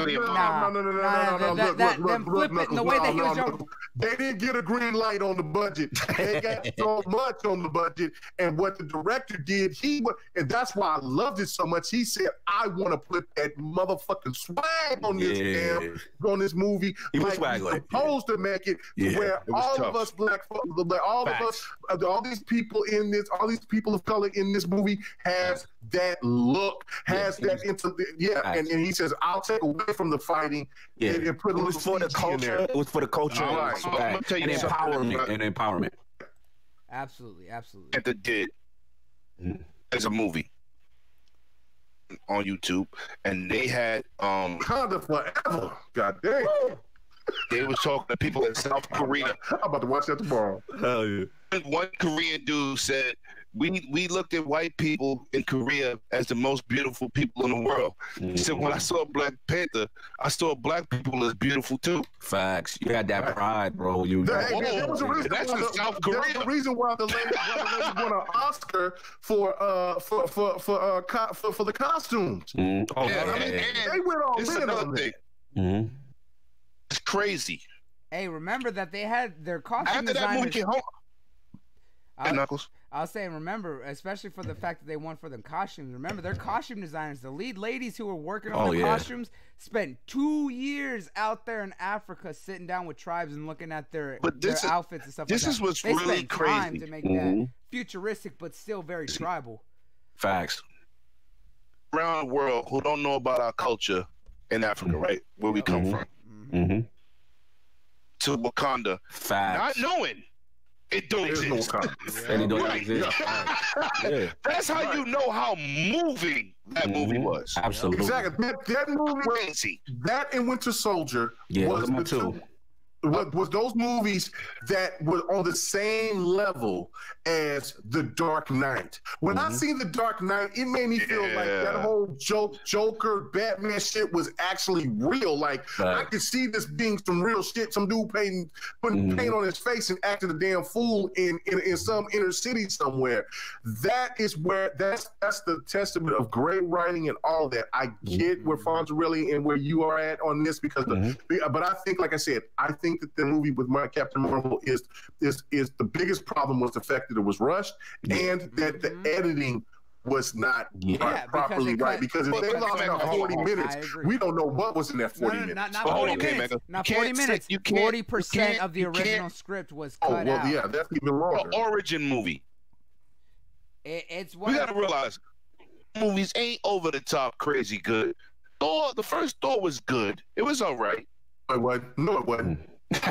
them flipping the way that he was jumping. They didn't get a green light on the budget. They got so much on the budget, and what the director did, and that's why I loved it so much. He said, "I want to put that motherfucking swag on this on this movie." He was swag supposed to make it where all of us black folks, all of us, all these people in this, all these people of color in this movie has that look, has that and he says, "I'll take away from the fighting and put a little for the culture." It was for the culture and empowerment. Absolutely. Panther did as a movie on YouTube, and they had Wakanda forever. God damn. They was talking to people in South Korea. I'm about to watch that tomorrow. Hell yeah. One Korean dude said, we looked at white people in Korea as the most beautiful people in the world. He said, when I saw Black Panther, I saw black people as beautiful too. Facts. You got that pride, bro. There was a reason. That's in South Korea. There's a reason why the lady won an Oscar for the costumes. Oh, Yeah, yeah. They went all It's in another on thing. that. It's crazy. Hey, remember that they had their costume After that movie designers. came home, I- Knuckles. I was saying, remember, especially for the fact that they won for the costumes. Remember, their costume designers, the lead ladies who were working on the costumes, spent 2 years out there in Africa sitting down with tribes and looking at their outfits and stuff. This like is that. what's they really spent time crazy. to make that futuristic, but still very tribal. Facts. Around the world who don't know about our culture in Africa, right? Where we come from. To Wakanda. Facts. Not knowing it don't There's no exist. Wakanda. And it don't Right. exist. Yeah. That's how you know how moving that movie was. Absolutely. Exactly. That movie, Crazy. that and Winter Soldier Yeah, was those are my the two. Was those movies that were on the same level as The Dark Knight. When I seen The Dark Knight, it made me feel like that whole Joker, Batman shit was actually real. Like, I could see this being some real shit. Some dude putting paint on his face and acting a damn fool in some inner city somewhere. That is where that's the testament of great writing and all that. I get where Fonzarelli and where you are at on this because but I think, like I said, I think that the movie with Captain Marvel is the biggest problem was the fact that it was rushed and that the editing was not properly right. Because if they lost out 40 minutes, we don't know what was in that 40 minutes. Not 40 minutes. Not 40 minutes. 40% of the original script was cut out. Yeah, that's even longer. The origin movie. It's one. We gotta realize movies ain't over the top crazy good. Thor, the first Thor was good. It was all right. It wasn't. No, it wasn't.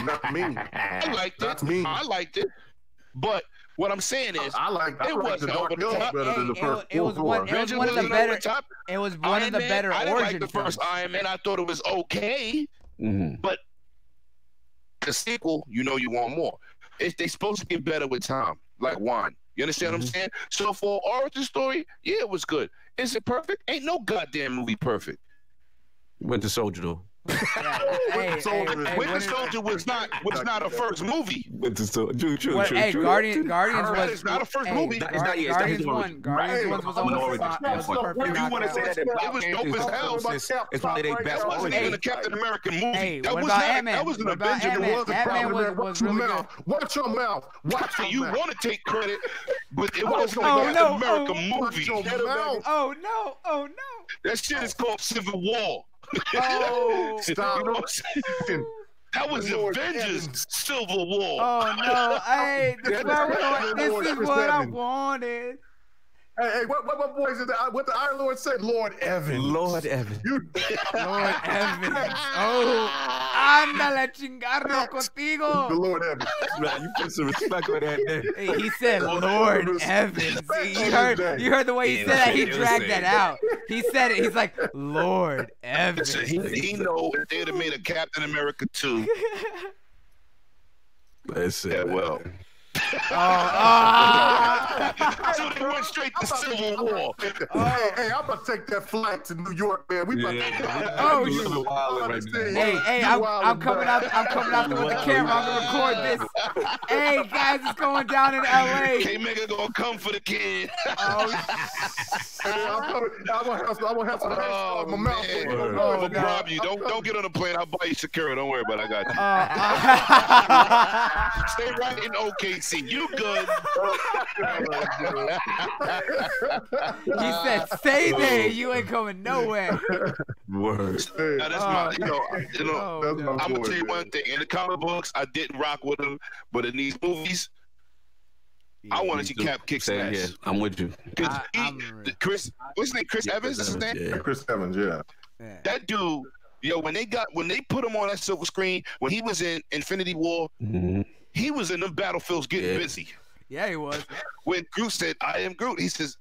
Not me. I liked it. That's me. I liked it. But what I'm saying is, it wasn't over the top better than the first. It was one of the better. It was one of the better I didn't origin like the first films. Iron Man. I thought it was okay, but the sequel, you know, you want more. They supposed to get better with time, like wine. You understand what I'm saying? So for origin story, yeah, it was good. Is it perfect? Ain't no goddamn movie perfect. Winter Soldier though. Winter Soldier was not a first movie. Winter Soldier. True. Guardians That was is not a first movie. Guardians was almost perfect. If you want to say that, it was dope as hell. It's probably their best. That wasn't even a Captain American movie. Hey, that what was about not. Ant-Man? That was an What about Avenger. Ant-Man? Was really good. Watch your mouth. Watch your You mouth. want to take credit, but it wasn't a Oh, Captain no. American movie. Oh no! Oh no! That shit is called Civil War. Oh, Stop. You know what I'm saying? That was Avengers Civil War. oh no! Hey, this is what I wanted. Hey, what boys is that? What the Iron Lord said? Lord Evans. Lord Evans. Lord Evans. Oh, ándale chingarlo contigo. The Lord Evans. Man, you put some respect on that name. Hey, he said Lord Evans. You heard the way he said that? He dragged that out. He said it. He's like, Lord Evans. He know if they'd have made a Captain America 2. Listen. Yeah, well. So they went straight to Civil War. Hey, I'm about to take that flight to New York, man. We about to Oh, hey, I'm coming out there with the camera. I'm gonna record this. Hey guys, it's going down in LA. K-Mega gonna come for the kid. I'm gonna have some Oh, my mouth. man. I'm gonna rob you. Don't get on the plane. I'll buy you security. Don't worry about it. I got you. Stay right in OKC. You good? He said, "Stay there. You ain't going nowhere." Word. Now, that's my, that's my I'm gonna boy, tell you man. one thing. In the comic books, I didn't rock with them, but in these movies, I want to see Cap kick Same here. ass. I'm with you. Chris, what's his name? Chris Evans is his name? Yeah. Chris Evans, yeah. That dude, when they put him on that silver screen, when he was in Infinity War, he was in the battlefields getting busy. Yeah, he was. When Groot said, "I am Groot," he says,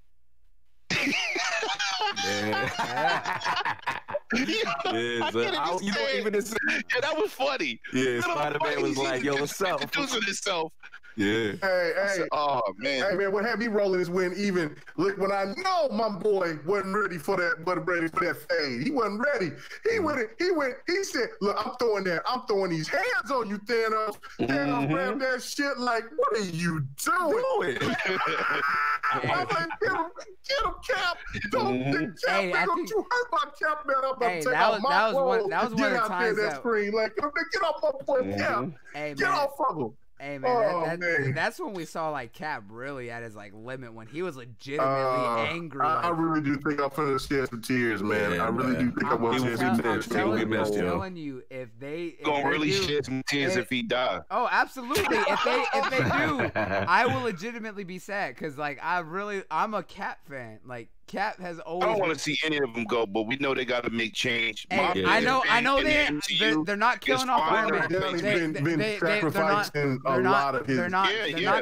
Yeah, that was funny. Yeah, Spider-Man was like, "Yo, what's up?" Introducing himself. Yeah. Hey, oh man. Hey man, what had me rolling is when I know my boy wasn't ready for that fade. He wasn't ready. He said, look, I'm throwing these hands on you, Thanos. Thanos grabbed that shit like, what are you doing? I'm like, get him, Cap. Don't you hurt my Cap, man. I'm about to take out my clothes. That was one of the times that screen. Like, get off my boy, Cap. Hey, get off of him. Hey man, that's when we saw like Cap really at his like limit when he was legitimately angry. I really do think I'm finna shed some tears, man. Yeah, I really do think I'm gonna shed some tears. I'm telling you, if they shed some tears if he die. Oh, absolutely. If they do, I will legitimately be sad because like I'm a Cap fan. Like Cap has always. I don't want to see any of them go, but we know they got to make change. Hey, I know they're not killing off Iron Man. Been sacrificing a lot of his. They're not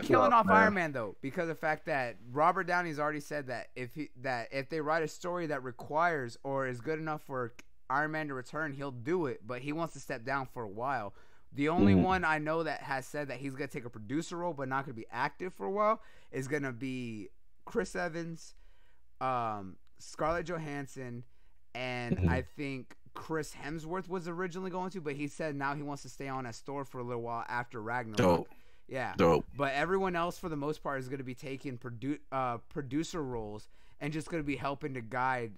killing off Iron Man though, because of the fact that Robert Downey's already said that if they write a story that requires or is good enough for Iron Man to return, he'll do it. But he wants to step down for a while. The only one I know that has said that he's gonna take a producer role but not gonna be active for a while is gonna be Chris Evans, Scarlett Johansson, and I think Chris Hemsworth was originally going to, but he said now he wants to stay on as Thor for a little while after Ragnarok. Dope. Yeah. Dope. But everyone else, for the most part, is going to be taking producer roles and just going to be helping to guide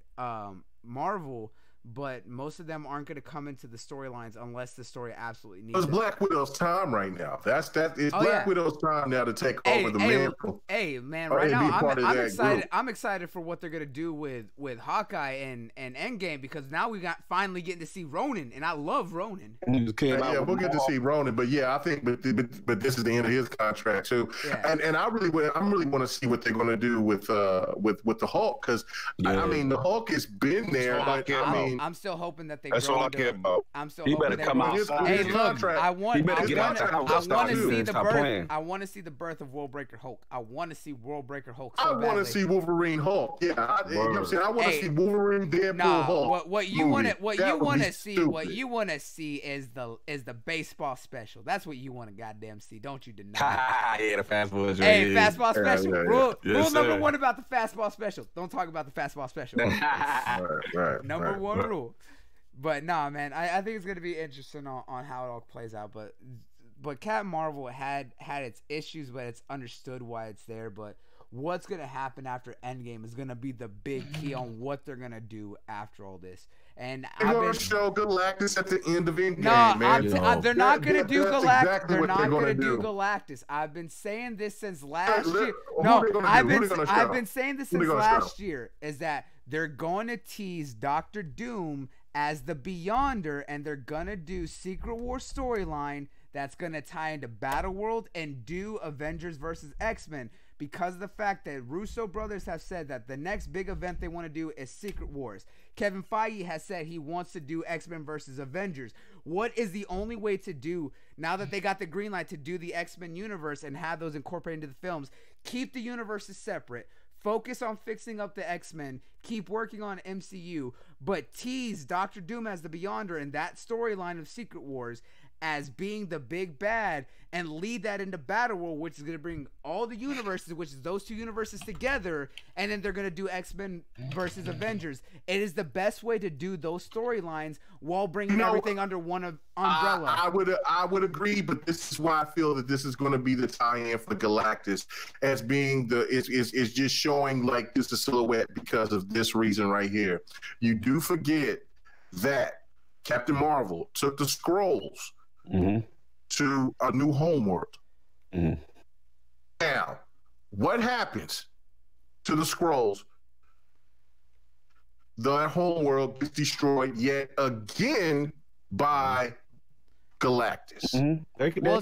Marvel. But most of them aren't going to come into the storylines unless the story absolutely needs it. It's Black Widow's time right now. It's Black Widow's time now to take over the mantle. Hey, man, right now I'm excited. I'm excited for what they're going to do with Hawkeye and Endgame because now we got finally getting to see Ronan, and I love Ronan. We'll get to see Ronan, but yeah, I think but this is the end of his contract too. Yeah. And I really want to see what they're going to do with the Hulk because I mean the Hulk has been there, but I mean. I'm still hoping that they. That's all I care about. I'm still. He better come out. Hey, look, I want to see the birth. I I want to see the birth of Worldbreaker Hulk. I want to see Worldbreaker Hulk. I want to see Wolverine Hulk. Yeah, you know what I'm saying. I want to see Wolverine Deadpool Hulk. What you want to see is the baseball special. That's what you want to goddamn see. Don't you deny? Yeah, the fastball. Hey, fastball special. Rule number one about the fastball special. Don't talk about the fastball special. Right. Number one rule. But nah, man, I think it's gonna be interesting on how it all plays out. But Captain Marvel had its issues, but it's understood why it's there. But what's gonna happen after Endgame is gonna be the big key on what they're gonna do after all this. And they're gonna show Galactus at the end of Endgame, man. They're not gonna do Galactus. Exactly they're not gonna do Galactus. I've been saying this since last year. No, I've been saying this since last year. Is that they're going to tease Dr. Doom as the Beyonder, and they're gonna do Secret War storyline that's gonna tie into Battleworld and do Avengers versus X-Men. Because of the fact that Russo brothers have said that the next big event they want to do is Secret Wars. Kevin Feige has said he wants to do X-Men versus Avengers. What is the only way to do, now that they got the green light to do the X-Men universe and have those incorporated into the films, keep the universes separate, focus on fixing up the X-Men, keep working on MCU, but tease Dr. Doom as the Beyonder and that storyline of Secret Wars as being the big bad and lead that into Battleworld, which is going to bring all the universes, which is those two universes together, and then they're going to do X-Men versus Avengers. It is the best way to do those storylines while bringing everything under one umbrella. I would agree, but this is why I feel that this is going to be the tie-in for Galactus as being is just showing like just a silhouette because of this reason right here. You do forget that Captain Marvel took the scrolls to a new homeworld. Now, what happens to the scrolls? The homeworld gets destroyed yet again by Galactus. They could do,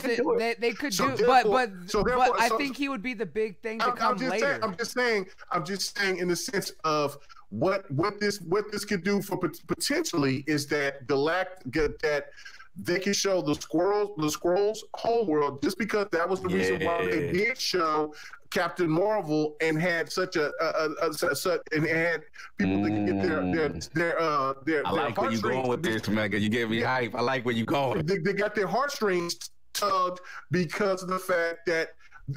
but I think he would be the big thing to come later. I'm just saying in the sense of what this could do for potentially is that they can show the Skrulls' homeworld, just because that was the reason why they did show Captain Marvel and had such and had people to get their I like where you going with this, Mega. You gave me hype. I like where you going. They got their heartstrings tugged because of the fact that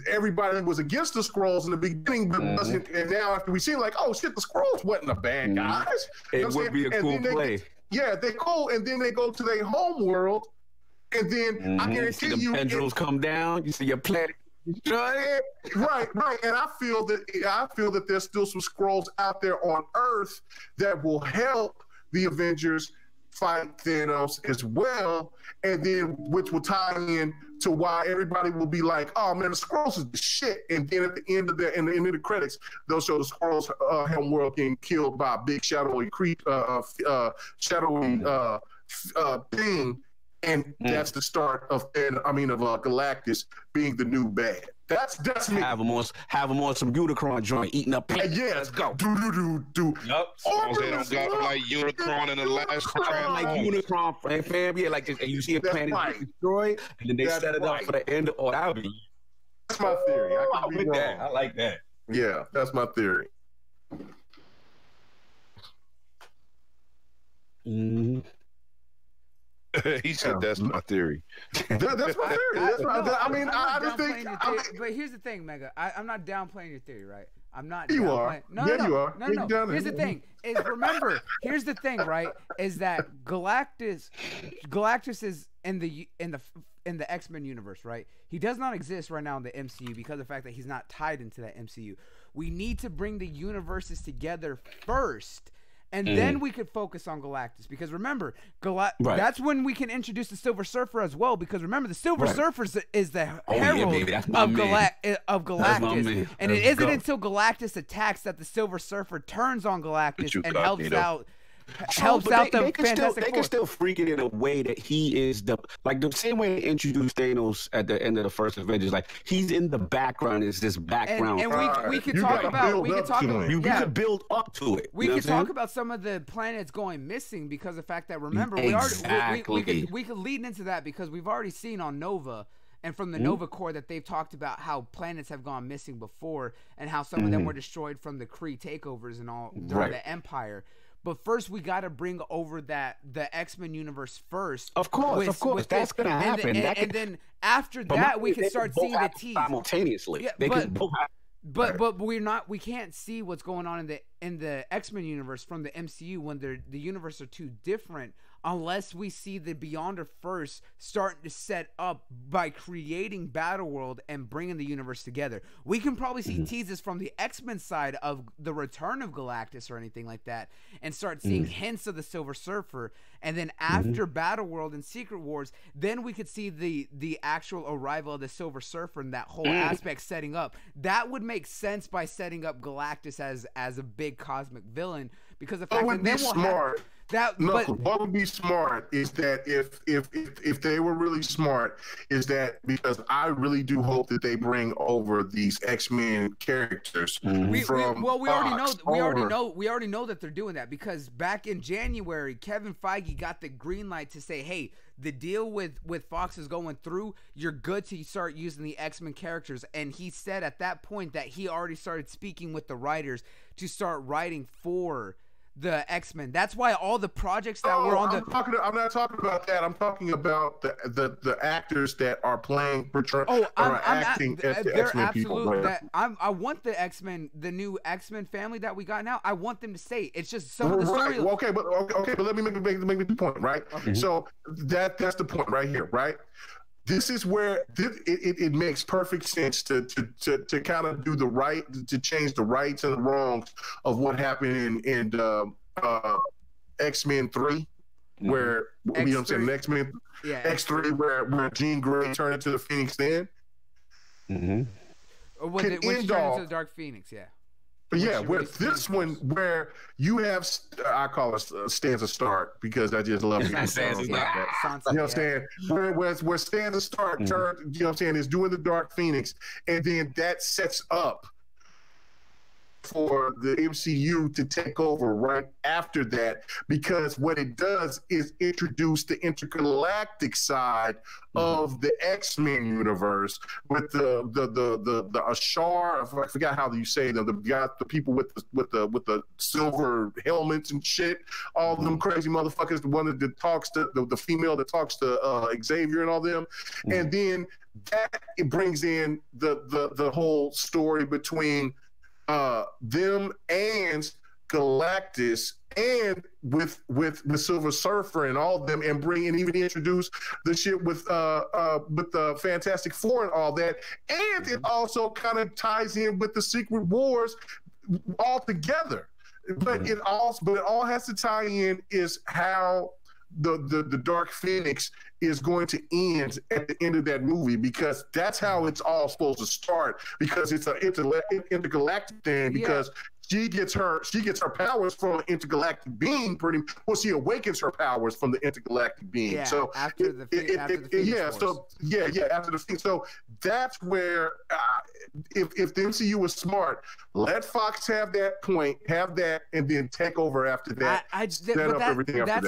everybody was against the Skrulls in the beginning, but wasn't. And now after we see, like, oh shit, the Skrulls wasn't the bad guys. It would be a cool play. They're cool, and then they go to their home world, and then I guarantee you, the pendulums come down. You see your planet. Right, and I feel that there's still some Skrulls out there on Earth that will help the Avengers fight Thanos as well, and then which will tie in to why everybody will be like, "Oh man, the Skrulls is the shit." And then at the end of the the credits, they'll show the Skrulls' homeworld getting killed by a big shadowy thing, and that's the start of Galactus being the new bad. That's me. Have them on some Unicron joint, eating up. Let's go. Do. Yep. They don't got like Unicron in the last round. Like Unicron, fam. Yeah, like this, and you see a planet get destroyed, and then they set it up for the end. Oh, that would be. That's my theory. I like that. Yeah, that's my theory. He said that's my theory. That's my theory. I just think. But here's the thing, Mega. I'm not downplaying your theory, right? I'm not. You are. No. You are. No. Here's the thing. Remember. Here's the thing, right? Is that Galactus is in the X-Men universe, right? He does not exist right now in the MCU because of the fact that he's not tied into that MCU. We need to bring the universes together first. And then we could focus on Galactus, because remember, that's when we can introduce the Silver Surfer as well. Because remember, the Silver Surfer is the herald of Galactus, and it isn't until Galactus attacks that the Silver Surfer turns on Galactus and helps out the Fantastic Four. They can still freak it in a way that he is the same way they introduced Thanos at the end of the first Avengers. Like, he's in the background. It's this background. And we could talk about we could build up to it. We could talk about some of the planets going missing because of the fact that, remember, we could lead into that, because we've already seen on Nova and from the Nova Corps that they've talked about how planets have gone missing before, and how some of them were destroyed from the Kree takeovers and all during the Empire. But first, we got to bring over the X-Men universe first. Of course, that's gonna happen. And then after that, we can start seeing the tease simultaneously. Yeah, but we can't see what's going on in the X-Men universe from the MCU when the universe are too different, unless we see the Beyonder first starting to set up by creating Battleworld and bringing the universe together. We can probably see teases from the X-Men side of the return of Galactus or anything like that, and start seeing hints of the Silver Surfer. And then after Battleworld and Secret Wars, then we could see the actual arrival of the Silver Surfer and that whole aspect setting up. That would make sense by setting up Galactus as a big cosmic villain, because the fact that then smart. What would be smart is that if they were really smart, is that, because I really do hope that they bring over these X-Men characters. We already know that they're doing that, because back in January, Kevin Feige got the green light to say, hey, the deal with Fox is going through. You're good to start using the X-Men characters. And he said at that point that he already started speaking with the writers to start writing for the X-Men. That's why all the projects that were on I'm not talking about that. I'm talking about the actors that are acting as the X-Men people. I want the X-Men, the new X-Men family that we got now. I want them to stay. It's just some of the story. Okay, but let me make the point, right? Okay. So that's the point right here, right? This is where it makes perfect sense to kind of do to change the rights and the wrongs of what happened in X-Men 3, where X3. You know what I'm saying, X-Men X3, where Jean Grey turned into the Phoenix then. Or when she turned into the Dark Phoenix, where you have, I call it Stanza Stark, because I just love it. You know what I'm saying? Where Stanza Stark turned, you know what I'm saying, is doing the Dark Phoenix, and then that sets up for the MCU to take over right after that, because what it does is introduce the intergalactic side of the X-Men universe with the Ashar. I forgot how you say them. The people with the silver helmets and shit. All of them crazy motherfuckers. The one that talks to the female that talks to Xavier and all them, and then that it brings in the whole story between them and Galactus, and with Silver Surfer and all of them, and even introduce the shit with the Fantastic Four and all that, and it also kind of ties in with the Secret Wars all together. But it all has to tie in is how the Dark Phoenix is going to end at the end of that movie, because that's how it's all supposed to start, because it's an intergalactic thing, because she gets her powers from an intergalactic being, pretty much. Well, she awakens her powers from the intergalactic being. Yeah, so after the Phoenix Wars. After the Phoenix. So that's where if the MCU was smart, let Fox have that point, and then take over after that. That's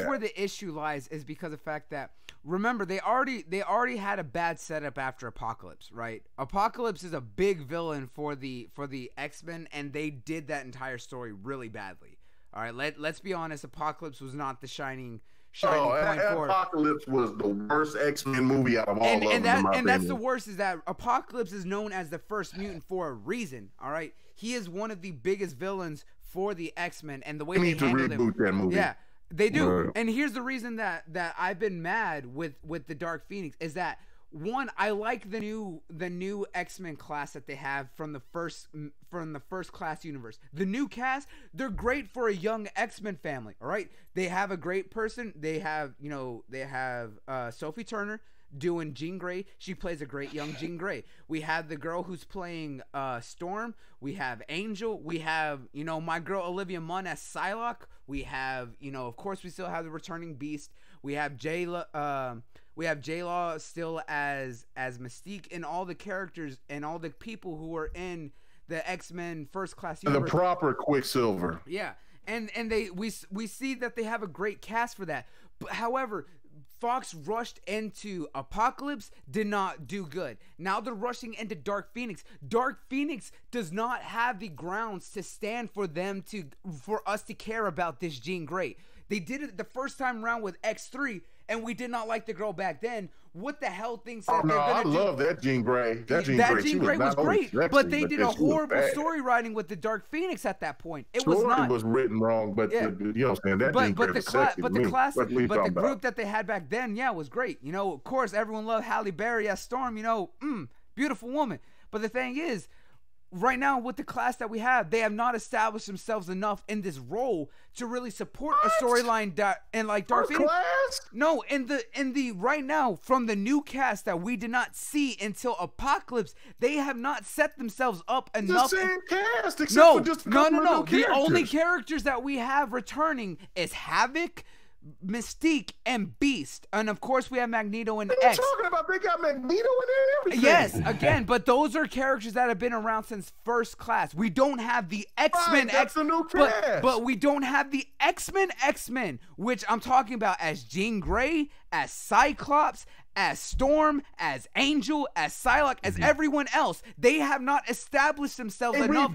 where the issue lies, is because of the fact that, remember, they already had a bad setup after Apocalypse, right? Apocalypse is a big villain for the X-Men, and they did that entire story really badly. All right, let's be honest, Apocalypse was not the shining point forward. Apocalypse was the worst X-Men movie out of all of them. And that's the worst, is that Apocalypse is known as the first mutant for a reason. All right, he is one of the biggest villains for the X-Men, and the way they handled him. That movie. Yeah. They do. And here's the reason that I've been mad with the Dark Phoenix is that, one, I like the new X-Men class that they have from the first class universe. The new cast, they're great for a young X-Men family, all right? They have a great person. They have Sophie Turner doing Jean Grey. She plays a great young Jean Grey. We have the girl who's playing Storm. We have Angel. We have, my girl Olivia Munn as Psylocke. We have, of course, we still have the returning Beast. We have J-Law still as Mystique, and all the characters and all the people who are in the X-Men First Class universe. The proper Quicksilver. Yeah. And we see that they have a great cast for that. But however, Fox rushed into Apocalypse, did not do good. Now they're rushing into Dark Phoenix. Dark Phoenix does not have the grounds to stand for us to care about this Jean Grey. They did it the first time around with X3, and we did not like the girl back then. What the hell things that they're gonna do? I love that Jean Grey. That Jean Grey was great, sexy, but they did a horrible story writing with the Dark Phoenix at that point. It was not. It was written wrong, but you know what I'm saying? That Jean Grey was sexy. But the group that they had back then, was great. Of course, everyone loved Halle Berry as Storm. Beautiful woman. But the thing is, right now, with the class that we have, they have not established themselves enough in this role to really support a storyline like Dark Phoenix. No, in the right now, from the new cast that we did not see until Apocalypse, they have not set themselves up enough. The same cast, except for just no. The only characters that we have returning is Havoc, Mystique, and Beast, and of course we have Magneto and X. Talking about, they got Magneto in there and everything. Yes, again, but those are characters that have been around since First Class. We don't have the X-Men. That's the new cast. But we don't have the X-Men, which I'm talking about as Jean Grey, as Cyclops, as Storm, as Angel, as Psylocke, as everyone else. They have not established themselves enough.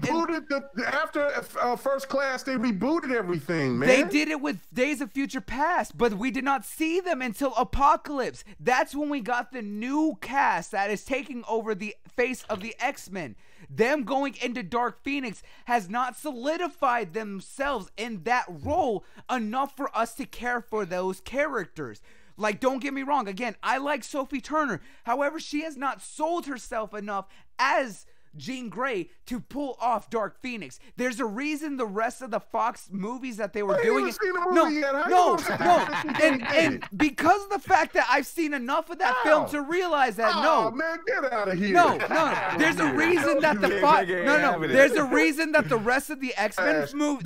After First Class, they rebooted everything, man. They did it with Days of Future Past, but we did not see them until Apocalypse. That's when we got the new cast that is taking over the face of the X-Men. Them going into Dark Phoenix has not solidified themselves in that role enough for us to care for those characters. Like, don't get me wrong. Again, I like Sophie Turner. However, she has not sold herself enough as Jean Grey to pull off Dark Phoenix. There's a reason the rest of the Fox movies that they were doing it. No. And because of the fact that I've seen enough of that film to realize that man, get out of here. No. There's a reason that the Fox. There's a reason that the rest of the X-Men movies.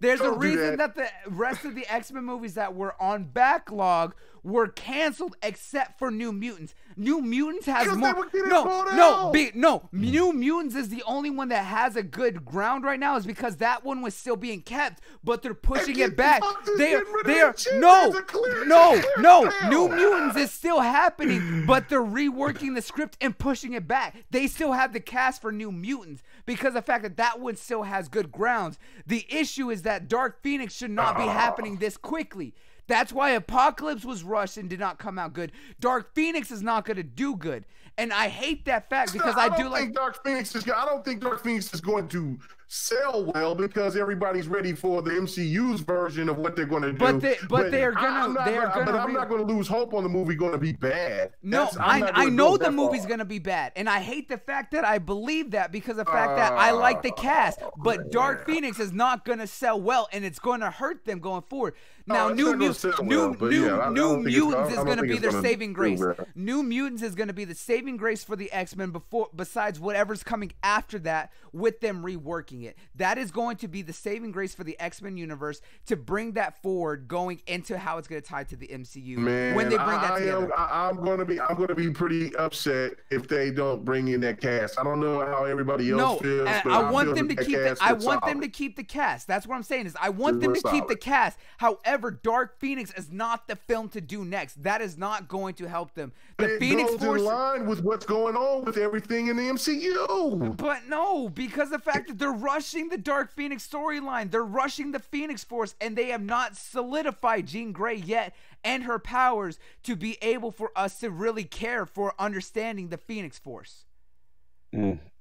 There's a reason that the rest of the X-Men movies that were on backlog were canceled except for New Mutants. New Mutants has Because more. they were getting No, bought no, out. no. New Mutants is the only one that has a good ground right now, is because that one was still being kept, but they're pushing it back. They are no. New Mutants is still happening, but they're reworking the script and pushing it back. They still have the cast for New Mutants because of the fact that that one still has good grounds. The issue is that Dark Phoenix should not be happening this quickly. That's why Apocalypse was rushed and did not come out good. Dark Phoenix is not going to do good. And I hate that fact because I don't think Dark Phoenix is going to sell well because everybody's ready for the MCU's version of what they're going to do. But they're gonna. I'm not going to lose hope on the movie going to be bad. No, I know the movie's going to be bad, and I hate the fact that I believe that because of the fact that I like the cast. But Dark Phoenix is not going to sell well, and it's going to hurt them going forward. Now, New Mutants is going to be their saving grace. New Mutants is going to be the saving grace for the X-Men besides whatever's coming after that with them reworking it. That is going to be the saving grace for the X-Men universe to bring that forward going into how it's going to tie to the MCU. Man, when they bring that together. I'm going to be pretty upset if they don't bring in that cast. I don't know how everybody else feels. But I want them to keep the cast. That's what I'm saying is I want them to keep the cast. However, Dark Phoenix is not the film to do next. That is not going to help them. The Phoenix Force in line with what's going on with everything in the MCU. But no, because the fact that they're rushing the Dark Phoenix storyline, they're rushing the Phoenix Force, and they have not solidified Jean Grey yet and her powers to be able for us to really care for understanding the Phoenix Force.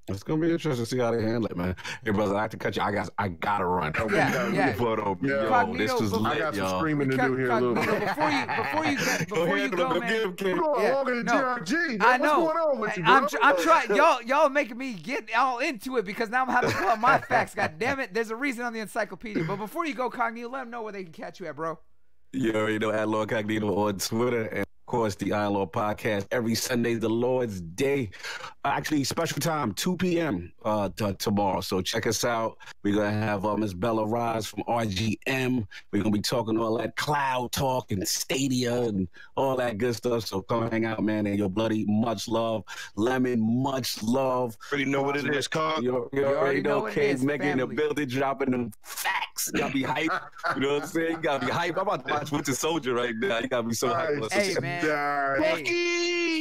It's gonna be interesting to see how they handle it, man. Hey, brother, I have to cut you. I gotta run. Yeah. Yo, this was lit, I got some screaming to do here a little bit. Before you go, man. I know. What's going on with you, bro? I'm trying. Y'all making me get all into it because now I'm having to pull up my facts. God damn it. There's a reason on the encyclopedia. But before you go, Cognito, let them know where they can catch you at, bro. You already know at Lord Cognito on Twitter, and of course the alot podcast every Sunday, the Lord's Day. Actually, special time 2 p.m. Tomorrow. So check us out. We're gonna have Miss Bella Rise from RGM. We're gonna be talking all that cloud talk and Stadia and all that good stuff. So come hang out, man. And your bloody much love, Lemon, much love. Already know what it is, Con. You already know. K's making the building, dropping them facts. You gotta be hype. You know what I'm saying? You gotta be hype. I'm about to watch Winter Soldier right now. You gotta be so hype. Hey, man.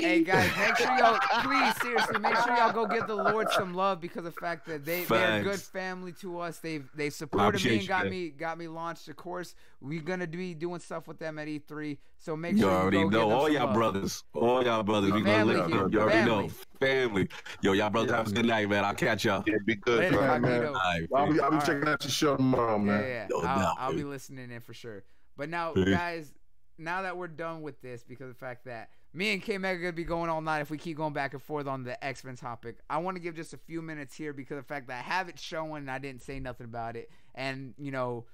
Hey, guys, make sure y'all, please, seriously, make sure y'all go give the Lord some love because of the fact that they're a good family to us. They supported me and got me launched. Of course, we're gonna be doing stuff with them at E3. So make sure you already go know all y'all brothers. All y'all brothers. We gonna let you already know. Family. Yo, y'all brothers have a good night, man. I'll catch y'all. Yeah, be good. Later, man. I'll be checking out your show tomorrow, man. Yeah. I'll be listening in for sure. But now, guys, now that we're done with this, because of the fact that me and K-Mega are going to be going all night if we keep going back and forth on the X-Men topic, I want to give just a few minutes here because of the fact that I have it showing and I didn't say nothing about it. And, you know,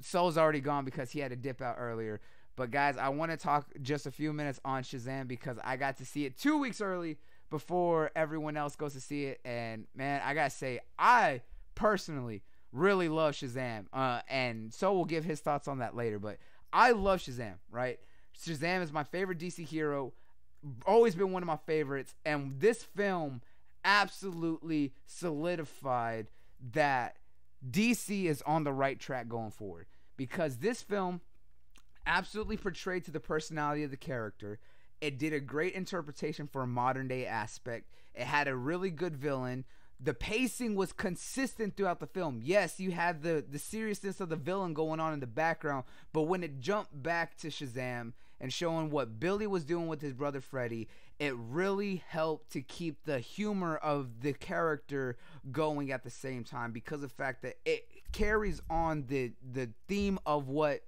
Soul's already gone because he had to dip out earlier. But, guys, I want to talk just a few minutes on Shazam because I got to see it 2 weeks early before everyone else goes to see it. And, man, I got to say, I personally really love Shazam. And Soul will give his thoughts on that later. But I love Shazam, right? Shazam is my favorite DC hero, always been one of my favorites, and this film absolutely solidified that DC is on the right track going forward because this film absolutely portrayed to the personality of the character. It did a great interpretation for a modern day aspect. It had a really good villain. The pacing was consistent throughout the film. Yes, you had the seriousness of the villain going on in the background, but when it jumped back to Shazam and showing what Billy was doing with his brother Freddy, it really helped to keep the humor of the character going at the same time because of the fact that it carries on the theme of what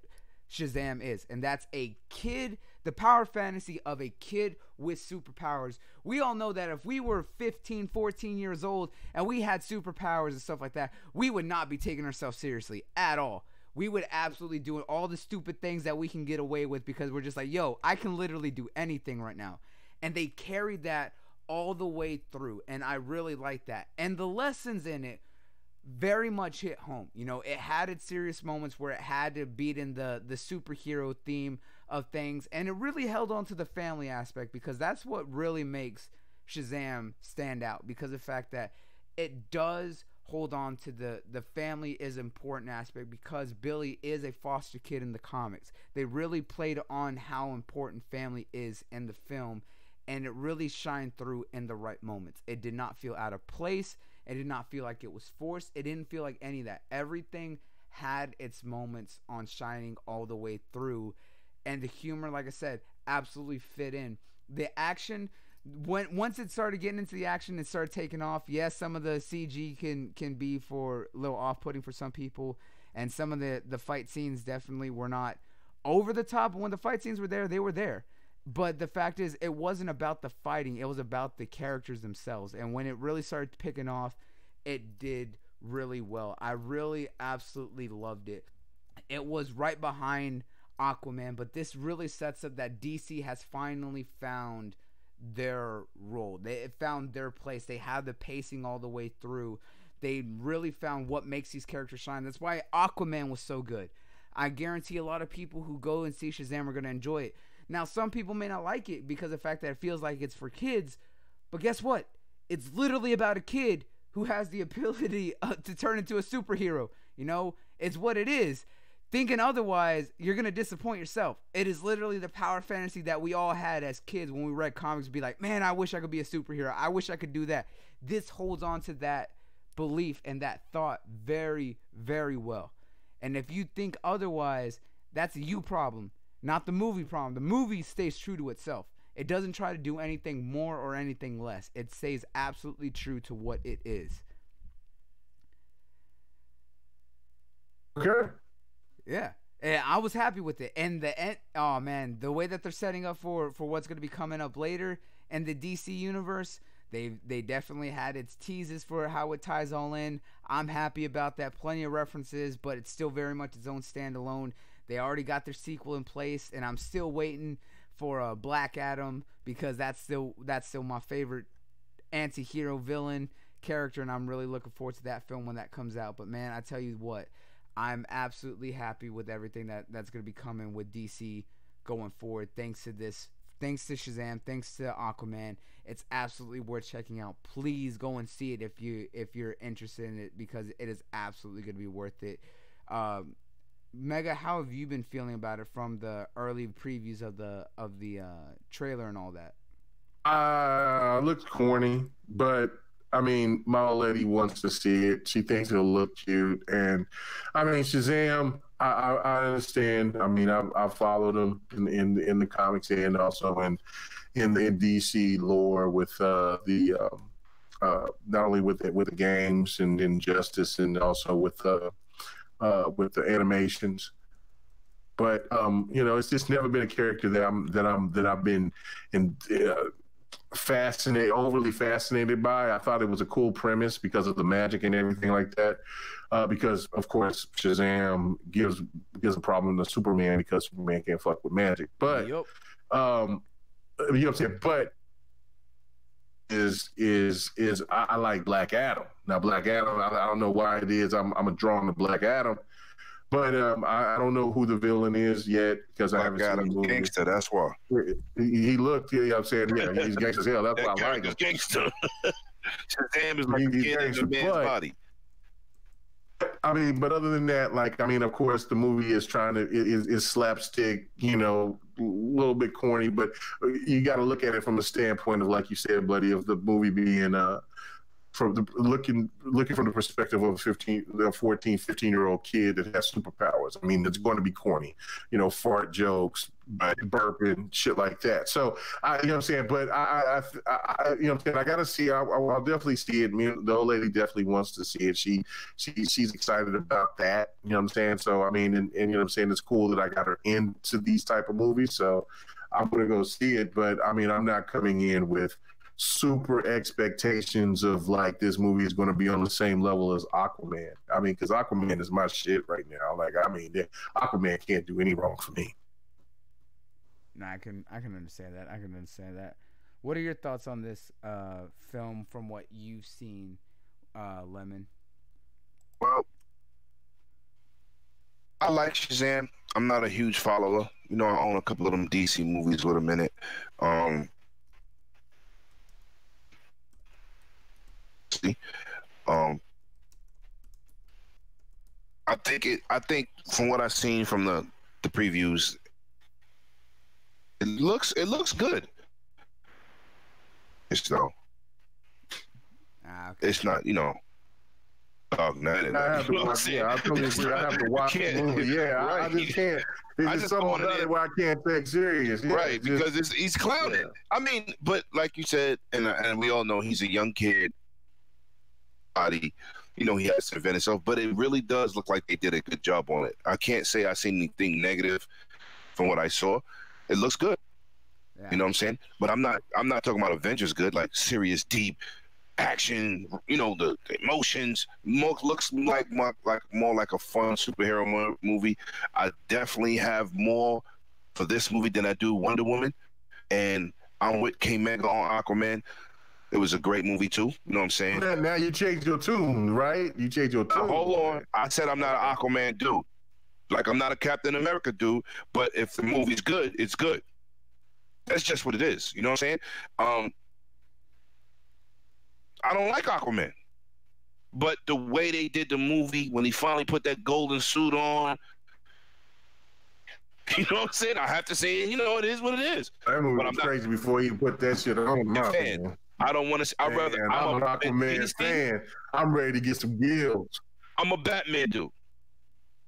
Shazam is, and that's a kid, the power fantasy of a kid with superpowers. We all know that if we were 15, 14 years old and we had superpowers and stuff like that, we would not be taking ourselves seriously at all. We would absolutely do all the stupid things that we can get away with because we're just like, yo, I can literally do anything right now. And they carried that all the way through, and I really like that. And the lessons in it very much hit home. You know, it had its serious moments where it had to beat in the superhero theme of things, and it really held on to the family aspect, because that's what really makes Shazam stand out, because of the fact that it does hold on to the family is important aspect, because Billy is a foster kid in the comics. They really played on how important family is in the film, and it really shined through in the right moments. It did not feel out of place. It did not feel like it was forced. It didn't feel like any of that. Everything had its moments on shining all the way through, and the humor, like I said, absolutely fit in. The action, once it started getting into the action, it started taking off. Yes, some of the CG can be for a little off-putting for some people, and some of the fight scenes definitely were not over the top. When the fight scenes were there, they were there. But the fact is, it wasn't about the fighting. It was about the characters themselves. And when it really started picking off, it did really well. I really absolutely loved it. It was right behind Aquaman, but this really sets up that DC has finally found their role. They found their place. They have the pacing all the way through. They really found what makes these characters shine. That's why Aquaman was so good. I guarantee a lot of people who go and see Shazam are going to enjoy it. Now, some people may not like it because of the fact that it feels like it's for kids, but guess what? It's literally about a kid who has the ability to turn into a superhero. You know, it's what it is. Thinking otherwise, you're going to disappoint yourself. It is literally the power fantasy that we all had as kids when we read comics. Be like, man, I wish I could be a superhero. I wish I could do that. This holds on to that belief and that thought very, very well. And if you think otherwise, that's a you problem, not the movie problem. The movie stays true to itself. It doesn't try to do anything more or anything less. It stays absolutely true to what it is. Okay. Yeah. And I was happy with it. And the end, oh man, the way that they're setting up for what's going to be coming up later in the DC universe, they definitely had its teases for how it ties all in. I'm happy about that. Plenty of references, but it's still very much its own standalone. They already got their sequel in place, and I'm still waiting for Black Adam, because that's still my favorite anti-hero villain character, and I'm really looking forward to that film when that comes out. But man, I tell you what, I'm absolutely happy with everything that's going to be coming with DC going forward. Thanks to Shazam, thanks to Aquaman. It's absolutely worth checking out. Please go and see it if you're interested in it, because it is absolutely going to be worth it. Mega, how have you been feeling about it from the early previews of the trailer and all that? Looks corny, but I mean, my old lady wants to see it. She thinks it'll look cute, and I mean, Shazam. I understand. I mean, I followed him in the comics and also in the DC lore with not only with the games and Injustice, and also with the animations. But you know, it's just never been a character that I've been overly fascinated by. I thought it was a cool premise because of the magic and everything like that. Because of course Shazam gives a problem to Superman because Superman can't fuck with magic. But you know what I'm saying? But I like Black Adam. Now Black Adam, I don't know why it is I'm drawn to Black Adam. But I don't know who the villain is yet because I haven't seen the movie. Gangster, that's why. He looked, you know what I'm saying? Yeah, he's gangster as hell. That's why I like him. Gangster. Shazam is like a kid in a man's body. I mean, but other than that, like, I mean, of course, the movie is is slapstick, you know, a little bit corny, but you got to look at it from the standpoint of, like you said, buddy, of the movie being looking from the perspective of a 14, 15-year-old kid that has superpowers. I mean, it's going to be corny, you know, fart jokes, burping, shit like that. So, you know what I'm saying? But I you know what I'm saying? I got to see. I'll definitely see it. The old lady definitely wants to see it. She's excited about that. You know what I'm saying? So, I mean, and you know what I'm saying? It's cool that I got her into these type of movies. So, I'm going to go see it. But, I mean, I'm not coming in with super expectations of like this movie is going to be on the same level as Aquaman. I mean, because Aquaman is my shit right now. Like, I mean, Aquaman can't do any wrong for me. No, I can understand that. I can understand that. What are your thoughts on this film from what you've seen, Lemon? Well, I like Shazam. I'm not a huge follower. You know, I own a couple of them DC movies with them in it. See, I think from what I've seen from the previews, it looks good. It's though. Okay. It's not, you know. I have to watch. Yeah, I totally agree. I have to watch the movie. Yeah, right. I just can't. It's just something about it where I can't take serious. Yeah, right, because he's clowning. Yeah. I mean, but like you said, and we all know he's a young kid. Body, you know, he has to invent himself, but it really does look like they did a good job on it. I can't say I seen anything negative from what I saw. It looks good. Yeah. You know what I'm saying? But I'm not talking about Avengers good, like serious, deep action. You know, the emotions. Looks like more like a fun superhero movie. I definitely have more for this movie than I do Wonder Woman, and I'm with K Mega on Aquaman. It was a great movie too. You know what I'm saying? Now you changed your tune, right? You changed your tune. Hold on. I said I'm not an Aquaman dude. Like I'm not a Captain America dude. But if the movie's good, it's good. That's just what it is. You know what I'm saying? I don't like Aquaman. But the way they did the movie, when he finally put that golden suit on, you know what I'm saying? I have to say, you know, it is what it is. That movie was crazy before you put that shit on. I don't want to. I'm an Aquaman fan. I'm ready to get some gills. I'm a Batman dude.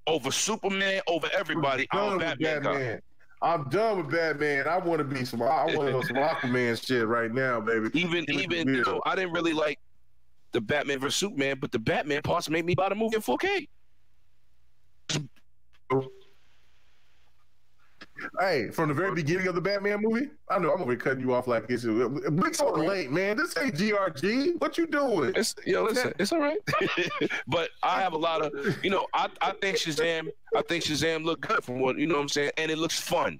Over Superman, over everybody. I'm a Batman guy. I'm done with Batman. I want to be some. I want some Aquaman shit right now, baby. Even you know, I didn't really like the Batman vs Superman, but the Batman parts made me buy the movie in 4K. Hey, from the very beginning of the Batman movie, I know I'm gonna be cutting you off like this. We're so late, man. This ain't GRG. What you doing? Listen, it's all right. But I have a lot of, you know, I think Shazam. I think Shazam looked good from what, you know what I'm saying, and it looks fun.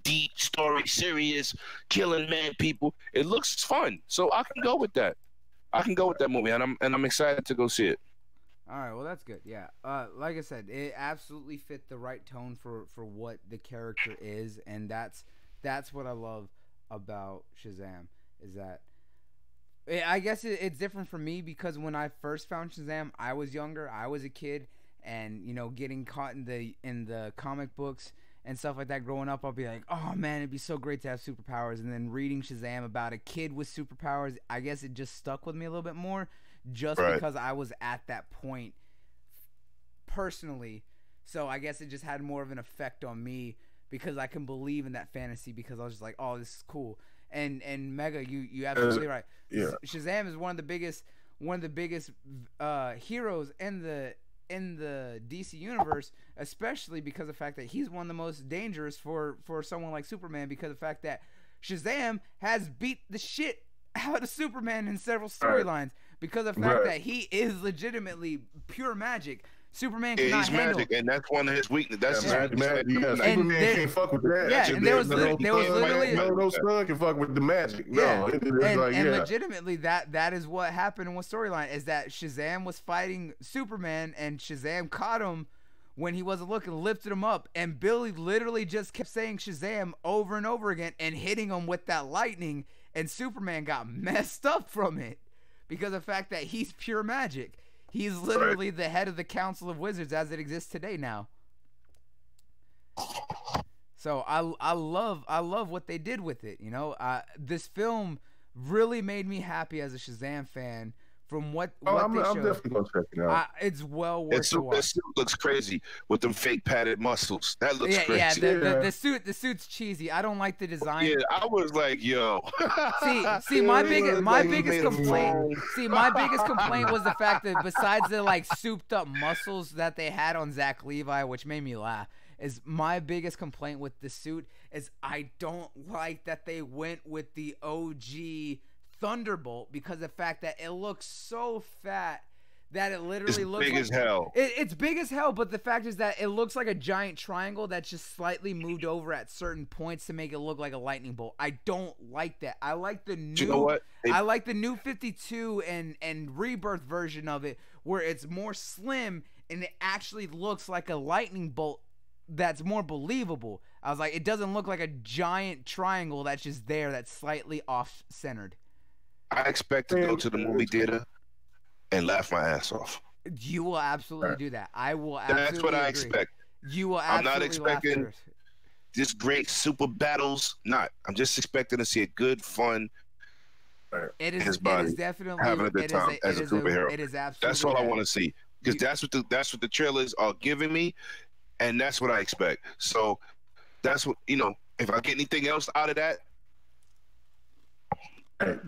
Deep story, serious, killing man people. It looks fun, so I can go with that. I can go with that movie, and I'm excited to go see it. All right, well that's good. Yeah, like I said, it absolutely fit the right tone for what the character is, and that's what I love about Shazam is that I guess it's different for me because when I first found Shazam, I was younger, I was a kid, and you know, getting caught in the comic books and stuff like that growing up, I'll be like, oh man, it'd be so great to have superpowers, and then reading Shazam about a kid with superpowers, I guess it just stuck with me a little bit more. Just because I was at that point personally. So I guess it just had more of an effect on me because I can believe in that fantasy because I was just like, oh, this is cool. And Mega, you absolutely right. Yeah. Shazam is one of the biggest heroes in the DC universe, especially because of the fact that he's one of the most dangerous for someone like Superman because of the fact that Shazam has beat the shit out of Superman in several storylines. Because of the fact that he is legitimately pure magic. Superman cannot handle. Magic, and that's one of his weaknesses. That's his magic. Yeah, Superman can't fuck with that. Yeah, and there was literally no son can fuck with the magic. Yeah, and legitimately that is what happened in one storyline is that Shazam was fighting Superman and Shazam caught him when he wasn't looking, lifted him up, and Billy literally just kept saying Shazam over and over again and hitting him with that lightning, and Superman got messed up from it. Because of the fact that he's pure magic. He's literally the head of the Council of Wizards as it exists today now. So I love what they did with it. You know, this film really made me happy as a Shazam fan. From what they showed, I'm definitely gonna check it out. It's well worth the watch. It looks crazy with them fake padded muscles. That looks crazy. The suit's cheesy. I don't like the design. Yeah, I was like, yo. see, my biggest complaint. See, my biggest complaint was the fact that besides the like souped up muscles that they had on Zach Levi, which made me laugh, is my biggest complaint with the suit is I don't like that they went with the OG Thunderbolt because of the fact that it looks so fat that it literally looks big as hell. It's big as hell, but the fact is that it looks like a giant triangle that's just slightly moved over at certain points to make it look like a lightning bolt. I don't like that. I like the new. You know what? I like the new 52 and Rebirth version of it where it's more slim and it actually looks like a lightning bolt that's more believable. I was like, it doesn't look like a giant triangle that's just there that's slightly off-centered. I expect to go to the movie theater and laugh my ass off. You will absolutely do that. I will absolutely That's what I agree. expect. You will I'm absolutely not expecting laugh this great super battles. Not. I'm just expecting to see a good, fun. It is definitely having a good time as a superhero. It is absolutely. That's all I want to see, because that's what the trailers are giving me, and that's what I expect. So that's what, you know. If I get anything else out of that,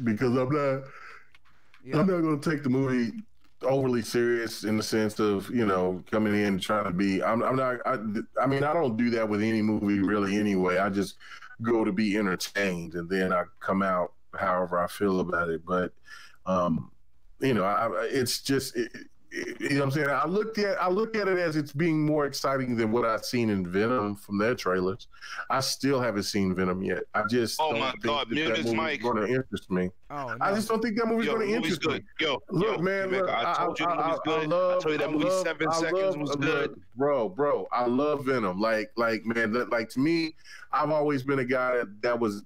because I'm not going to take the movie overly serious in the sense of, you know, coming in and trying to be. I mean, I don't do that with any movie really anyway. I just go to be entertained, and then I come out however I feel about it. But you know, it's just you know what I'm saying? I look at it as it's being more exciting than what I've seen in Venom from their trailers. I still haven't seen Venom yet. I just oh my God, that movie's going to interest me. Oh, no. I just don't think that movie's going to interest me. Look, man, look, I told you the movie's good. I told you that movie 7 seconds was good. Bro, I love Venom. Like, man, like to me, I've always been a guy that was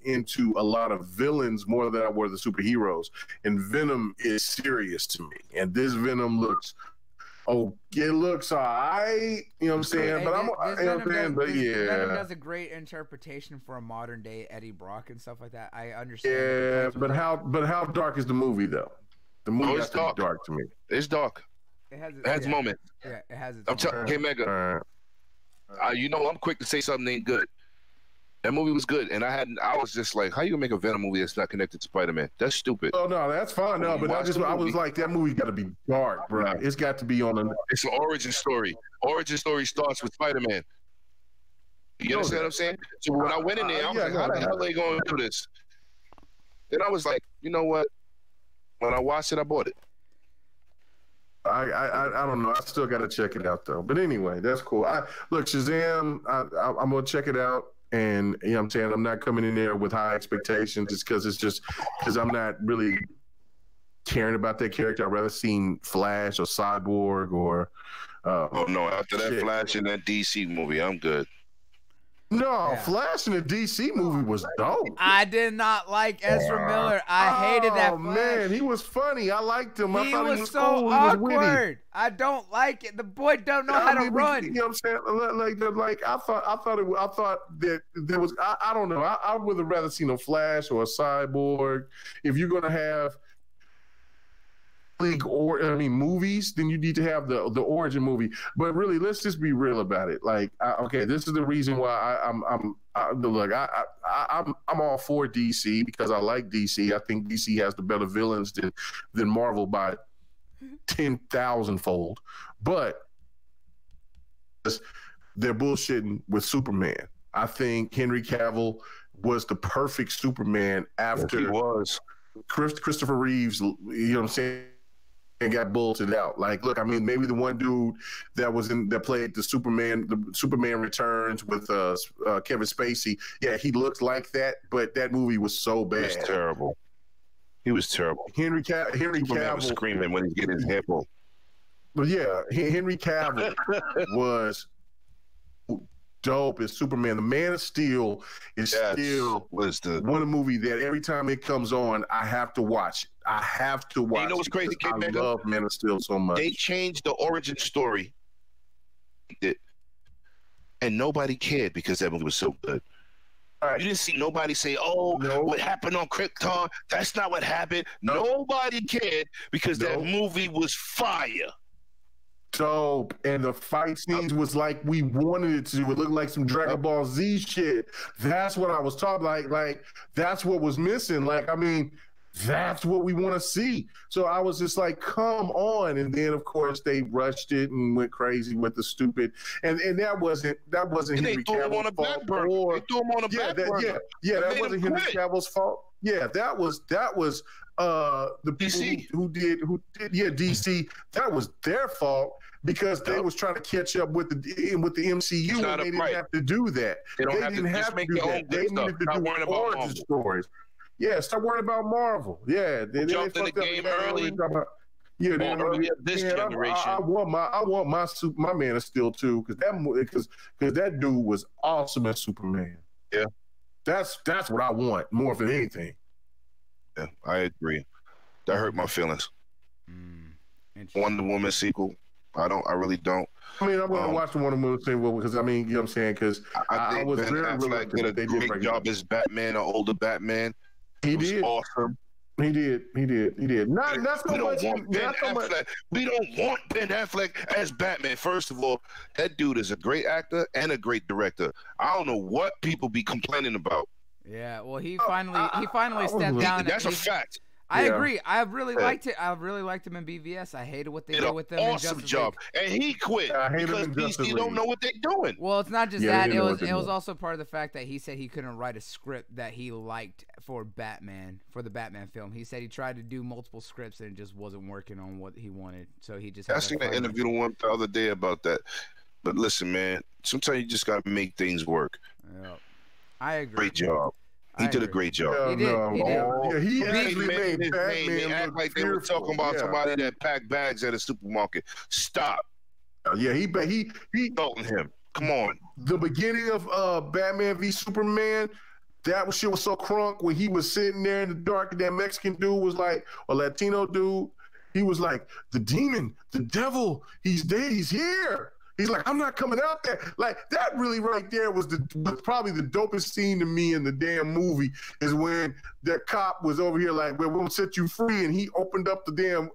into a lot of villains more than I were the superheroes. And Venom is serious to me. And this Venom looks, it looks all right. You know what I'm saying? But Venom does a great interpretation for a modern day Eddie Brock and stuff like that. I understand. Yeah, but how dark is the movie though? The movie has to be dark to me. It's dark. It has moments. Yeah, it has its I'm telling you, Mega. You know, I'm quick to say something ain't good. That movie was good, and I was just like, how you gonna make a Venom movie that's not connected to Spider-Man? That's stupid. Oh no, that's fine. No, but I was like, that movie got to be dark, bro. It's got to be on a. It's an origin story. Origin story starts with Spider-Man. You understand what I'm saying? So when I went in there, I was like, how the hell are they going to do this? Then I was like, you know what? When I watched it, I bought it. I don't know. I still got to check it out though. But anyway, that's cool. Look, Shazam. I'm gonna check it out. And you know what I'm saying, I'm not coming in there with high expectations just because I'm not really caring about that character. I'd rather seen Flash or Cyborg or oh no, after that Flash in that DC movie, I'm good. No, Flash in the DC movie was dope. I did not like Ezra Miller. I hated that Flash. Man, he was funny. I liked him. I thought he was so cool. awkward. I don't like it. The boy don't know how to run. You know what I'm saying? Like I thought that there was. I don't know. I would have rather seen a Flash or a Cyborg. If you're gonna have movies, then you need to have the origin movie. But really, let's just be real about it. Like, okay, this is the reason why I'm all for DC, because I like DC. I think DC has the better villains than Marvel by 10,000-fold. But they're bullshitting with Superman. I think Henry Cavill was the perfect Superman after he was. Christopher Reeves. You know what I'm saying? And got bulleted out. Like, look, I mean, maybe the one dude that played the Superman Returns with Kevin Spacey. Yeah, he looked like that, but that movie was so bad. It was terrible. He was terrible. Henry Cavill was screaming when he getting his head pulled. But yeah, Henry Cavill was dope as Superman. The Man of Steel is still one of the movies that every time it comes on, I have to watch it. I have to watch it. You know what's crazy, Kid? I love Man of Steel so much. They changed the origin story, and nobody cared because that movie was so good. You didn't see nobody say, what happened on Krypton? That's not what happened. Nobody cared because that movie was fire. Dope. And the fight scenes was like we wanted it to. It looked like some Dragon Ball Z shit. That's what I was talking like that's what was missing. Like, I mean, that's what we want to see. So I was just like, come on. And then of course they rushed it and went crazy with the stupid and that wasn't Henry Cavill's fault. They threw him on a back burner. That wasn't Henry Cavill's fault. Yeah, that was the people who did DC. That was their fault because they was trying to catch up with the MCU and they didn't have to do that. They didn't have to do that. They needed to do origin stories. Yeah, stop worrying about Marvel. Yeah, they jumped in the game early. Yeah, this generation. I want my Man of Steel too, because that dude was awesome as Superman. Yeah, that's what I want more than anything. Yeah, I agree. That hurt my feelings. Wonder Woman sequel. I really don't. I mean, I'm going to watch the Wonder Woman sequel because you know what I'm saying? Because I think was Ben very Affleck did a great job as Batman, an older Batman. He did. Awesome. He did. Not so much. We don't want Ben Affleck as Batman. First of all, that dude is a great actor and a great director. I don't know what people be complaining about. Yeah, well, he finally stepped down. That's a fact. I agree. I really liked it. I really liked him in BVS. I hated what they did with him. Awesome job, and he quit because DC don't know what they're doing. Well, it's not just that. It was also part of the fact that he said he couldn't write a script that he liked for Batman, for the Batman film. He said he tried to do multiple scripts and it just wasn't working on what he wanted. So he just. I seen an interview the other day about that. But listen, man, sometimes you just gotta make things work. Yeah, I agree. Great job. He did a great job. He did. He actually made Batman. They act like they were talking about somebody that packed bags at a supermarket. Stop. Yeah, he told him. Come on. The beginning of Batman v Superman, that shit was so crunk when he was sitting there in the dark and that Mexican dude was like, or Latino dude, he was like, the demon, the devil, he's dead, he's here. He's like, I'm not coming out there. Like, that really right there was probably the dopest scene to me in the damn movie is when that cop was over here like, well, we'll set you free. And he opened up the damn,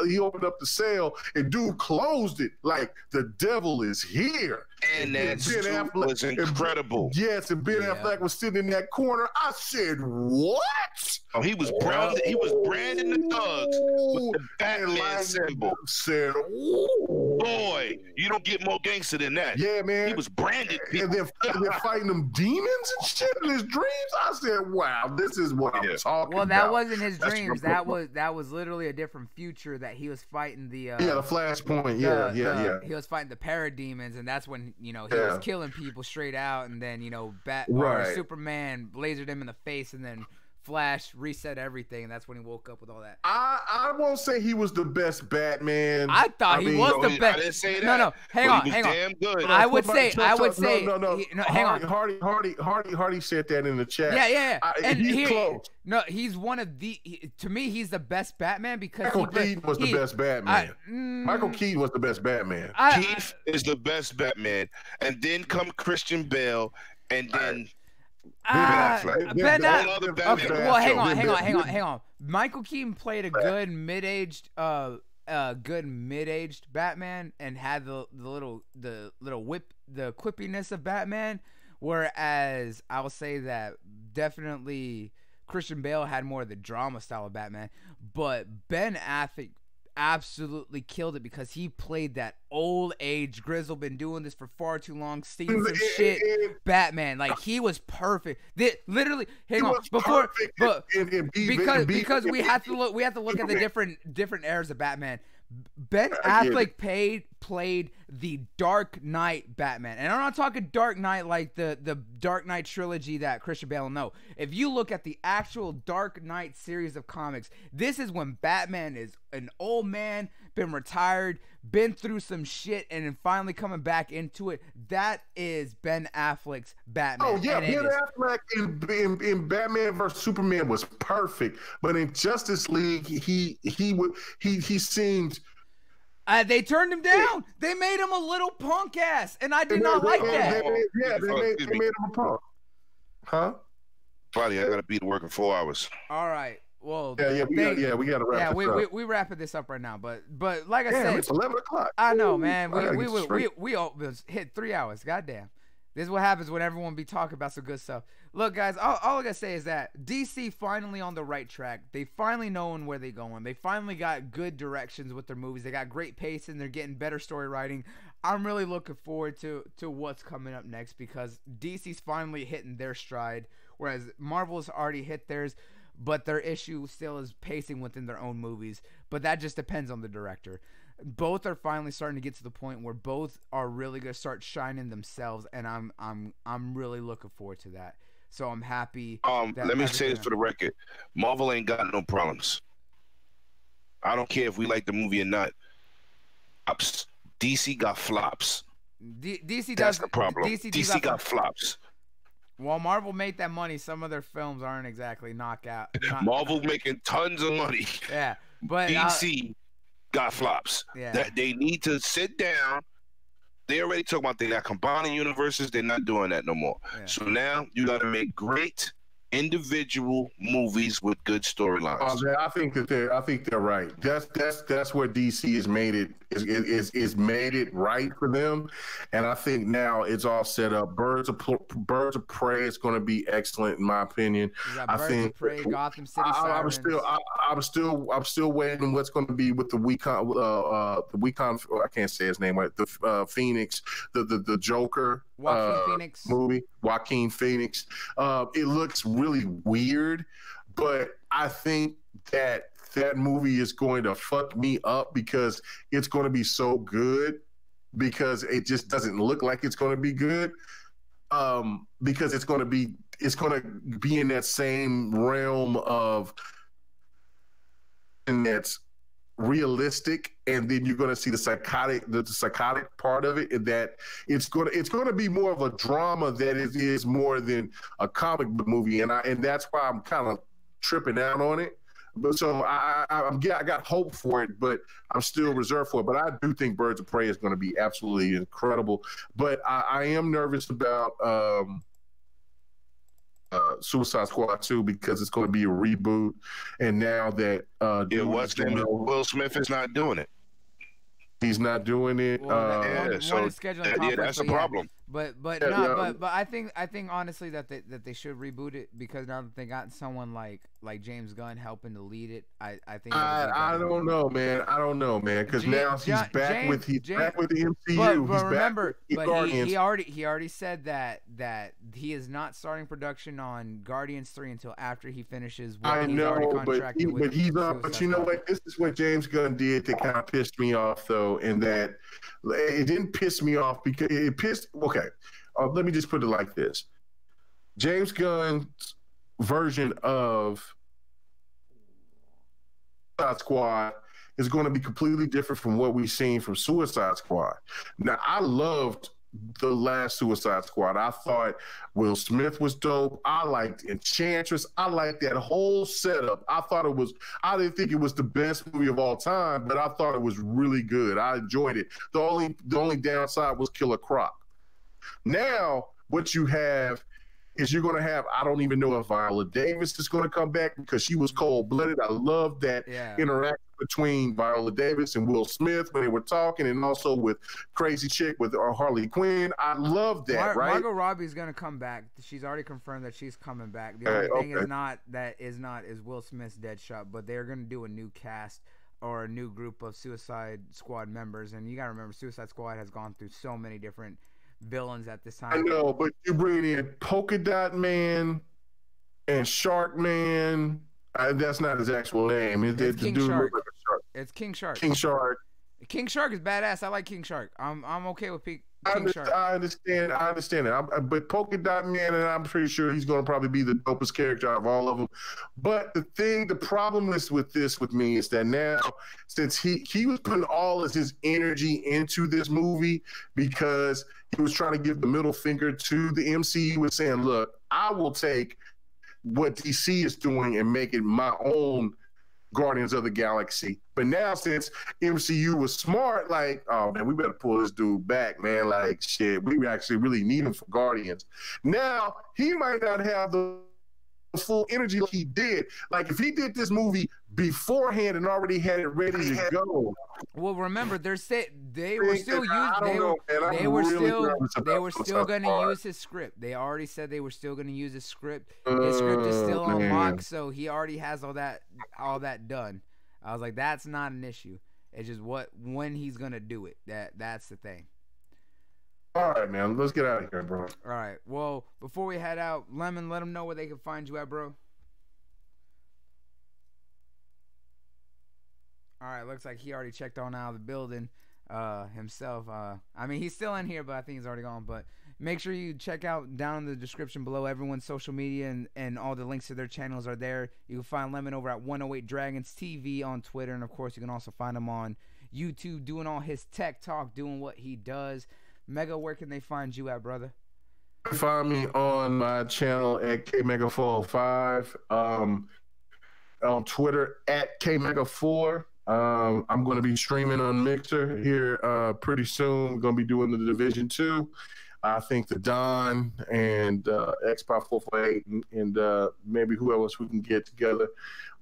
he opened up the cell and dude closed it like the devil is here. And that suit was incredible. Yes, and Ben Affleck was sitting in that corner. I said, what? Oh, he was branding the thugs with the Batman symbol. Said, boy, you don't get more gangster than that. Yeah, man. He was branded. And then fighting them demons and shit in his dreams. I said, wow, this is what I'm talking about. Well, that wasn't his dreams. That was literally a different future that he was fighting the the Flashpoint. Yeah. He was fighting the parademons, and that's when he was killing people straight out, and then Superman lasered him in the face, and then Flash reset everything, and that's when he woke up with all that. I won't say he was the best Batman. I thought he was the best. I didn't say that. No, hang on. Damn good. I would say. Hang on. Hardy said that in the chat. Yeah. And he's close. No, he's one of the. To me, he's the best Batman because Michael Keaton was the best Batman. Michael Keaton was the best Batman. Keith is the best Batman, and then come Christian Bale, and then. Ben Affleck. Okay, well, hang on. Michael Keaton played a good mid-aged Batman and had the little quippiness of Batman, whereas I'll say that definitely Christian Bale had more of the drama style of Batman, but Ben Affleck absolutely killed it because he played that old age grizzle, been doing this for far too long, seen some shit Batman. Like, he was perfect. Literally, hang on, because we have to look at the different eras of Batman. Ben Affleck played the Dark Knight Batman. And I'm not talking Dark Knight like the Dark Knight trilogy that Christian Bale, no. If you look at the actual Dark Knight series of comics, this is when Batman is an old man, been retired, been through some shit, and then finally coming back into it. That is Ben Affleck's Batman. Oh, yeah, Ben Affleck in Batman vs. Superman was perfect. But in Justice League, he seemed... they turned him down. They made him a little punk ass, and I did not like that. They made him a punk. Huh? Buddy, I gotta be to work in 4 hours. All right. Well, we gotta wrap this up. we wrapping this up right now. But like I said, it's 11 o'clock. I know, man. We hit 3 hours. Goddamn. This is what happens when everyone be talking about some good stuff. Look, guys, all I gotta say is that DC finally on the right track. They finally knowing where they're going. They finally got good directions with their movies. They got great pacing. They're getting better story writing. I'm really looking forward to what's coming up next because DC's finally hitting their stride, whereas Marvel's already hit theirs, but their issue still is pacing within their own movies. But that just depends on the director. Both are finally starting to get to the point where both are really gonna start shining themselves, and I'm really looking forward to that. So I'm happy. Let me say this for the record: Marvel ain't got no problems. I don't care if we like the movie or not. DC got flops. DC That's does the problem. DC got flops. While Marvel made that money, some of their films aren't exactly knockout. Marvel making tons of money. Yeah, but DC got flops. Yeah, that they need to sit down. They already talking about they got combining universes. They're not doing that no more. Yeah. So now you got to make great individual movies with good storylines. I think they're right. That's where DC has made it is made it right for them, and I think now it's all set up. Birds of Prey is going to be excellent in my opinion. I think of Prey, Gotham City Sirens. I'm still waiting. What's going to be with the Wacon? I can't say his name right. The Phoenix, the Joker. Phoenix movie, Joaquin Phoenix. It looks really weird, but I think that movie is going to fuck me up because it's going to be so good because it just doesn't look like it's going to be good. Because it's going to be in that same realm of, and that's realistic, and then you're going to see the psychotic part of it, and that it's going to be more of a drama that is more than a comic book movie, and that's why I'm kind of tripping out on it. But so I got hope for it, but I'm still reserved for it. But I do think Birds of Prey is going to be absolutely incredible. But I am nervous about Suicide Squad 2 because it's going to be a reboot, and now that Will Smith is not doing it. He's not doing it. That's a problem. But I think honestly that they should reboot it because now that they got someone like James Gunn helping to lead it, I think I don't know, man. Because now he's back with the MCU. But remember, he already said that he is not starting production on Guardians 3 until after he finishes what he's already contracted with. But you know what? This is what James Gunn did that kind of pissed me off, though, in that it didn't piss me off because it pissed. Okay, let me just put it like this: James Gunn's version of Suicide Squad is going to be completely different from what we've seen from Suicide Squad. Now, I loved the last Suicide Squad. I thought Will Smith was dope. I liked Enchantress. I liked that whole setup. I didn't think it was the best movie of all time, but I thought it was really good. I enjoyed it. The only downside was Killer Croc. Now, what you have is you're going to have, I don't even know if Viola Davis is going to come back because she was cold-blooded. I love that interaction between Viola Davis and Will Smith when they were talking, and also with Crazy Chick with Harley Quinn. I love that, right? Margot Robbie's going to come back. She's already confirmed that she's coming back. The only thing is Will Smith's Deadshot, but they're going to do a new cast or a new group of Suicide Squad members. And you got to remember, Suicide Squad has gone through so many different villains at this time. I know, but you bring in Polka Dot Man and Shark Man. That's not his actual name. It's King Shark. Like a shark. It's King Shark. King Shark. King Shark is badass. I like King Shark. I'm okay with King Shark. I understand it. But Polka Dot Man, and I'm pretty sure he's going to probably be the dopest character out of all of them. But the problem is with me is that now, since he was putting all of his energy into this movie because he was trying to give the middle finger to the MCU and saying, look, I will take what DC is doing and make it my own Guardians of the Galaxy. But now, since MCU was smart, like, oh man, we better pull this dude back, man. Like, shit, we actually really need him for Guardians. Now, he might not have the full energy like he did. Like, if he did this movie beforehand and already had it ready to go. Well, remember, they were still going to use his script. They already said they were still going to use his script. His script is still on lock, so he already has all that done. I was like, that's not an issue. It's just when he's going to do it. That's the thing. All right, man. Let's get out of here, bro. All right. Well, before we head out, Lemon, let them know where they can find you at, bro. All right. Looks like he already checked on out of the building himself. I mean, he's still in here, but I think he's already gone. But Make sure you check out down in the description below everyone's social media, and all the links to their channels are there. You can find Lemon over at 108 Dragons TV on Twitter, and of course you can also find him on YouTube doing all his tech talk, doing what he does. Mega, where can they find you at, brother? Find me on my channel at KMega405, on Twitter at KMega4. I'm going to be streaming on Mixer here pretty soon. We're going to be doing the Division 2. I think the Don and Xbox 448 and maybe who else we can get together.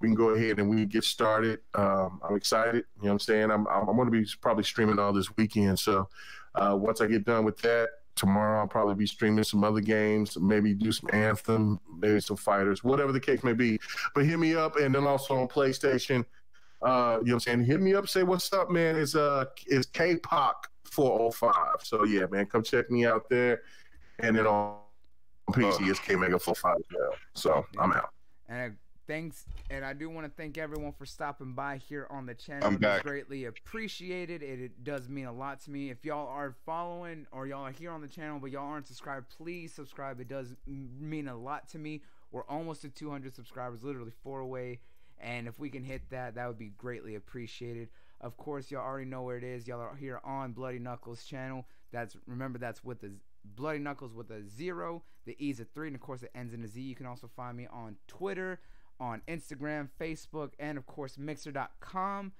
We can go ahead and we can get started. I'm excited. You know what I'm saying? I'm going to be probably streaming all this weekend. So once I get done with that, tomorrow I'll probably be streaming some other games, maybe do some Anthem, maybe some Fighters, whatever the case may be. But hit me up, and then also on PlayStation. You know what I'm saying? Hit me up, say what's up, man. It's K-Pop 405. So yeah, man, come check me out there. And then on PC, it's K-Mega 45 as well. So I'm out. And thanks, and I do want to thank everyone for stopping by here on the channel. I'm back. It's greatly appreciated. It does mean a lot to me. If y'all are following or y'all are here on the channel but y'all aren't subscribed, please subscribe. It does mean a lot to me. We're almost at 200 subscribers, literally 4 away. And if we can hit that, that would be greatly appreciated. Of course, y'all already know where it is. Y'all are here on Bloody Knuckles channel. Remember that's with the Bloody Knuckles with a 0. The E's a 3, and of course it ends in a Z. You can also find me on Twitter, on Instagram, Facebook, and of course Mixer.com.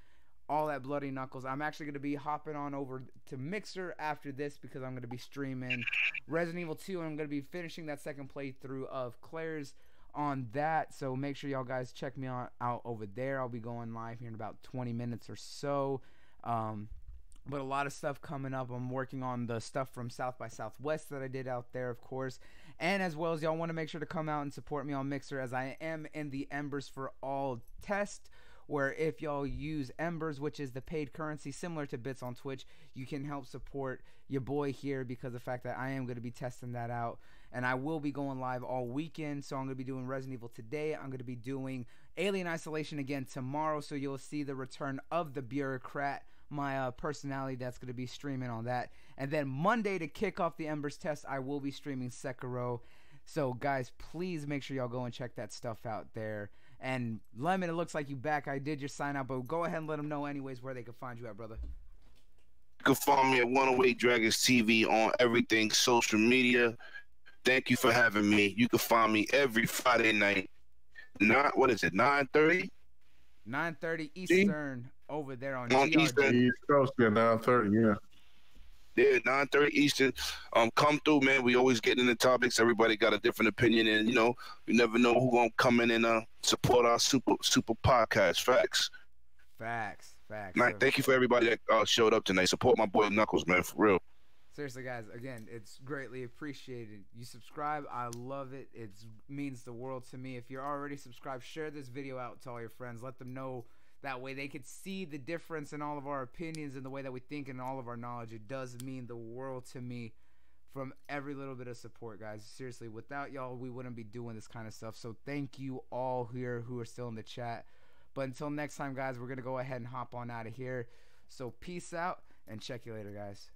All at Bloody Knuckles. I'm actually going to be hopping on over to Mixer after this because I'm going to be streaming Resident Evil 2, and I'm going to be finishing that second playthrough of Claire's on that. So make sure y'all guys check me out over there. I'll be going live here in about 20 minutes or so. But a lot of stuff coming up. I'm working on the stuff from South by Southwest that I did out there, of course. And as well as y'all want to make sure to come out and support me on Mixer, as I am in the Embers for All test, where if y'all use Embers, which is the paid currency similar to bits on Twitch, you can help support your boy here, because of the fact that I am going to be testing that out. And I will be going live all weekend. So I'm going to be doing Resident Evil today. I'm going to be doing Alien Isolation again tomorrow. So you'll see the return of the Bureaucrat, my personality that's going to be streaming on that. And then Monday, to kick off the Embers test, I will be streaming Sekiro. So guys, please make sure y'all go and check that stuff out there. And Lemon, it looks like you back. I did your sign out, but go ahead and let them know anyways where they can find you at, brother. You can follow me at 108 Dragons TV on everything social media. Thank you for having me. You can find me every Friday night. What is it, 9:30? 9:30 Eastern over there on Eastern. East Coast, 9:30, yeah. Yeah, 9:30 Eastern. Come through, man. We always get into topics. Everybody got a different opinion, and you never know who gonna come in and support our super podcast. Facts. Thank you for everybody that showed up tonight. Support my boy Knuckles, man, for real. Seriously, guys, again, it's greatly appreciated. You subscribe, I love it. It means the world to me. If you're already subscribed, share this video out to all your friends. Let them know. That way they could see the difference in all of our opinions and the way that we think and all of our knowledge. It does mean the world to me from every little bit of support, guys. Seriously, without y'all, we wouldn't be doing this kind of stuff. So thank you all here who are still in the chat. But until next time, guys, we're going to go ahead and hop on out of here. So peace out and check you later, guys.